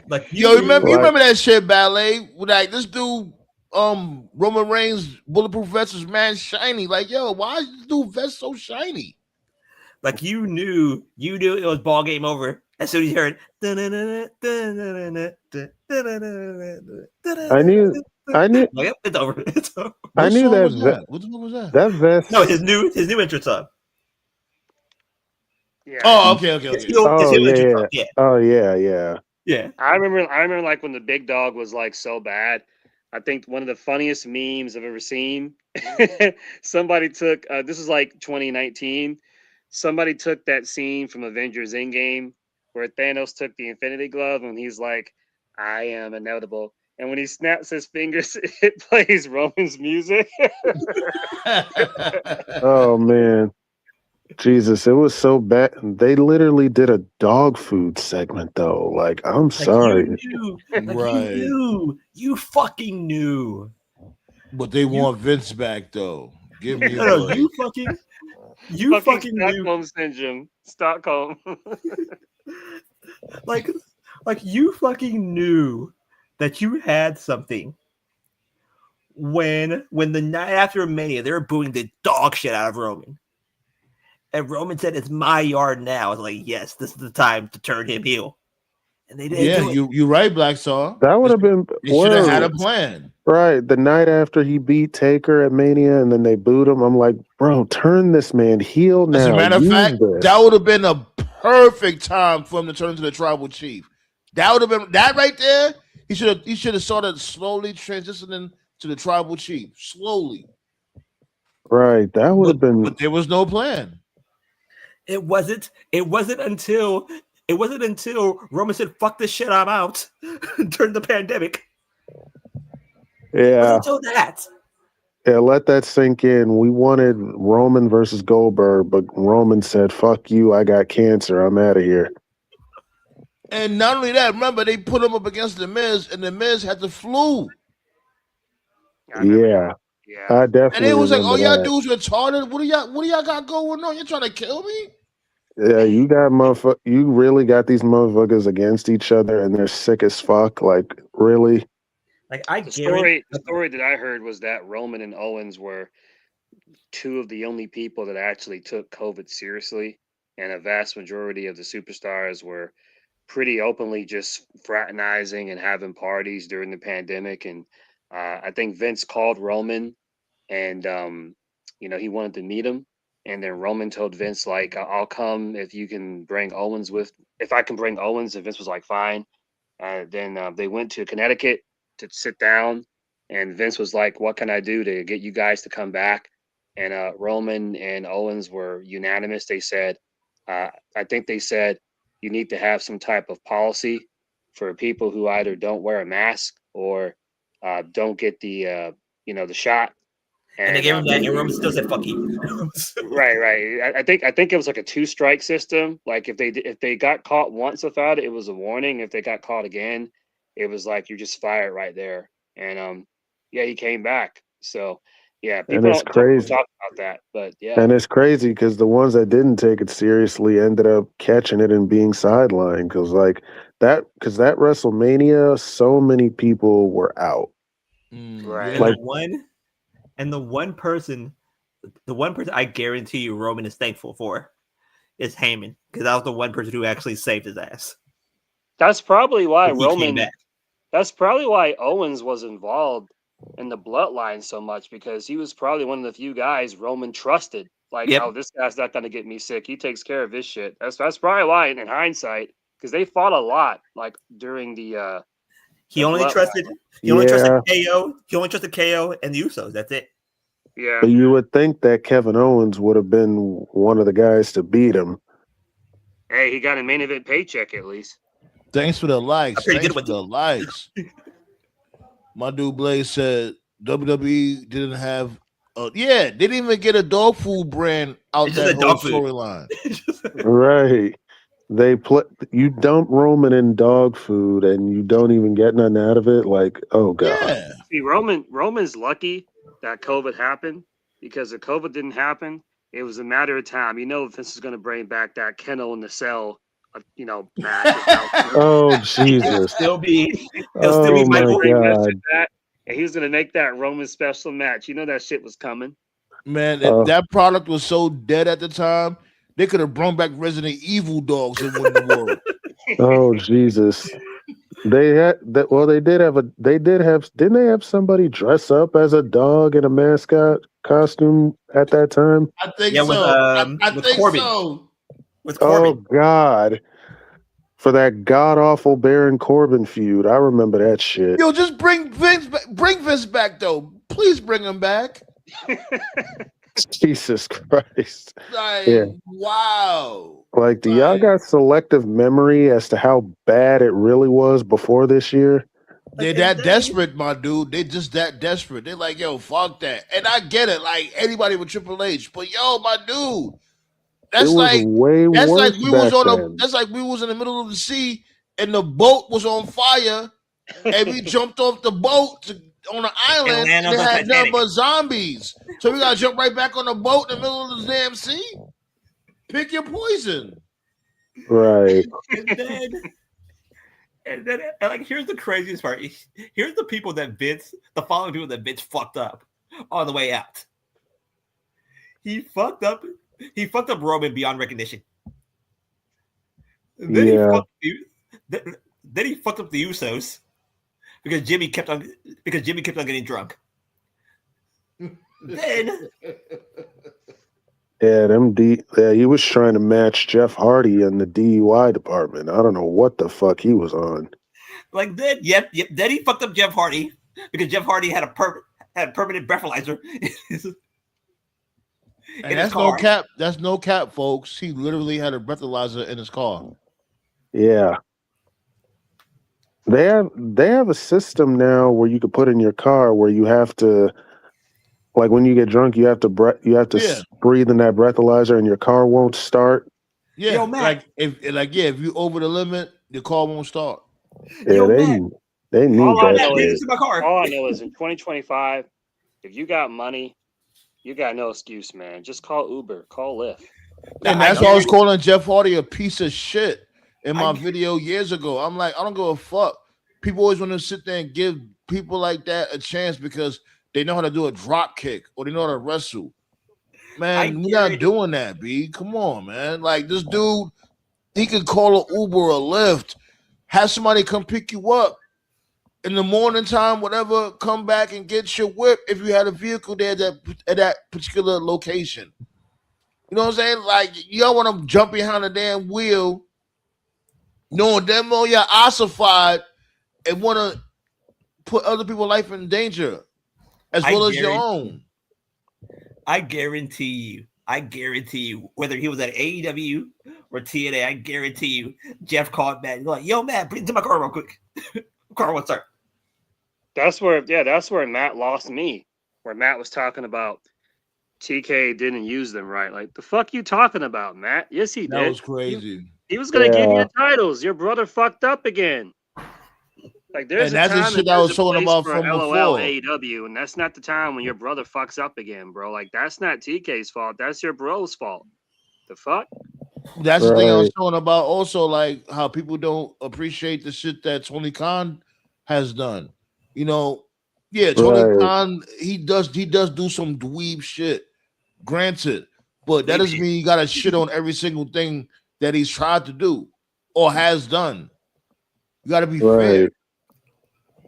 Like you remember that shit, Ballet? Like this dude, Roman Reigns' bulletproof vest was man shiny. Like, yo, why is this dude vest so shiny? Like you knew it was ball game over as soon as you heard. I knew. Yep, it's over. It's over. I knew that. What the fuck was that? That vest. No, his new entrance song. Yeah. Oh, okay. Oh yeah. I remember like when the big dog was like so bad. I think one of the funniest memes I've ever seen. Somebody took this is like 2019. Somebody took that scene from Avengers Endgame where Thanos took the Infinity Glove and he's like, "I am inevitable." And when he snaps his fingers, it plays Roman's music. Oh man, Jesus! It was so bad. They literally did a dog food segment though. Like, I'm sorry. You fucking knew. But they want Vince back though. Give me you fucking Stockholm knew. syndrome. Stockholm. like you fucking knew that you had something when the night after Mania they were booing the dog shit out of Roman, and Roman said, "It's my yard now." I was like, "Yes, this is the time to turn him heel," and they didn't. Yeah, you're right, Black Star. That would have been. They should have had a plan. Right, the night after he beat Taker at Mania, and then they booed him. I'm like, bro, turn this man heel now. As a matter of fact, that would have been a perfect time for him to turn into the tribal chief. That would have been that right there. He should have started slowly transitioning to the tribal chief. Slowly. Right. That would have been, but there was no plan. It wasn't until Roman said, "Fuck this shit, I'm out," during the pandemic. Yeah. Until that. Yeah, let that sink in. We wanted Roman versus Goldberg, but Roman said, "Fuck you, I got cancer. I'm out of here." And not only that, remember they put him up against the Miz, and the Miz had the flu. I remember Yeah, that. Yeah. I And definitely they was like, "Oh, remember y'all that. dudes retarded. What do y'all got going on? You trying to kill me?" Yeah, you got You really got these motherfuckers against each other, and they're sick as fuck. Like, really? Like I The guarantee. story that I heard was that Roman and Owens were two of the only people that actually took COVID seriously, and a vast majority of the superstars were pretty openly just fraternizing and having parties during the pandemic. And I think Vince called Roman, and he wanted to meet him. And then Roman told Vince, like, I'll come if you can bring Owens with. If I can bring Owens, and Vince was like, fine. Then they went to Connecticut to sit down, and Vince was like, "What can I do to get you guys to come back?" And Roman and Owens were unanimous. They said, "I think they said you need to have some type of policy for people who either don't wear a mask or don't get the shot." And they And gave him that, and Roman still said "fuck you." right. I think it was like a 2-strike system. Like if they got caught once without it, it was a warning. If they got caught again, it was like you're just fired right there. And yeah, he came back. So yeah, And people it's don't typically crazy. talk about that, but yeah, And it's crazy because the ones that didn't take it seriously ended up catching it and being sidelined. Because that WrestleMania, so many people were out. right. And Like, the one person I guarantee you Roman is thankful for is Heyman, because that was the one person who actually saved his ass. That's probably why He came back. That's probably why Owens was involved in the bloodline so much, because he was probably one of the few guys Roman trusted. Like, Yep. oh, this guy's not going to get me sick. He takes care of his shit. That's probably why, in hindsight, because they fought a lot, like during the He only bloodline. trusted yeah, KO. He only trusted KO and the Usos. That's it. Yeah, but you would think that Kevin Owens would have been one of the guys to beat him. hey, he got a main event paycheck at least. Thanks for the likes. I'm pretty Thanks good for with the likes. My dude Blaze said WWE didn't have. Yeah, they didn't even get a dog food brand out It's just that a whole dog food. storyline. Right. You dump Roman in dog food and you don't even get nothing out of it. Like, oh God. Yeah, See, Roman's lucky that COVID happened, because if COVID didn't happen, it was a matter of time. Vince is going to bring back that kennel in the cell, match. Oh He'll Jesus. Still be Oh my Michael. bring that God. shit back, and he was going to make that Roman special match. That shit was coming. man, if that product was so dead at the time, they could have brought back Resident Evil dogs and won the world. Oh Jesus. They had that. Well, didn't they have somebody dress up as a dog in a mascot costume at that time? I think Yeah, so. I with think Corbin. so. With Oh Corbin. God. For that god awful Baron Corbin feud. I remember that shit. Yo, just bring Vince back though. Please bring him back. Jesus Christ. Like, Yeah. wow. Like, do y'all got selective memory as to how bad it really was before this year? They're that desperate, my dude. They just that desperate. They're like, yo, fuck that. And I get it, like anybody with Triple H. But yo, my dude, It was way worse back then. that's like we was in the middle of the sea and the boat was on fire and we jumped off the boat on an island land and on it the had nothing Titanic. but zombies. So we gotta jump right back on the boat in the middle of the damn sea. Pick your poison. Right. And then, like, here's the craziest part. Here's the following people that Vince fucked up on the way out. He fucked up Roman beyond recognition. Then he fucked up the Usos because Jimmy kept on getting drunk. Then he was trying to match Jeff Hardy in the DUI department. I don't know what the fuck he was on. Like then he fucked up Jeff Hardy because Jeff Hardy had a permanent breathalyzer. And that's no cap. That's no cap, folks. He literally had a breathalyzer in his car. Yeah. They have a system now where you can put in your car where you have to Like when you get drunk, you have to Yeah. breathe in that breathalyzer, and your car won't start. Yeah, Yo, Matt. if you over the limit, your car won't start. Yeah, Yo, Matt. they need All I that Matt, know bring shit. this is to my car. all I know is in 2025, if you got money, you got no excuse, man. Just call Uber, call Lyft. Now, And I that's why I was guarantee. calling Jeff Hardy a piece of shit in my I, video years ago. I'm like, I don't give a fuck. People always want to sit there and give people like that a chance because they know how to do a drop kick or they know how to wrestle. I Man, we're not guarantee. doing that, B. Come on, man. Like this dude, he could call an Uber or a Lyft, have somebody come pick you up in the morning time, whatever, come back and get your whip if you had a vehicle there at that particular location. You know what I'm saying? Like you don't want to jump behind a damn wheel, knowing damn well you're ossified and want to put other people's life in danger as I well as your guarantee. own. I guarantee you, whether he was at AEW or TNA, I guarantee you, Jeff called Matt. He's like, "Yo, Matt, bring it to my car real quick. Car won't start." That's where Matt lost me. Where Matt was talking about TK didn't use them right. Like the fuck you talking about, Matt? Yes, he That did. was crazy. He was gonna give you Yeah, the titles. Your brother fucked up again. Like there's And a that's the time and shit I there's was a talking place about for from LOL before. AEW, and that's not the time when your brother fucks up again, bro. Like that's not TK's fault. That's your bro's fault. The fuck? That's the thing I was right, talking about. Also, like how people don't appreciate the shit that Tony Khan has done. You know, yeah, Tony right, Khan he does do some dweeb shit. Granted, but that Deep doesn't shit. mean you got to shit on every single thing that he's tried to do or has done. You got to be fair.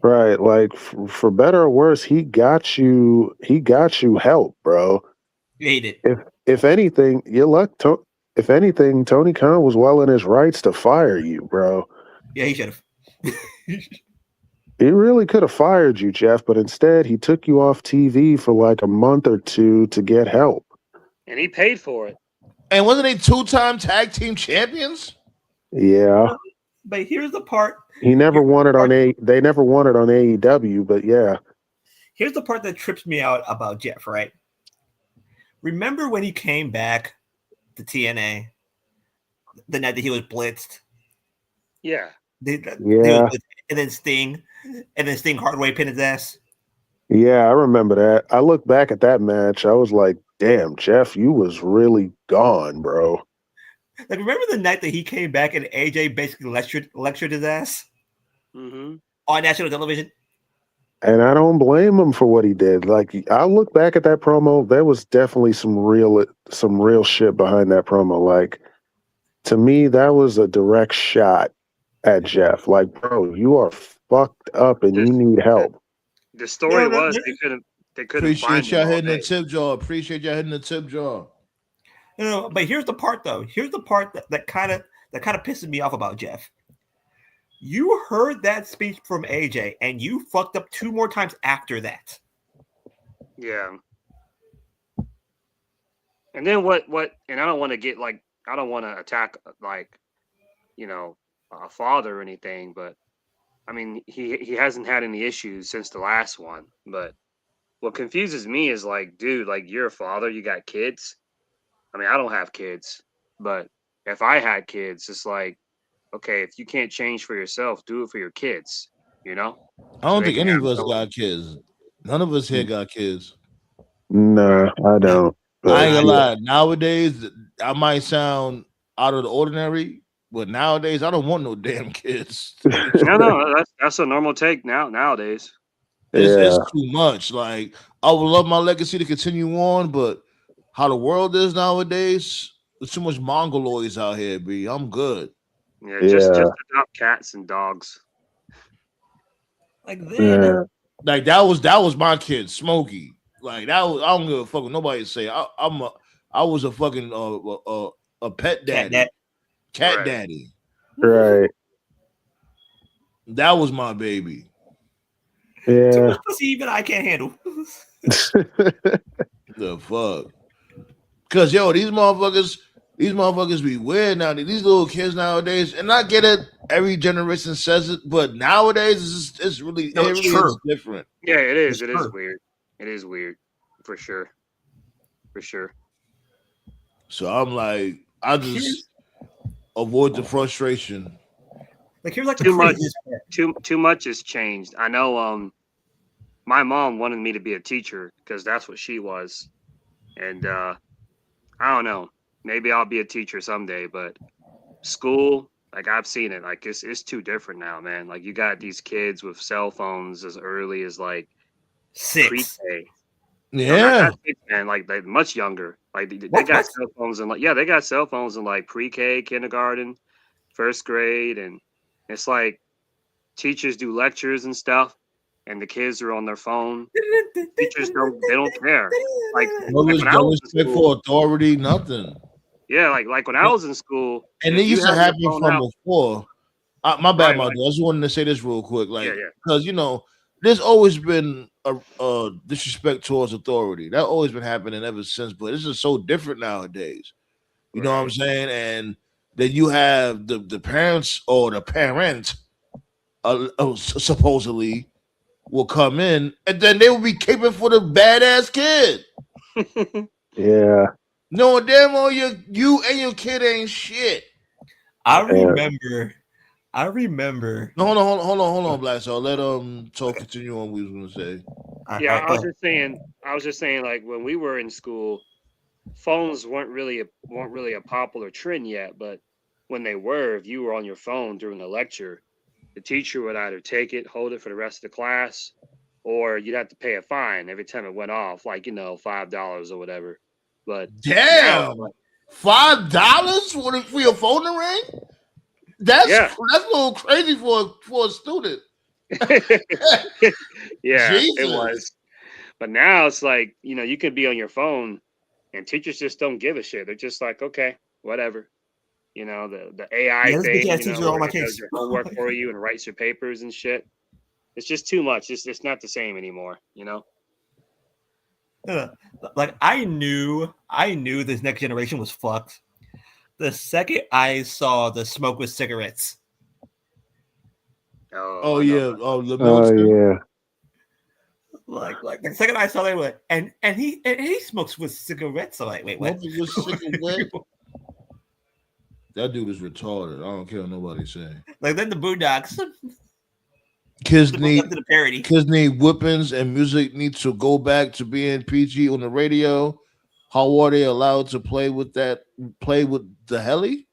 right, right. Like for better or worse, he got you. He got you help, bro. You hate it. If anything, you luck. If anything, Tony Khan was well in his rights to fire you, bro. Yeah, he should have. He really could have fired you, Jeff, but instead he took you off TV for like a month or two to get help. And he paid for it. And wasn't they 2-time tag team champions? Yeah. But here's the part. He never Here's won the it on part- they never won it on AEW, but yeah. Here's the part that trips me out about Jeff, right? Remember when he came back to TNA the night that he was blitzed? Yeah. Yeah. And then Sting hardway pinned his ass. Yeah, I remember that. I look back at that match, I was like, damn, Jeff, you was really gone, bro. Like, remember the night that he came back and AJ basically lectured his ass Mm-hmm. on national television? And I don't blame him for what he did. Like I look back at that promo, there was definitely some real shit behind that promo. Like to me, that was a direct shot at Jeff. Like, bro, you are fucked up and you need help. The story No, was they couldn't find Appreciate y'all him all hitting the day. tip jar. Appreciate y'all hitting the tip jar. But here's the part, though. Here's the part that kind of pisses me off about Jeff. You heard that speech from AJ, and you fucked up 2 more times after that. Yeah. And then what? And I don't want to get like I don't want to attack like a father or anything, but I mean he hasn't had any issues since the last one. But what confuses me is like, dude, like you're a father, you got kids. I mean, I don't have kids, but if I had kids, it's like, okay, if you can't change for yourself, do it for your kids. You know? I don't they think can any have of us no- got kids. None of us here got kids. Nah, I don't. I ain't gonna Yeah. lie. Nowadays, I might sound out of the ordinary, but nowadays I don't want no damn kids. No, that's a normal take nowadays. It's too much. Like I would love my legacy to continue on, but how the world is nowadays, there's too much mongoloids out here. B, I'm good. Yeah, just Yeah. adopt cats and dogs. Like then, Yeah. Like that was my kid, Smokey. Like that was. I don't give a fuck what nobody say. I was a fucking a pet daddy, cat Right. daddy. Right. That was my baby. too Yeah. much pussy even I can't handle. The fuck. Cause these motherfuckers be weird now. These little kids nowadays, and I get it. Every generation says it, but nowadays it's really No, it's it really true. is different. Yeah, it is. It's It is true. weird. It is weird. For sure. So I'm like, I just avoid the frustration. Like here's like the Too much. craziest part. Too much has changed. I know. My mom wanted me to be a teacher because that's what she was, and I don't know. Maybe I'll be a teacher someday, but school, like I've seen it, like it's too different now, man. Like you got these kids with cell phones as early as like 6. pre-K. Yeah. No, not 6, man. Like they much younger. Like they What? got cell phones and they got cell phones in like pre-K, kindergarten, first grade, and it's like teachers do lectures and stuff, and the kids are on their phone. Teachers don't care. Like No when I was in respect school, for authority, nothing. yeah, like when I was in school, And if it you used to had your happen phone from out, before. My bad, Right, my like- dude. I just wanted to say this real quick, like, Yeah. because there's always been a disrespect towards authority. That always been happening ever since, but this is so different nowadays. You know what I'm Right. saying? And then you have the parents or the parent, supposedly, will come in, and then they will be caping for the badass kid. Yeah. No, damn well, you and your kid ain't shit. I remember. No, hold on, Black. So let talk continue on what we was gonna say. Yeah, I was just saying, like when we were in school, phones weren't really a popular trend yet. But when they were, if you were on your phone during a lecture, the teacher would either take it, hold it for the rest of the class, or you'd have to pay a fine every time it went off, like $5 or whatever. But Damn, now, $5 for your phone to ring? That's Yeah. that's a little crazy for a student. yeah, Jesus. it was. But now it's like, you could be on your phone and teachers just don't give a shit. They're just like, okay, whatever. The AI Yeah, let's get thing, that teacher on where my it does case. your homework for you and writes your papers and shit. It's just too much. It's not the same anymore, Like I knew this next generation was fucked the second I saw the smoke with cigarettes. Oh yeah. Oh, the Oh milk. yeah. Like the second I saw that, and he smokes with cigarettes. So like, wait, what? Smoking with cigarette? That dude is retarded. I don't care what nobody say. Like then the Boondocks. Kids Up need to the parody. kids need whippings, and music needs to go back to being PG on the radio. How are they allowed to play with that? Play with the heli?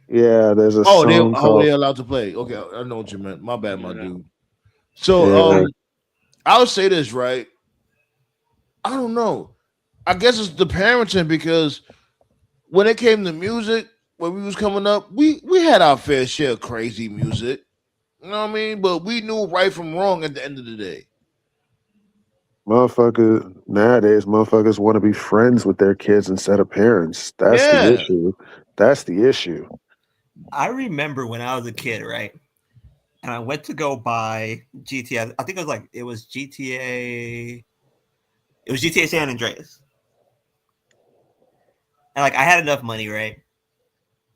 Yeah, there's a Oh, song how called they allowed to play? Okay, I know what you meant. My bad, my dude. So, Yeah. I'll say this, right? I don't know. I guess it's the parenting, because when it came to music, when we was coming up, we had our fair share of crazy music. You know what I mean? But we knew right from wrong at the end of the day. Nowadays, motherfuckers want to be friends with their kids instead of parents. That's the Yeah. issue. That's the issue. I remember when I was a kid, right? And I went to go buy GTA. I think it was GTA. It was GTA San Andreas. And like I had enough money, right?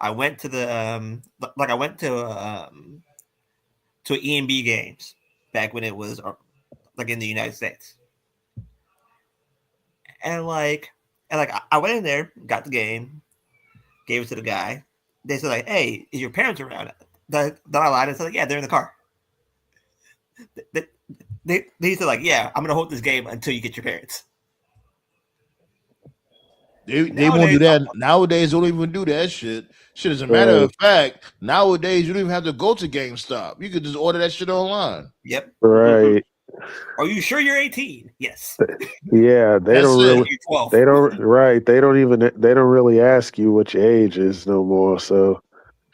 I went to the I went to E&B Games back when it was like in the United States. And I went in there, got the game, gave it to the guy. They said like, "Hey, is your parents around?" Then I lied and said like, "Yeah, they're in the car." They said like, "Yeah, I'm gonna hold this game until you get your parents." They won't do that nowadays. Don't even do that shit. Shit, as a matter of fact, nowadays you don't even have to go to GameStop. You could just order that shit online. Yep. Right. Are you sure you're 18? Yes. Yeah, they That's don't it. really. You're 12. They don't. Right. They don't really ask you what your age is no more. So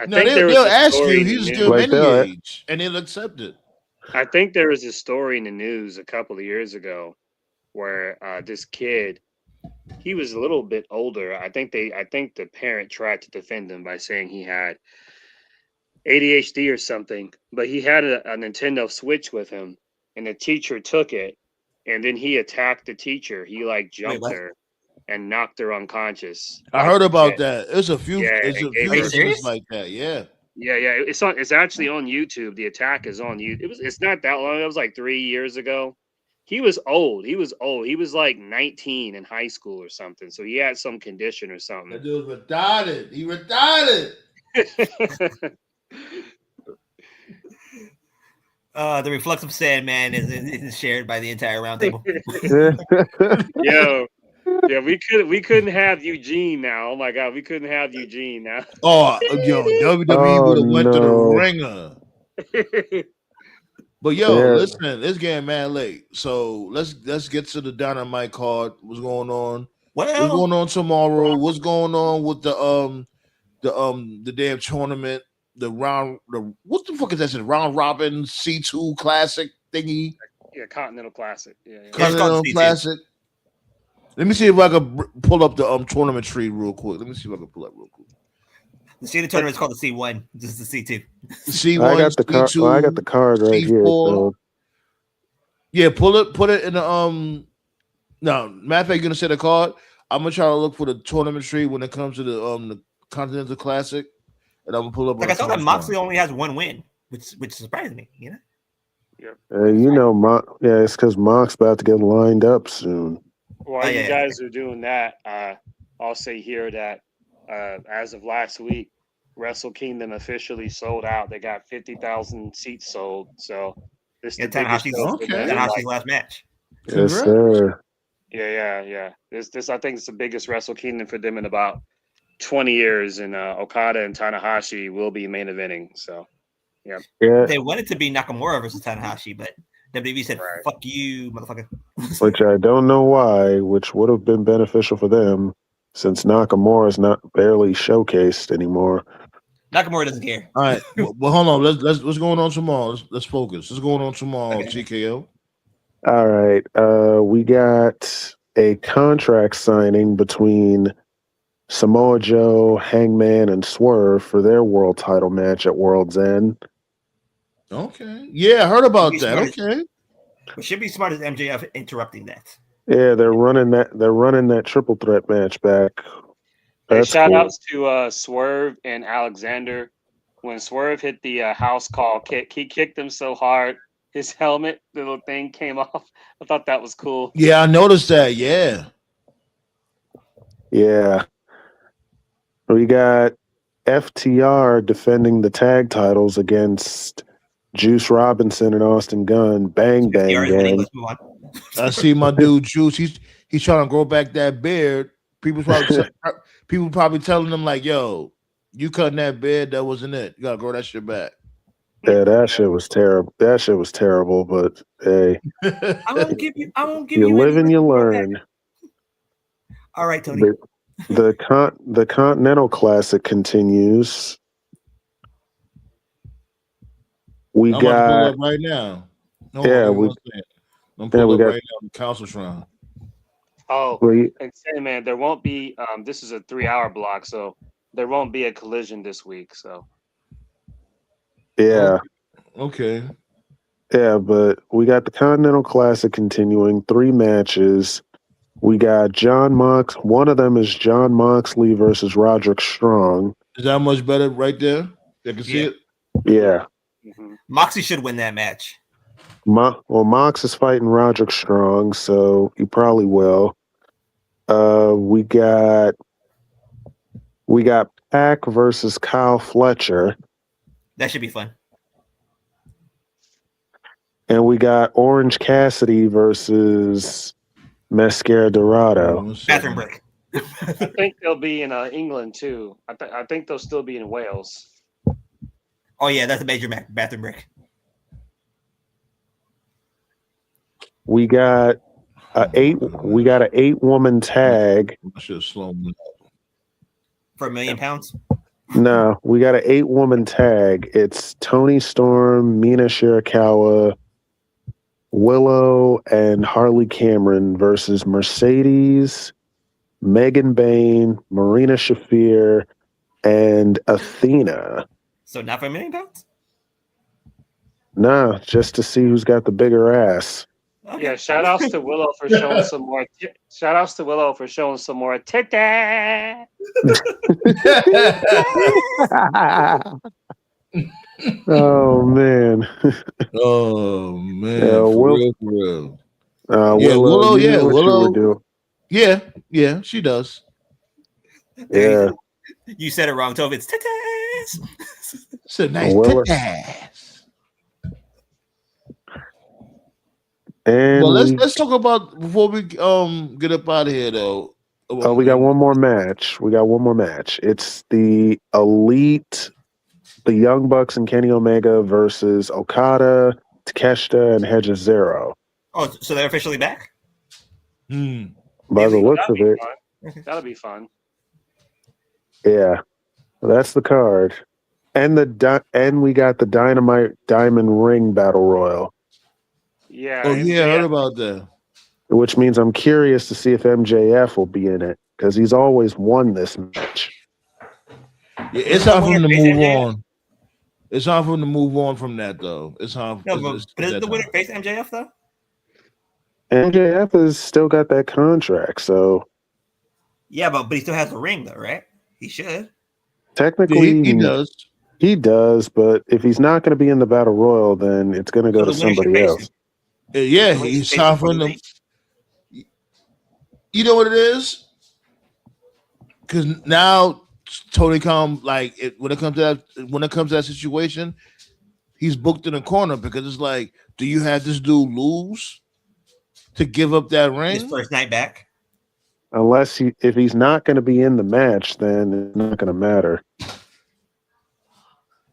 I No, think there was they'll a ask story you. in You the just news. give them Like any that. age, and they'll accept it. I think there was a story in the news a couple of years ago where this kid, he was a little bit older. I think the parent tried to defend him by saying he had ADHD or something, but he had a Nintendo Switch with him, and the teacher took it, and then he attacked the teacher. He like jumped what? her and knocked her unconscious. I Like, heard about yeah, that. There's a few. Yeah, There's and a gave few her- instances like that. Yeah. yeah. It's actually on YouTube. The attack is on YouTube. It's not that long. It was like 3 years ago. he was old. He was old. He was like 19 in high school or something. So he had some condition or That something. dude retarded. He retarded. The reflexive Sandman is shared by the entire roundtable. Yo, yeah, we couldn't have Eugene now. Oh my god, we couldn't have Eugene now. Oh, yo, WWE would have went to the ringer. But yo, listen, it's getting mad late. So let's get to the Dynamite card. What's going on? What's going on tomorrow? What's going on with the damn tournament? What the fuck is that shit? Round Robin C2 Classic thingy? Yeah, Continental Classic. Yeah. Continental Classic. Let me see if I can pull up the tournament tree real quick. Let me see if I can pull up real quick. The Cena tournament is called the C1. This is the C2. C1. I got the card. C2, I got the card right C4. here. So. Yeah, put it in the No, matter of fact, you're gonna say the card. I'm gonna try to look for the tournament tree when it comes to the Continental Classic, and I'm gonna pull up. Like I saw that Moxley only has one win, which surprised me. You know. Yeah, it's because Mox about to get lined up soon. While you guys are doing that, I'll say here that as of last week, Wrestle Kingdom officially sold out. They got 50,000 seats sold. So this is the Tanahashi's last match. Yes, sir. Yeah. This I think it's the biggest Wrestle Kingdom for them in about 20 years, and Okada and Tanahashi will be main eventing. So, yeah. They wanted to be Nakamura versus Tanahashi, but WWE said, "Fuck you, motherfucker." Which I don't know why. Which would have been beneficial for them, since Nakamura is not barely showcased anymore. Nakamura doesn't care. All right, well, hold on. Let's what's going on tomorrow? Let's focus. What's going on tomorrow? Okay. TKO. All right. We got a contract signing between Samoa Joe, Hangman, and Swerve for their world title match at World's End. Okay. Yeah, I heard about that. Okay. It should be smart as MJF interrupting that. Yeah, they're running that triple threat match back. Hey, shout outs to Swerve and Alexander. When Swerve hit the house call kick, he kicked him so hard his helmet little thing came off. I thought that was cool. Yeah, I noticed that. Yeah. We got FTR defending the tag titles against Juice Robinson and Austin Gunn. Bang Gang. I see my dude Juice. He's trying to grow back that beard. People probably telling him like, "Yo, you cutting that beard, that wasn't it. You gotta grow that shit back." Yeah, that shit was terrible. But hey, I won't give you. You live and you learn. All right, Tony. The Continental Classic continues. We I'm got pull up right now. I'm pull up right now. The Council Shrine. Oh, and say, man, there won't be. This is a 3-hour block, so there won't be a collision this week. So. Yeah. Okay. Yeah, but we got the Continental Classic continuing. 3 matches. We got John Mox. One of them is John Moxley versus Roderick Strong. Is that much better right there? You can see it? Yeah. Moxley should win that match. Mox is fighting Roderick Strong, so he probably will. We got Pac versus Kyle Fletcher. That should be fun. And we got Orange Cassidy versus Mascara Dorado. Bathroom break. I think they'll be in England too. I think they'll still be in Wales. Oh yeah, that's a major bathroom break. We got an 8-woman tag. I should slow them for £1 million. No, we got an 8-woman tag. It's Toni Storm, Mina Shirakawa, Willow, and Harley Cameron versus Mercedes, Megan Bain, Marina Shafir, and Athena. So not for £1 million? Nah, just to see who's got the bigger ass. Okay. Yeah, shout outs to Willow for showing some more. Shout outs to Willow for showing some more titty. Oh man. Oh man. Yeah, for real. Willow, you knew what you were doing. Yeah, she does. Yeah. You said it wrong, Tove. It's titties. It's a nice Willow. titties. And Well, let's talk about before we get up out of here though. Oh, we got one more match. It's the Elite, the Young Bucks and Kenny Omega versus Okada, Takeshita, and Hedges Zero. Oh, so they're officially back? By the looks of it. That'll be fun. Yeah. That's the card. And we got the Dynamite Diamond Ring Battle Royal. Yeah. Oh yeah, I heard about that. Which means I'm curious to see if MJF will be in it because he's always won this match. Yeah, it's time for him to move on. It's time for him to move on from that, though. It's time. No, but isn't the winner face MJF though? MJF has still got that contract, so yeah, but he still has the ring, though, right? He should. Technically, he does. He does, but if he's not going to be in the Battle Royal, then it's going to go to somebody else. Yeah, he's time for him. You know what it is? Because now Tony Khan, when it comes to that situation, he's booked in a corner because it's like, do you have this dude lose to give up that ring? His first night back. Unless if he's not going to be in the match, then it's not going to matter.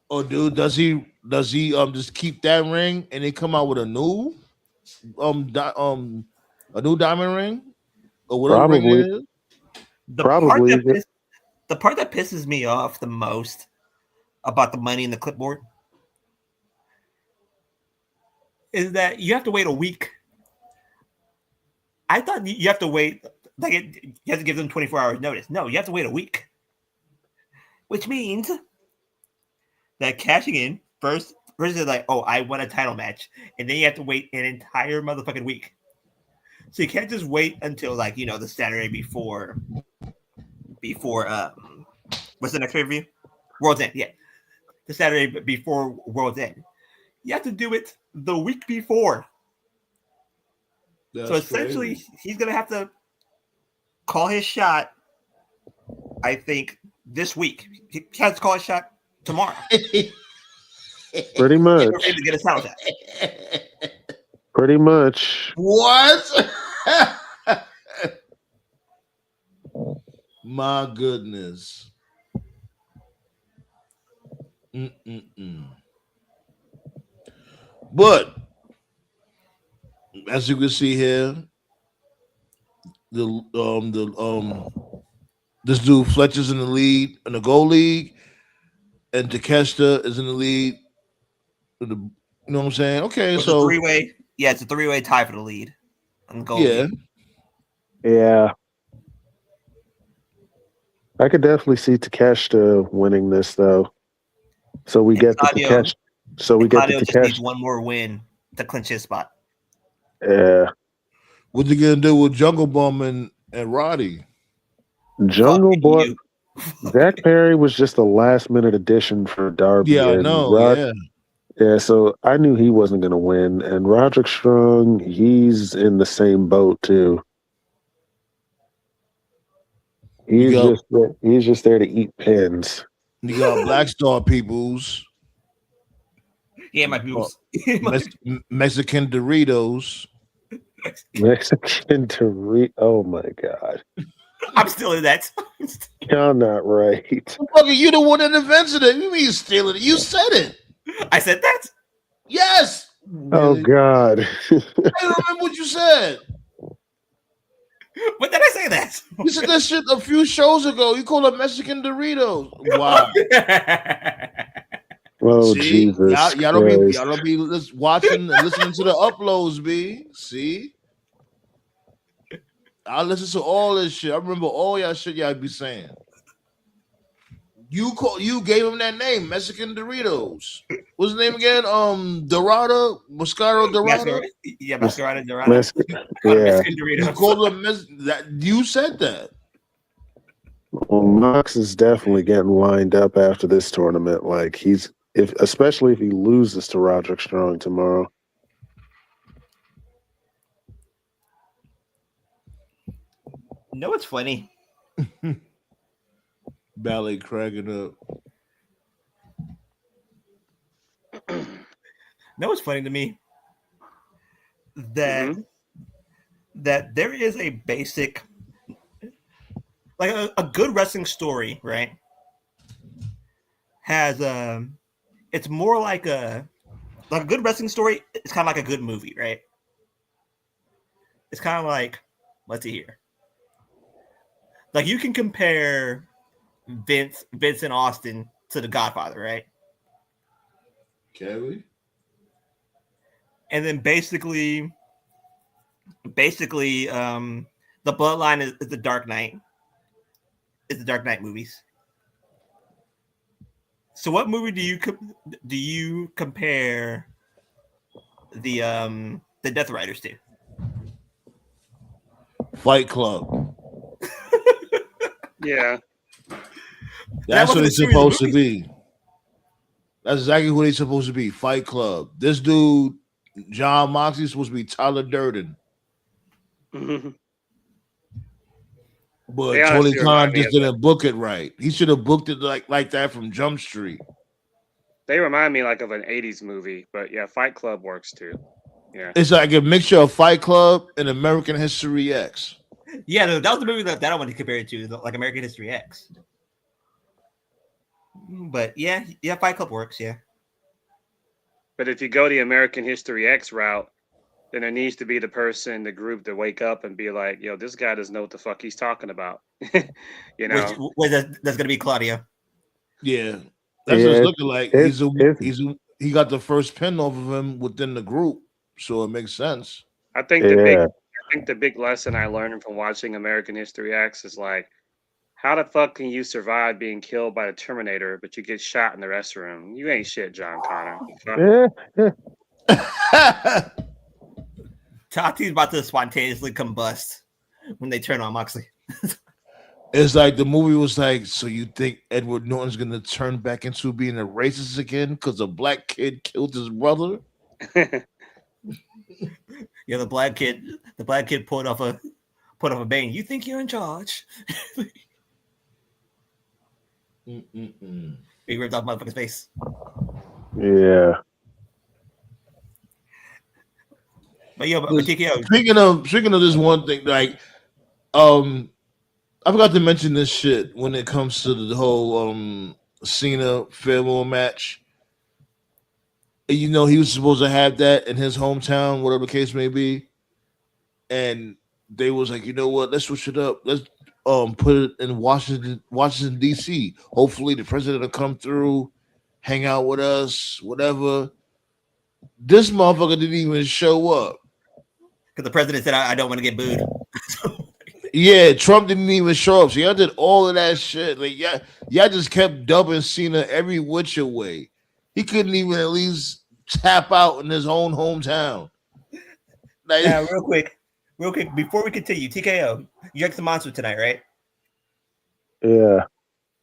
Oh, dude, does he just keep that ring and then come out with a new a new diamond ring? Or whatever ring it is? The part that pisses me off the most about the money in the clipboard is that you have to wait a week. I thought you have to wait, you have to give them 24 hours notice. No, you have to wait a week. Which means that cashing in first is like, oh, I won a title match. And then you have to wait an entire motherfucking week. So you can't just wait until the Saturday before what's the next pay-per-view? World's End, yeah. The Saturday before World's End. You have to do it the week before. So essentially, he's going to have to call his shot, I think, this week. He has to call his shot tomorrow. Pretty much. To get a title shot. Pretty much. What? My goodness. But as you can see here, this dude Fletcher's in the lead in the gold league, and Takeshita is in the lead. You know what I'm saying? Okay, it's so a three-way. Yeah, it's a three-way tie for the lead. On the gold league. Yeah. I could definitely see Takeshita winning this though. So we get the Takeshita. So we get the Takeshita. Needs one more win to clinch his spot. Yeah. What's he gonna do with Jungle Bum and Roddy? Jungle Boy. Zach Perry was just a last-minute addition for Darby. Yeah, I know. Yeah, so I knew he wasn't going to win. And Roderick Strong, he's in the same boat too. He's just there to eat pins. You got Black Star peoples. Yeah, my peoples. Mexican Doritos. Mexican Doritos. Oh my God. I'm still in that. You're not right. You the one that invented it. You mean stealing it? You said it. I said that? Yes. Oh God. I don't remember what you said. When did I say that? You said that shit a few shows ago. You called it Mexican Doritos. Wow. Oh, see? Jesus. Y'all don't be watching and listening to the uploads, B. See? I listen to all this shit. I remember all y'all shit y'all be saying. You gave him that name, Mexican Doritos. What's the name again? Dorado, Moscato Dorado. Yeah, Moscato Dorado. Yeah. You called him you said that. Well, Mox is definitely getting lined up after this tournament. Especially if he loses to Roderick Strong tomorrow. No, it's funny. Ballet cracking up. No, it's funny to me that Mhm. that there is a basic, like a good wrestling story, right? Has it's more like a good wrestling story. It's kind of like a good movie, right? It's kind of like, let's see here. Like you can compare Vince and Austin to The Godfather, right? Can we? And then basically, the Bloodline is the Dark Knight. It's the Dark Knight movies. So, what movie do you compare the Death Riders to? Fight Club. Yeah. That's what wasn't a it's series of supposed to movies. be. That's exactly what he's supposed to be. Fight Club. This dude, John Moxley's supposed to be Tyler Durden. Mhm. But They Tony honestly Khan remind me just of didn't book it right. He should have booked it like that from Jump Street. They remind me like of an '80s movie, but yeah, Fight Club works too. Yeah. It's like a mixture of Fight Club and American History X. Yeah, no, that was the movie that I wanted to compare it to, like American History X. But yeah, Fight Club works. Yeah. But if you go the American History X route, then there needs to be the person in the group to wake up and be like, "Yo, this guy doesn't know what the fuck he's talking about." You know. That's gonna be Claudio. Yeah. That's what it's looking like. It's He got the first pin off of him within the group, so it makes sense. I think the big lesson I learned from watching American History X is like, how the fuck can you survive being killed by the Terminator, but you get shot in the restroom? You ain't shit, John Connor. Tati's about to spontaneously combust when they turn on Moxley. It's like the movie was like, so you think Edward Norton's gonna turn back into being a racist again because a black kid killed his brother? Yeah, the black kid put off a bang. You think you're in charge? He ripped off motherfucker's face. Yeah. But yeah, but TKO. Speaking of this one thing, like, I forgot to mention this shit when it comes to the whole Cena farewell match. You know, he was supposed to have that in his hometown, whatever the case may be. And they was like, you know what, let's switch it up. Let's put it in Washington, D.C. Hopefully the president will come through, hang out with us, whatever. This motherfucker didn't even show up. Because the president said, I don't want to get booed. Yeah, Trump didn't even show up. So y'all did all of that shit. Like y'all just kept dubbing Cena every which way. He couldn't even at least tap out in his own hometown. Like, now, real quick, before we continue, TKO, you drank some Monster tonight, right? Yeah.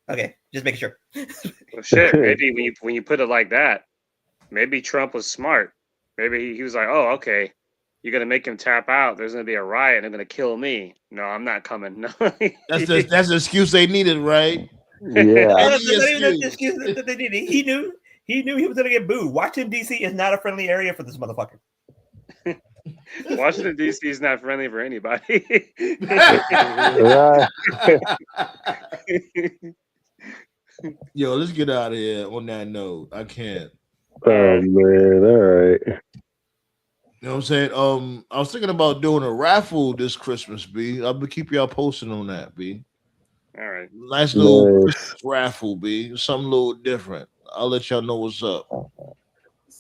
Okay, just make sure. Well, shit, maybe when you put it like that, maybe Trump was smart. Maybe he was like, "Oh, okay, you're gonna make him tap out. There's gonna be a riot. And they're gonna kill me. No, I'm not coming." No. that's the excuse they needed, right? Yeah. That's not even the excuse that they needed. He knew he was gonna get booed. Washington D.C. is not a friendly area for this motherfucker. Washington D.C. is not friendly for anybody. Yo, let's get out of here on that note. I can't. Oh man, all right. You know what I'm saying? I was thinking about doing a raffle this Christmas, B. I'll keep y'all posted on that, B. All right. Nice little Christmas raffle, B. Something a little different. I'll let y'all know what's up.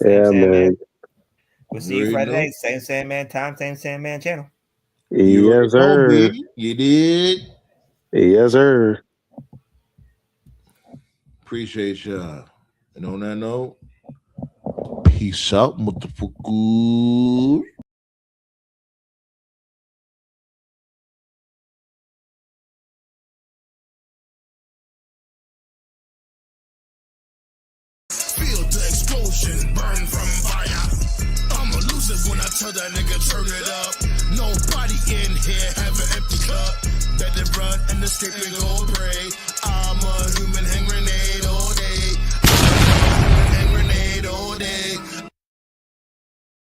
Yeah, man. We'll see you Friday night. Same Sandman time, same Sandman channel. Yes, sir. You did. Yes, sir. Appreciate y'all. And on that note, peace out, motherfucker. Feel the explosion, burn from fire. I'm a loser. explosive when I tell that nigga turn it up. Nobody in here have an empty cup. Better run and escape and go pray. I'm a human hand grenade.